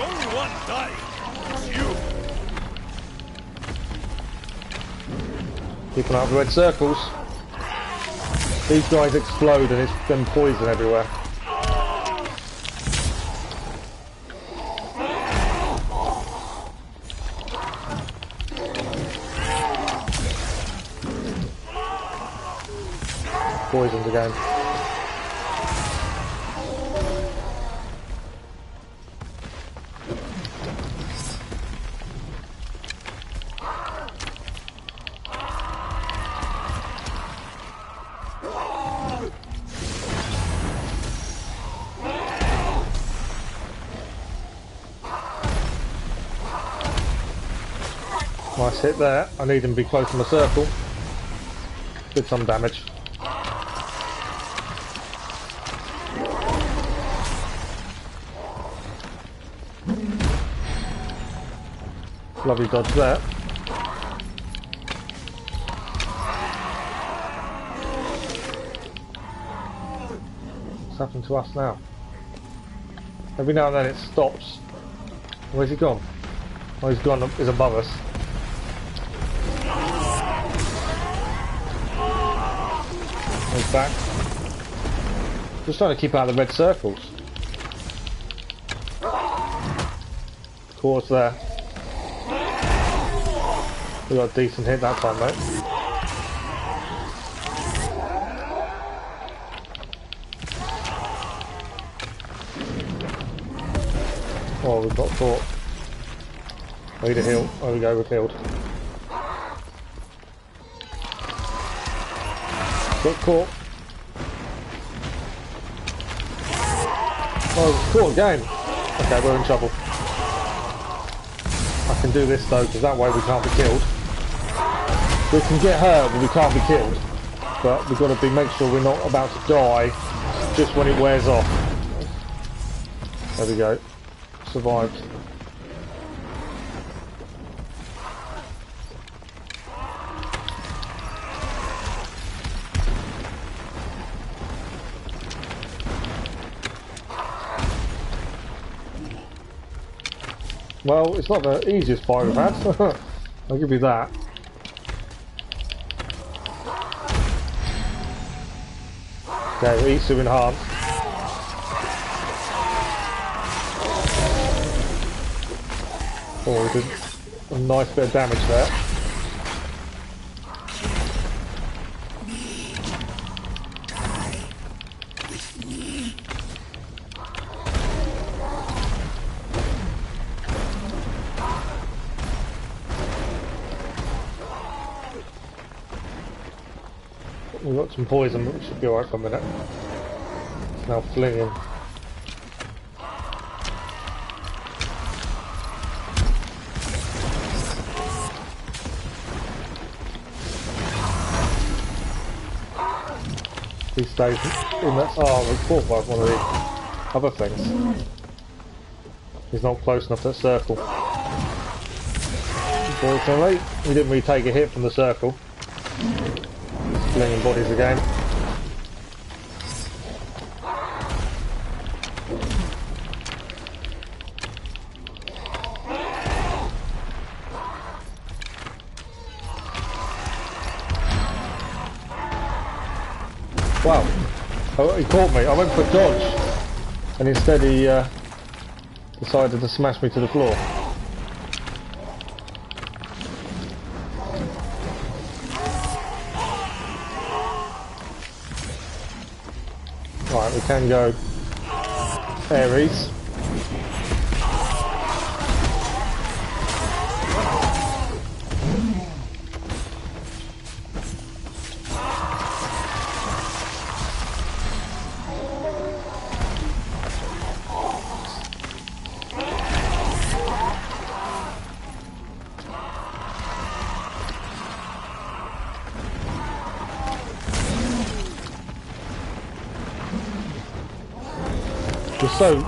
only one dying is you. Keeping out of the red circles. These guys explode and it's then poison everywhere. poisoned again. Nice hit there. I need him to be close to my circle. Did some damage. Lovely dodge there. What's happened to us now? Every now and then it stops. Where's he gone? Oh, he's gone. He's above us. He's back. Just trying to keep out of the red circles. Of course, there. We got a decent hit that time, mate. Oh, we got caught. I need a heal. There we go, we're killed. Got caught. Oh, caught again. Okay, we're in trouble. I can do this though, because that way we can't be killed. We can get hurt, but we can't be killed. But we've got to make sure we're not about to die just when it wears off. There we go. Survived. Well, it's not the easiest fight we've had. I'll give you that. Okay, Isu enhanced. Oh, we did a nice bit of damage there. We've got some poison, but we should be alright for a minute. It's now flinging. He stays in that. Oh, we're caught by one of the other things. He's not close enough to that circle. Unfortunately, we didn't really take a hit from the circle. Flinging bodies again. Wow. Oh, he caught me. I went for a dodge. And instead he decided to smash me to the floor. Right, we can go Ares.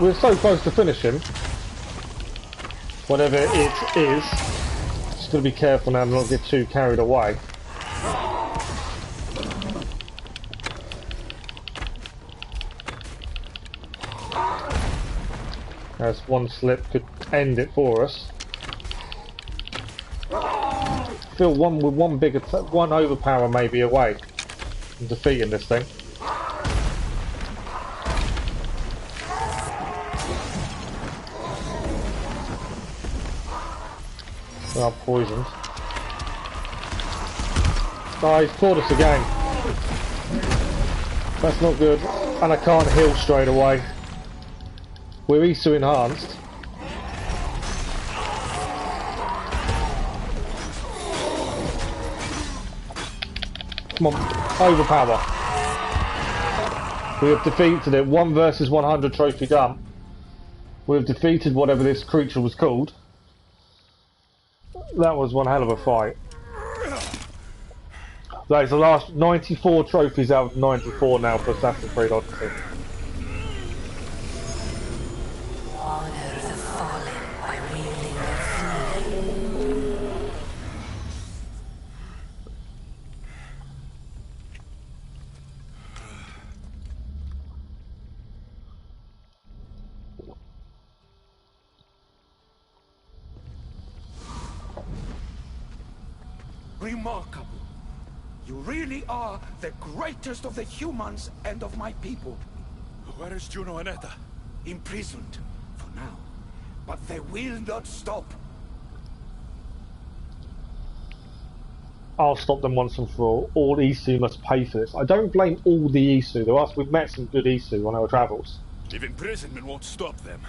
We're so close to finishing. Whatever it is, just gotta be careful now and not get too carried away. As one slip could end it for us. I feel one overpower maybe away from defeating this thing. I'm poisoned. Oh, he's caught us again. That's not good. And I can't heal straight away. We're Isu enhanced. Come on, overpower. We have defeated it. 1 versus 100 trophy done. We have defeated whatever this creature was called. That was one hell of a fight. That is the last 94 trophies out of 94 now for Assassin's Creed Odyssey. Honor the fallen by wielding their field. Remarkable. You really are the greatest of the humans and of my people. Where is Juno and Etta? Imprisoned, for now. But they will not stop. I'll stop them once and for all. All Isu must pay for this. I don't blame all the Isu. We've met some good Isu on our travels. If imprisonment won't stop them,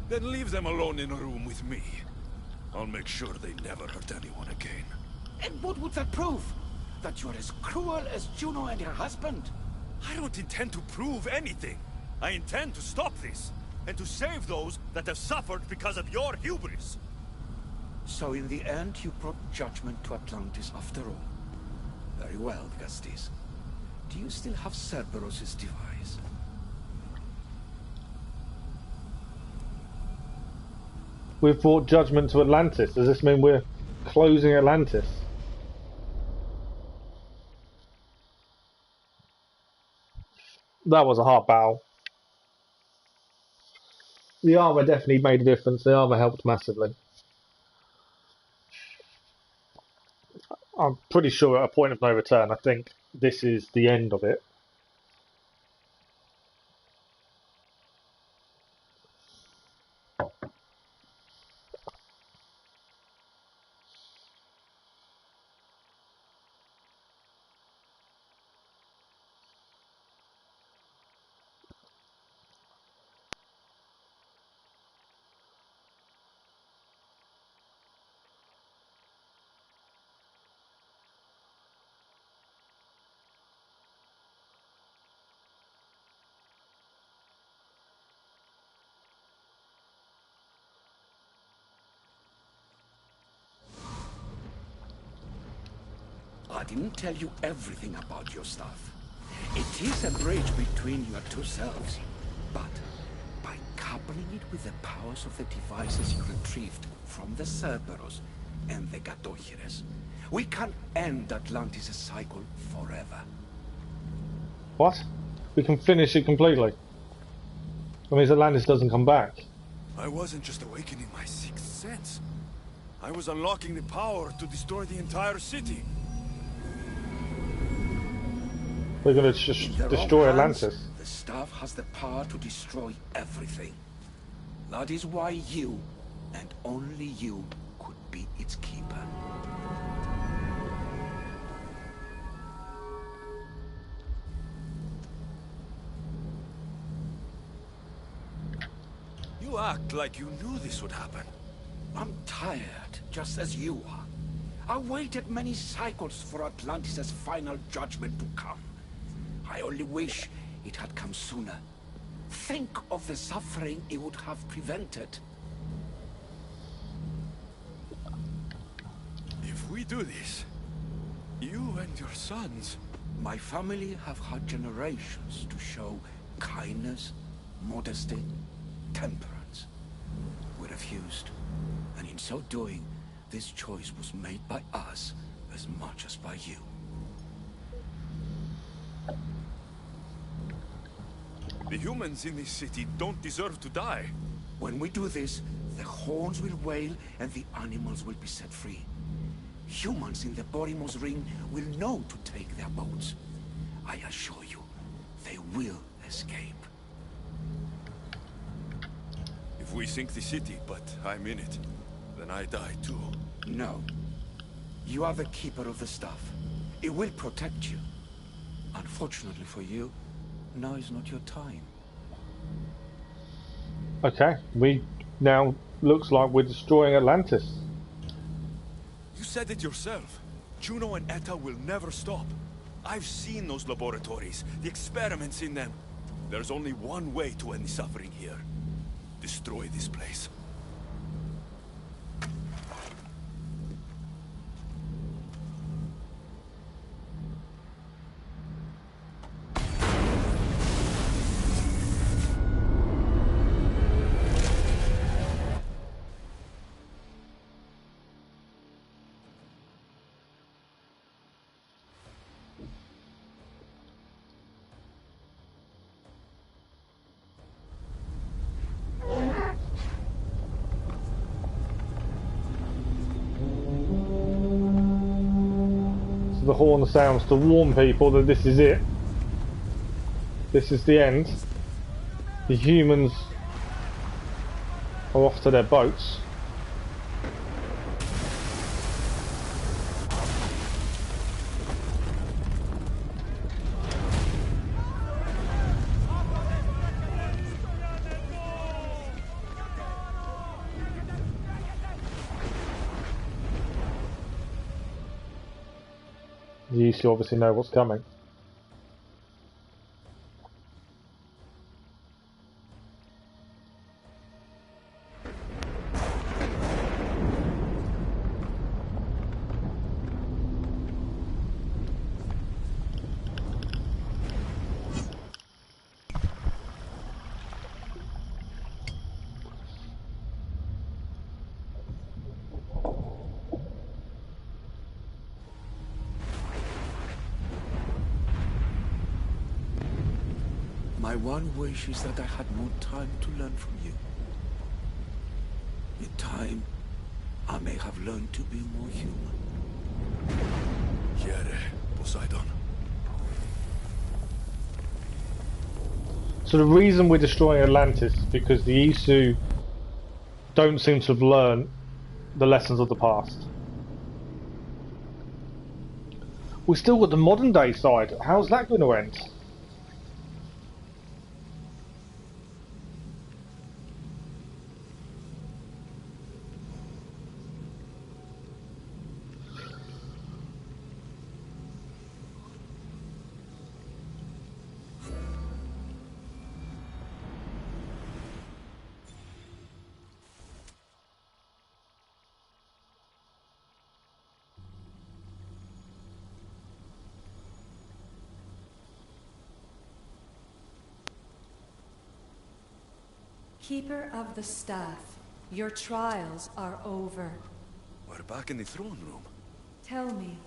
then leave them alone in a room with me. I'll make sure they never hurt anyone again. And what would that prove? That you're as cruel as Juno and her husband? I don't intend to prove anything. I intend to stop this, and to save those that have suffered because of your hubris. So in the end, you brought judgment to Atlantis after all. Very well, Gastis. Do you still have Cerberus' device? We've brought judgment to Atlantis. Does this mean we're closing Atlantis? That was a hard battle. The armor definitely made a difference. The armor helped massively. I'm pretty sure at a point of no return, I think this is the end of it. I didn't tell you everything about your stuff. It is a bridge between your two selves. But by coupling it with the powers of the devices you retrieved from the Cerberus and the Hekatonchires, we can end Atlantis' cycle forever. What? We can finish it completely? That means Atlantis doesn't come back. I wasn't just awakening my sixth sense. I was unlocking the power to destroy the entire city. We're going to just destroy Atlantis. The staff has the power to destroy everything. That is why you, and only you, could be its keeper. You act like you knew this would happen. I'm tired, just as you are. I waited many cycles for Atlantis' final judgment to come. I only wish it had come sooner. Think of the suffering it would have prevented. If we do this, you and your sons... My family have had generations to show kindness, modesty, temperance. We refused, and in so doing, this choice was made by us as much as by you. The humans in this city don't deserve to die. When we do this, the horns will wail and the animals will be set free. Humans in the Borimos Ring will know to take their boats. I assure you, they will escape. If we sink the city, but I'm in it, then I die too. No. You are the keeper of the staff. It will protect you. Unfortunately for you, now is not your time. Okay, we now looks like we're destroying Atlantis. You said it yourself. Juno and Etta will never stop. I've seen those laboratories, the experiments in them. There's only one way to end the suffering here. Destroy this place. The horn sounds to warn people that this is it. This is the end. The humans are off to their boats. You obviously know what's coming. My one wish is that I had more time to learn from you. In time, I may have learned to be more human. Here, Poseidon. So the reason we're destroying Atlantis is because the Isu don't seem to have learned the lessons of the past. We've still got the modern day side. How's that going to end? Keeper of the Staff, your trials are over. We're back in the throne room. Tell me,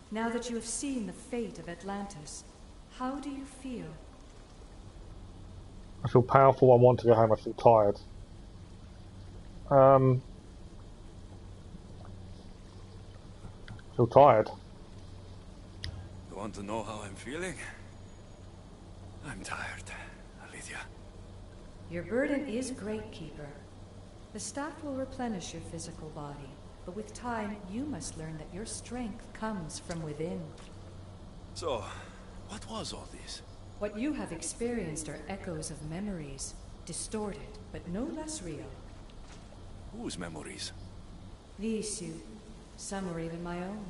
now that you have seen the fate of Atlantis, how do you feel? I feel powerful, I want to go home, I feel tired. I feel tired. You want to know how I'm feeling? I'm tired, Lydia. Your burden is great, Keeper. The staff will replenish your physical body, but with time, you must learn that your strength comes from within. So, what was all this? What you have experienced are echoes of memories, distorted, but no less real. Whose memories? The Isu. Some were even my own.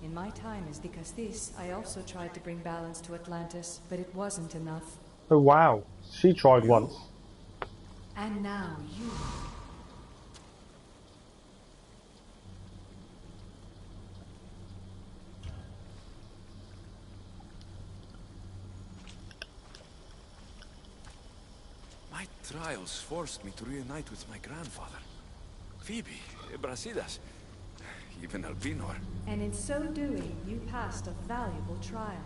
In my time as Dikastis, I also tried to bring balance to Atlantis, but it wasn't enough. Oh wow, she tried once. And now you... My trials forced me to reunite with my grandfather. Phoebe, Brasidas, even Albinor. And in so doing, you passed a valuable trial.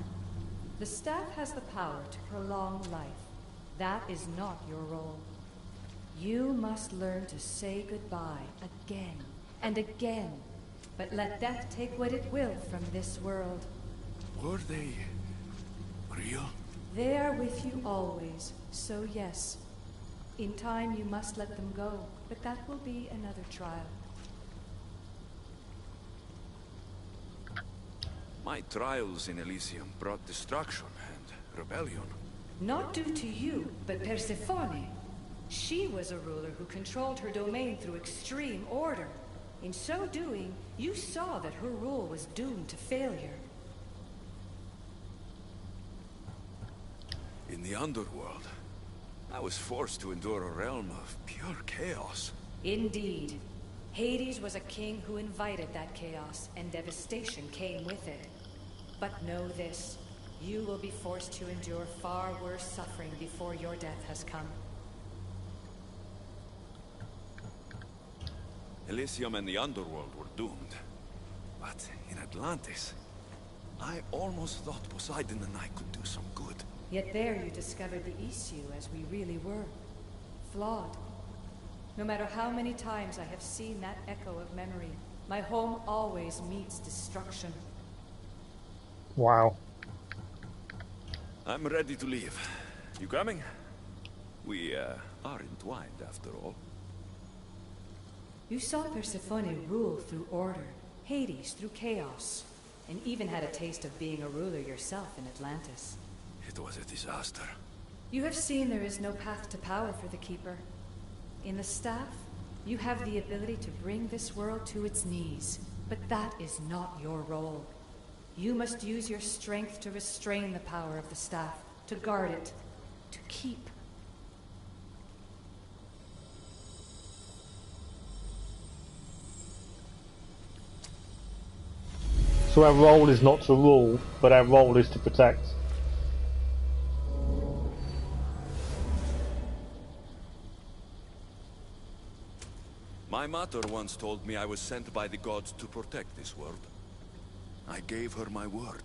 The staff has the power to prolong life. That is not your role. You must learn to say goodbye again and again, but let death take what it will from this world. Were they real? They are with you always, so yes. In time you must let them go, but that will be another trial. My trials in Elysium brought destruction and rebellion. Not due to you, but Persephone. She was a ruler who controlled her domain through extreme order. In so doing, you saw that her rule was doomed to failure. In the underworld, I was forced to endure a realm of pure chaos. Indeed. Hades was a king who invited that chaos, and devastation came with it. But know this, you will be forced to endure far worse suffering before your death has come. Elysium and the underworld were doomed. But in Atlantis, I almost thought Poseidon and I could do some good. Yet there you discovered the issue as we really were. Flawed. No matter how many times I have seen that echo of memory, my home always meets destruction. Wow. I'm ready to leave. You coming? We, are entwined after all. You saw Persephone rule through order, Hades through chaos, and even had a taste of being a ruler yourself in Atlantis. It was a disaster. You have seen there is no path to power for the Keeper. In the staff, you have the ability to bring this world to its knees, but that is not your role. You must use your strength to restrain the power of the staff, to guard it, to keep. So our role is not to rule, but our role is to protect. My mother once told me I was sent by the gods to protect this world. I gave her my word.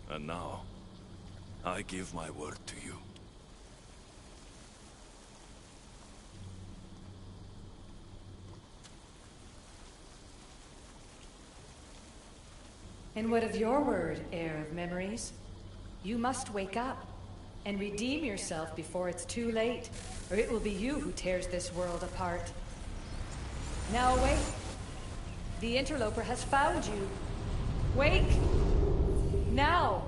And now, I give my word to you. And what of your word, heir of memories? You must wake up and redeem yourself before it's too late, or it will be you who tears this world apart. Now awake. The interloper has found you. Wake! Now!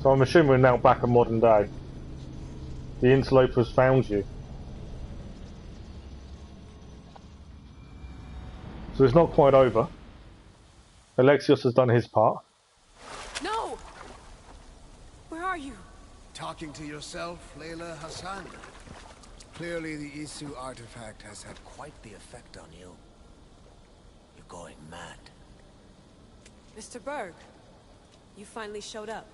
So I'm assuming we're now back in modern day. The interloper's found you. So it's not quite over. Alexios has done his part. No! Where are you? Talking to yourself, Layla Hassan. Clearly the Isu artifact has had quite the effect on you. You're going mad. Mr. Berg, you finally showed up.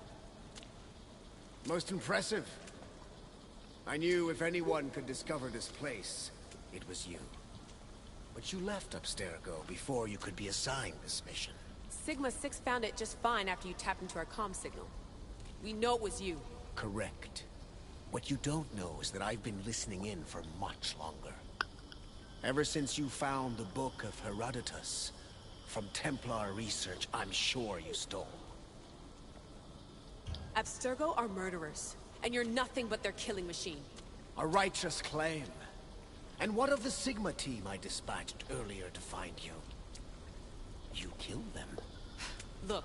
Most impressive. I knew if anyone could discover this place, it was you. But you left Abstergo before you could be assigned this mission. Sigma 6 found it just fine after you tapped into our comm signal. We know it was you. Correct. What you don't know is that I've been listening in for much longer. Ever since you found the Book of Herodotus, from Templar research I'm sure you stole. Abstergo are murderers, and you're nothing but their killing machine. A righteous claim. And what of the Sigma team I dispatched earlier to find you? You killed them. Look,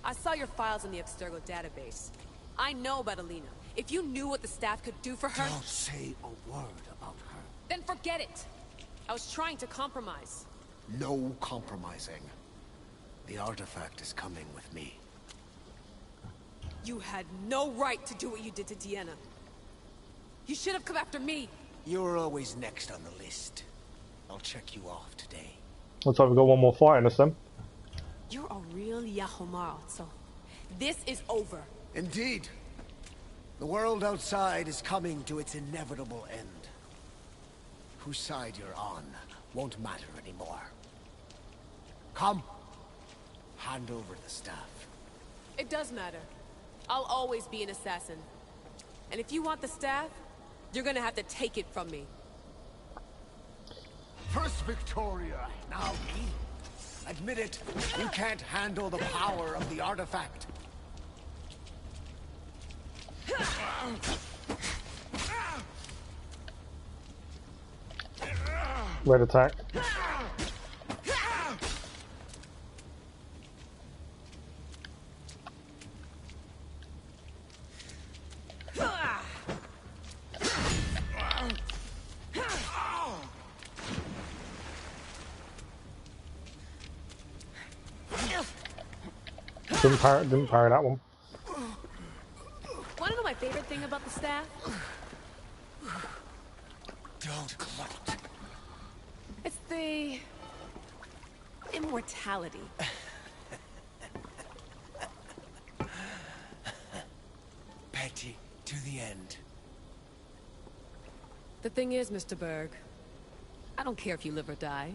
I saw your files in the Abstergo database. I know about Alina. If you knew what the staff could do for her... Don't say a word about her. Then forget it! I was trying to compromise. No compromising. The artifact is coming with me. You had no right to do what you did to Deanna. You should have come after me. You're always next on the list. I'll check you off today. Looks like we've got one more fight in us then. You're a real Yahomar, so this is over. Indeed. The world outside is coming to its inevitable end. Whose side you're on won't matter anymore. Come. Hand over the staff. It does matter. I'll always be an assassin. And if you want the staff, you're gonna have to take it from me. First Victoria, now me. Admit it, you can't handle the power of the artifact. Red attack. Didn't parry that one. Want to know my favorite thing about the staff? Don't gloat. It's the immortality. Petty to the end. The thing is, Mr. Berg, I don't care if you live or die.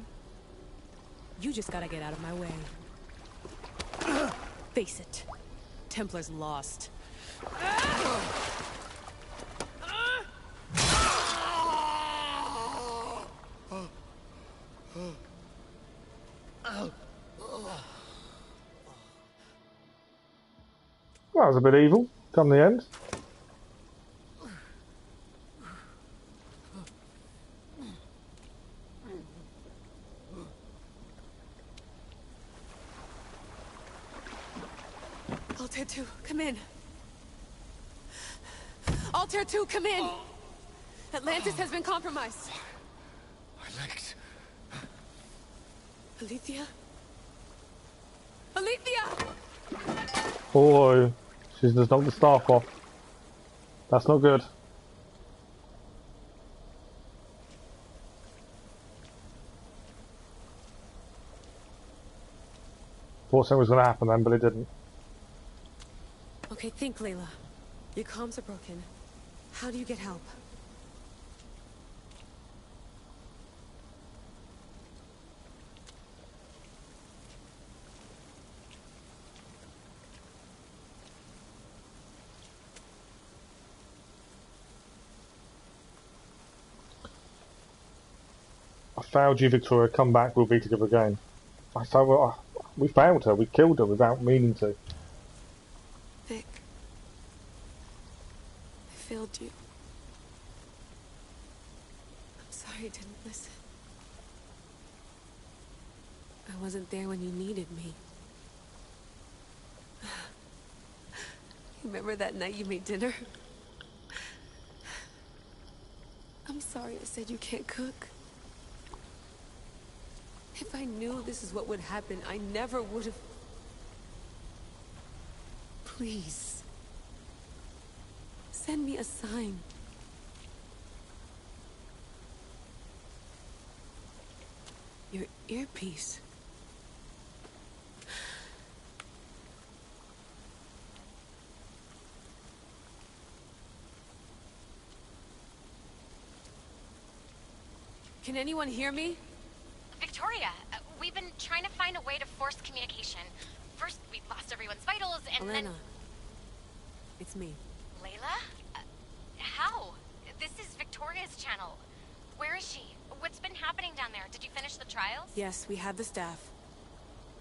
You just gotta get out of my way. Face it. Templar's lost. Well, that was a bit evil, come the end. Altair 2, come in. Altair 2, come in. Atlantis has been compromised. My legs. Alethea? Alethea! Oh, she's just knocked the staff off. That's not good. Thought something was going to happen then, but it didn't. Okay, think, Layla. Your comms are broken. How do you get help? I failed you, Victoria. Come back, we'll be together again. I thought, well, we failed her. We killed her without meaning to. Vic. I failed you. I'm sorry I didn't listen. I wasn't there when you needed me. Remember that night you made dinner? I'm sorry I said you can't cook. If I knew this is what would happen, I never would have... Please. Send me a sign. Your earpiece. Can anyone hear me? Victoria, we've been trying to find a way to force communication. First, we lost everyone's vitals, and Elena. then... It's me. Layla? How? This is Victoria's channel. Where is she? What's been happening down there? Did you finish the trials? Yes, we have the staff.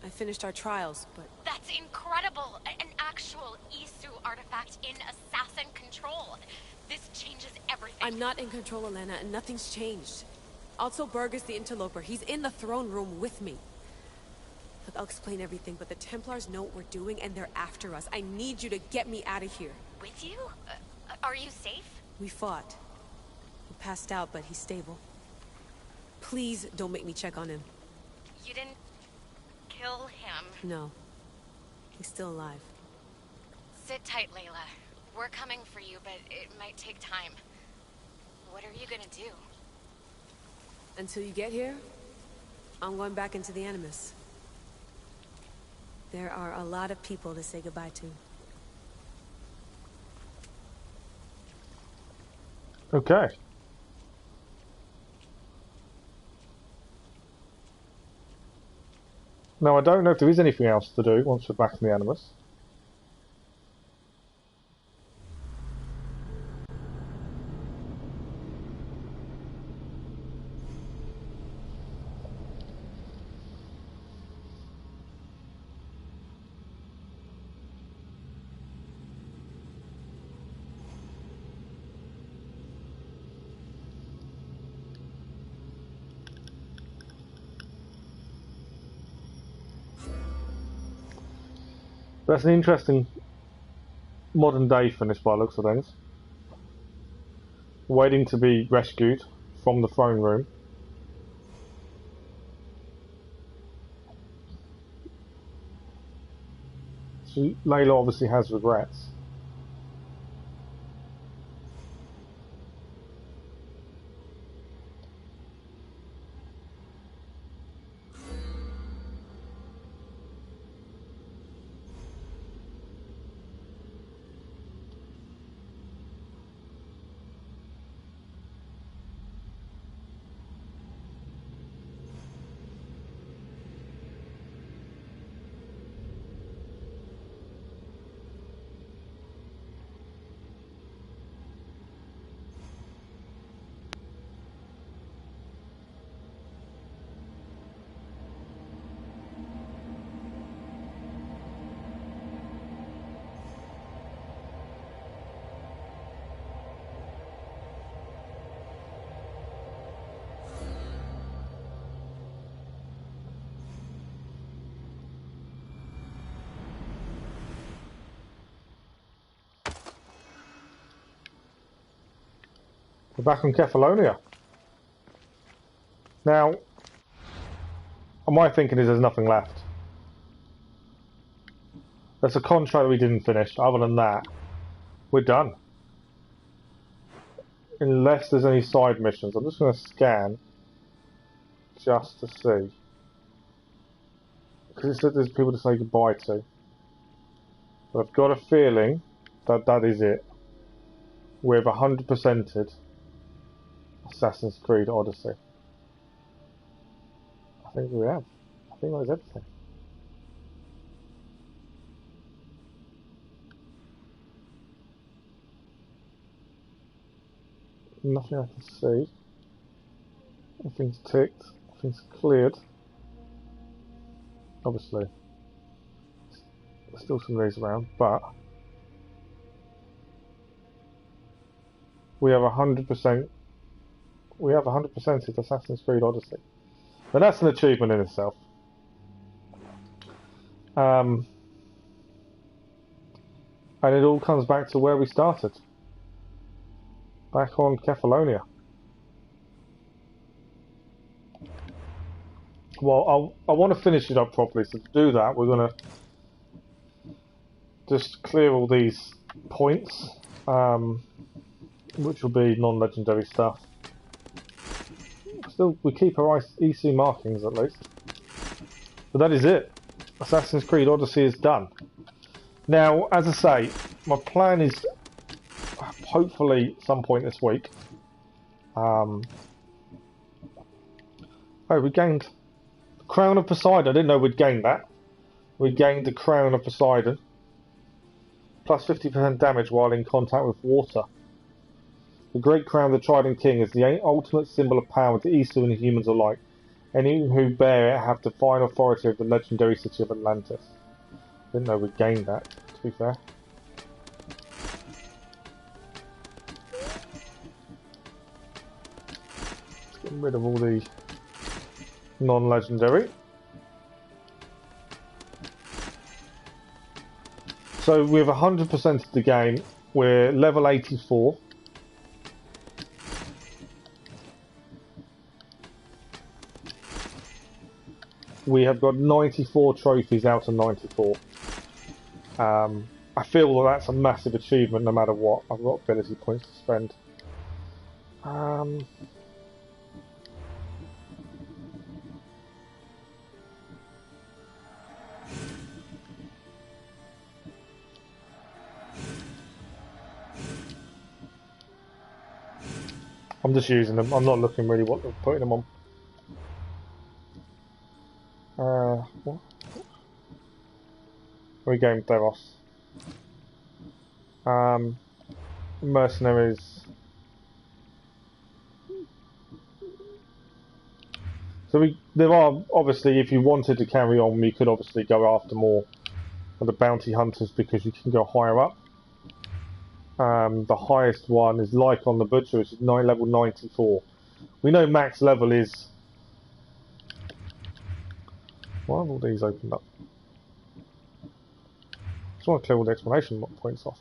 I finished our trials, but... That's incredible! An actual Isu artifact in assassin control. This changes everything. I'm not in control, Elena, and nothing's changed. Also, Berg is the interloper. He's in the throne room with me. Look, I'll explain everything, but the Templars know what we're doing, and they're after us. I need you to get me out of here. With you? Are you safe? We fought. He passed out, but he's stable. Please don't make me check on him. You didn't... kill him? No. He's still alive. Sit tight, Layla. We're coming for you, but it might take time. What are you gonna do? Until you get here, I'm going back into the Animus. There are a lot of people to say goodbye to. Okay. Now, I don't know if there is anything else to do once we're back in the Animus. That's an interesting modern day finish by the looks of things. Waiting to be rescued from the throne room. Layla obviously has regrets. We're back on Kefalonia. Now, my thinking is there's nothing left. There's a contract we didn't finish. Other than that, we're done. Unless there's any side missions. I'm just going to scan just to see. Because it said there's people to say goodbye to. But I've got a feeling that that is it. We've 100%ed Assassin's Creed Odyssey. I think we have. I think that is everything. Nothing I can see. Everything's ticked. Everything's cleared. Obviously, there's still some of these around, but we have 100%. We have 100% Assassin's Creed Odyssey. But that's an achievement in itself. And it all comes back to where we started. Back on Kefalonia. Well, I want to finish it up properly, so to do that, we're going to just clear all these points, which will be non-legendary stuff. Still, we keep our EC markings at least. But that is it. Assassin's Creed Odyssey is done. Now, as I say, my plan is hopefully some point this week. Oh, we gained the Crown of Poseidon. I didn't know we'd gained that. We gained the Crown of Poseidon. Plus 50% damage while in contact with water. The Great Crown of the Trident King is the ultimate symbol of power to Isu and humans alike. Any who bear it have the fine authority of the legendary city of Atlantis. Didn't know we gained that, to be fair. Let's get rid of all the non-legendary. So we have 100% of the game. We're level 84. We have got 94 trophies out of 94. I feel that that's a massive achievement no matter what. I've got ability points to spend. I'm just using them. I'm not looking really what they're putting them on. What? Regain Deros. Mercenaries. So there are obviously, if you wanted to carry on, we could obviously go after more of the bounty hunters because you can go higher up. The highest one is Lycon the Butcher, which is level 94. We know max level is. Why have all these opened up? Just want to clear all the explanation points off.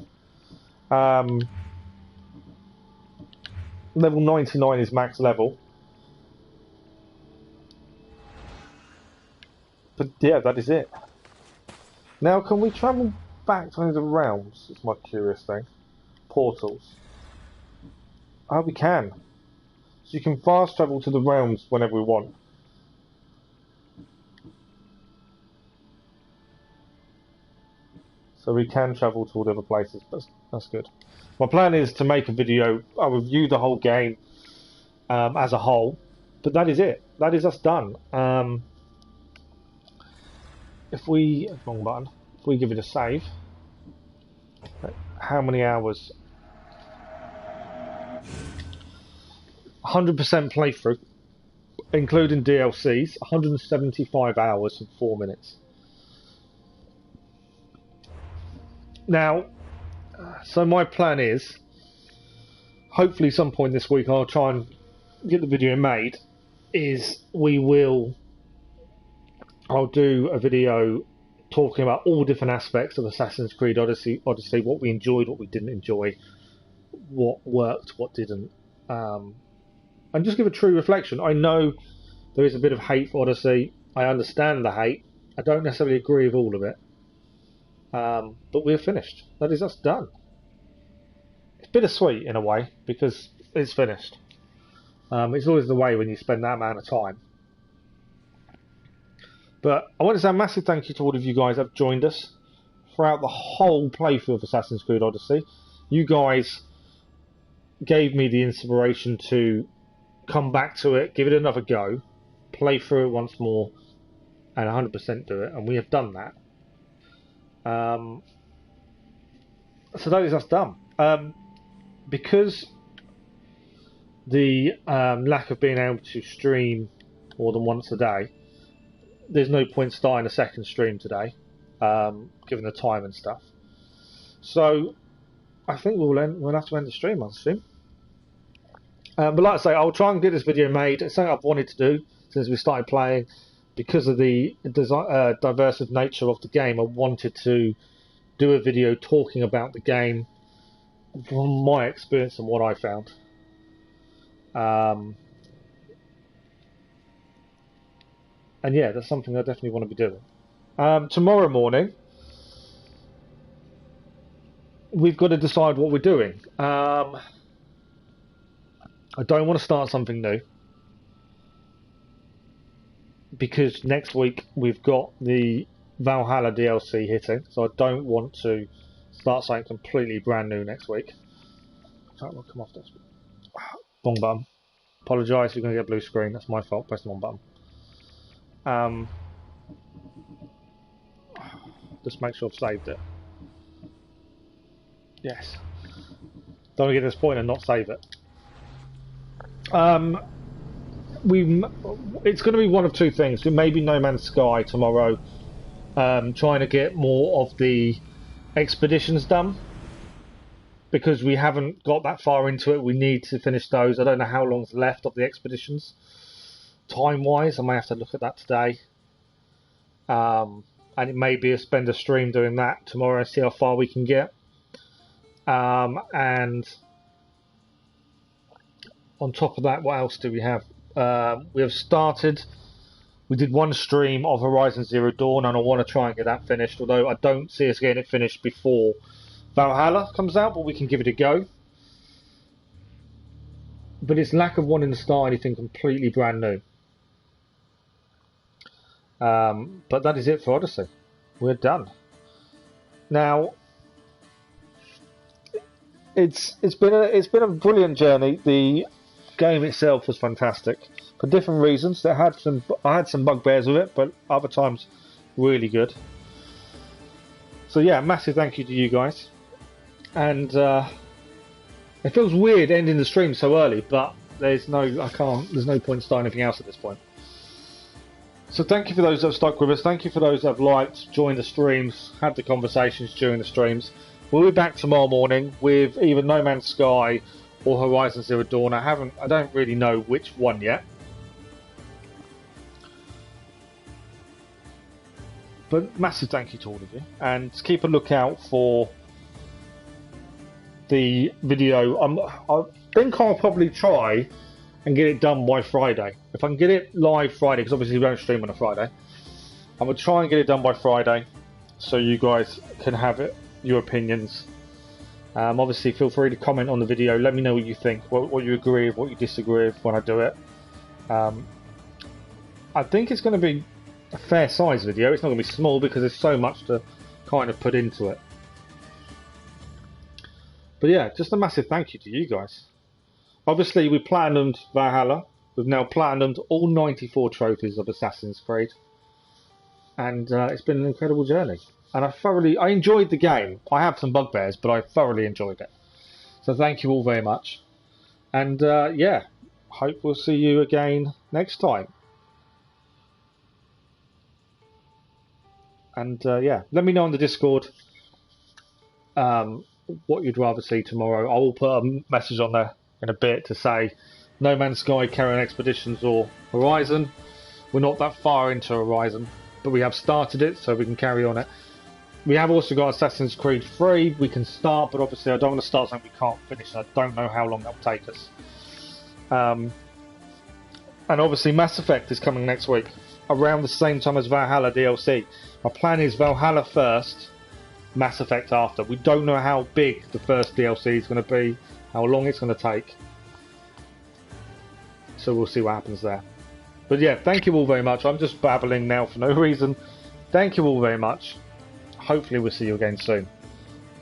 Level 99 is max level. But yeah, that is it. Now, can we travel back to any of the realms? It's my curious thing. Portals. Oh, we can. So you can fast travel to the realms whenever we want. So we can travel to all the other places. That's good. My plan is to make a video. I'll review the whole game as a whole. But that is it. That is us done. If we... Wrong button. If we give it a save. How many hours? 100% playthrough, including DLCs, 175 hours and 4 minutes. Now, so my plan is, hopefully some point this week I'll try and get the video made, I'll do a video talking about all different aspects of Assassin's Creed Odyssey, what we enjoyed, what we didn't enjoy, what worked, what didn't. And just give a true reflection. I know there is a bit of hate for Odyssey. I understand the hate. I don't necessarily agree with all of it. But we're finished. That is us done. It's bittersweet in a way because it's finished. It's always the way when you spend that amount of time. But I want to say a massive thank you to all of you guys that have joined us throughout the whole playthrough of Assassin's Creed Odyssey. You guys gave me the inspiration to come back to it, give it another go, play through it once more, and 100% do it, and we have done that. So that is us done. Because the lack of being able to stream more than once a day, there's no point starting a second stream today, given the time and stuff. So I think we'll have to end the stream on stream. But like I say, I'll try and get this video made. It's something I've wanted to do since we started playing. Because of the diverse nature of the game, I wanted to do a video talking about the game from my experience and what I found. And yeah, that's something I definitely want to be doing. Tomorrow morning, we've got to decide what we're doing. I don't want to start something new. Because next week we've got the Valhalla DLC hitting, so I don't want to start something completely brand new next week. Come off this. Wrong button. Apologise, you're going to get a blue screen. That's my fault. Press the wrong button. Just make sure I've saved it. Yes. Don't want to get to this point and not save it. It's going to be one of two things. Maybe No Man's Sky tomorrow, trying to get more of the expeditions done, because we haven't got that far into it. We need to finish those. I don't know how long's left of the expeditions time wise. I may have to look at that today, and it may be spend a stream doing that tomorrow and see how far we can get. And on top of that, what else do we have? We have started. We did one stream of Horizon Zero Dawn, and I want to try and get that finished. Although I don't see us getting it finished before Valhalla comes out, but we can give it a go. But it's lack of wanting to start anything completely brand new. But that is it for Odyssey. We're done. Now, it's been a brilliant journey. The game itself was fantastic for different reasons. I had some bugbears with it, but other times really good. So yeah, massive thank you to you guys. And it feels weird ending the stream so early, but there's no point starting anything else at this point. So thank you for those that have stuck with us. Thank you for those that have liked, joined the streams, had the conversations during the streams. We'll be back tomorrow morning with either No Man's Sky or Horizon Zero Dawn. I don't really know which one yet. But massive thank you to all of you, and keep a lookout for the video. I think I'll probably try and get it done by Friday. If I can get it live Friday, because obviously we don't stream on a Friday, I'm going to try and get it done by Friday. so you guys can have it, your opinions. Obviously, feel free to comment on the video. Let me know what you think, what you agree with, what you disagree with when I do it. I think it's going to be a fair size video. It's not going to be small because there's so much to kind of put into it. But yeah, just a massive thank you to you guys. Obviously, we platinumed Valhalla. We've now platinumed all 94 trophies of Assassin's Creed. And it's been an incredible journey. And I enjoyed the game. I have some bugbears, but I thoroughly enjoyed it. So thank you all very much. And yeah, hope we'll see you again next time. And yeah, let me know on the Discord what you'd rather see tomorrow. I will put a message on there in a bit to say No Man's Sky, Carrion Expeditions or Horizon. We're not that far into Horizon, but we have started it, so we can carry on it. We have also got Assassin's Creed 3. We can start, but obviously I don't want to start something we can't finish. I don't know how long that will take us. And obviously Mass Effect is coming next week, around the same time as Valhalla DLC. My plan is Valhalla first, Mass Effect after. We don't know how big the first DLC is going to be, how long it's going to take. So we'll see what happens there. But yeah, thank you all very much. I'm just babbling now for no reason. Thank you all very much. Hopefully we'll see you again soon.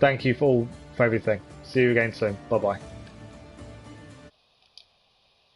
Thank you for everything. See you again soon. Bye bye.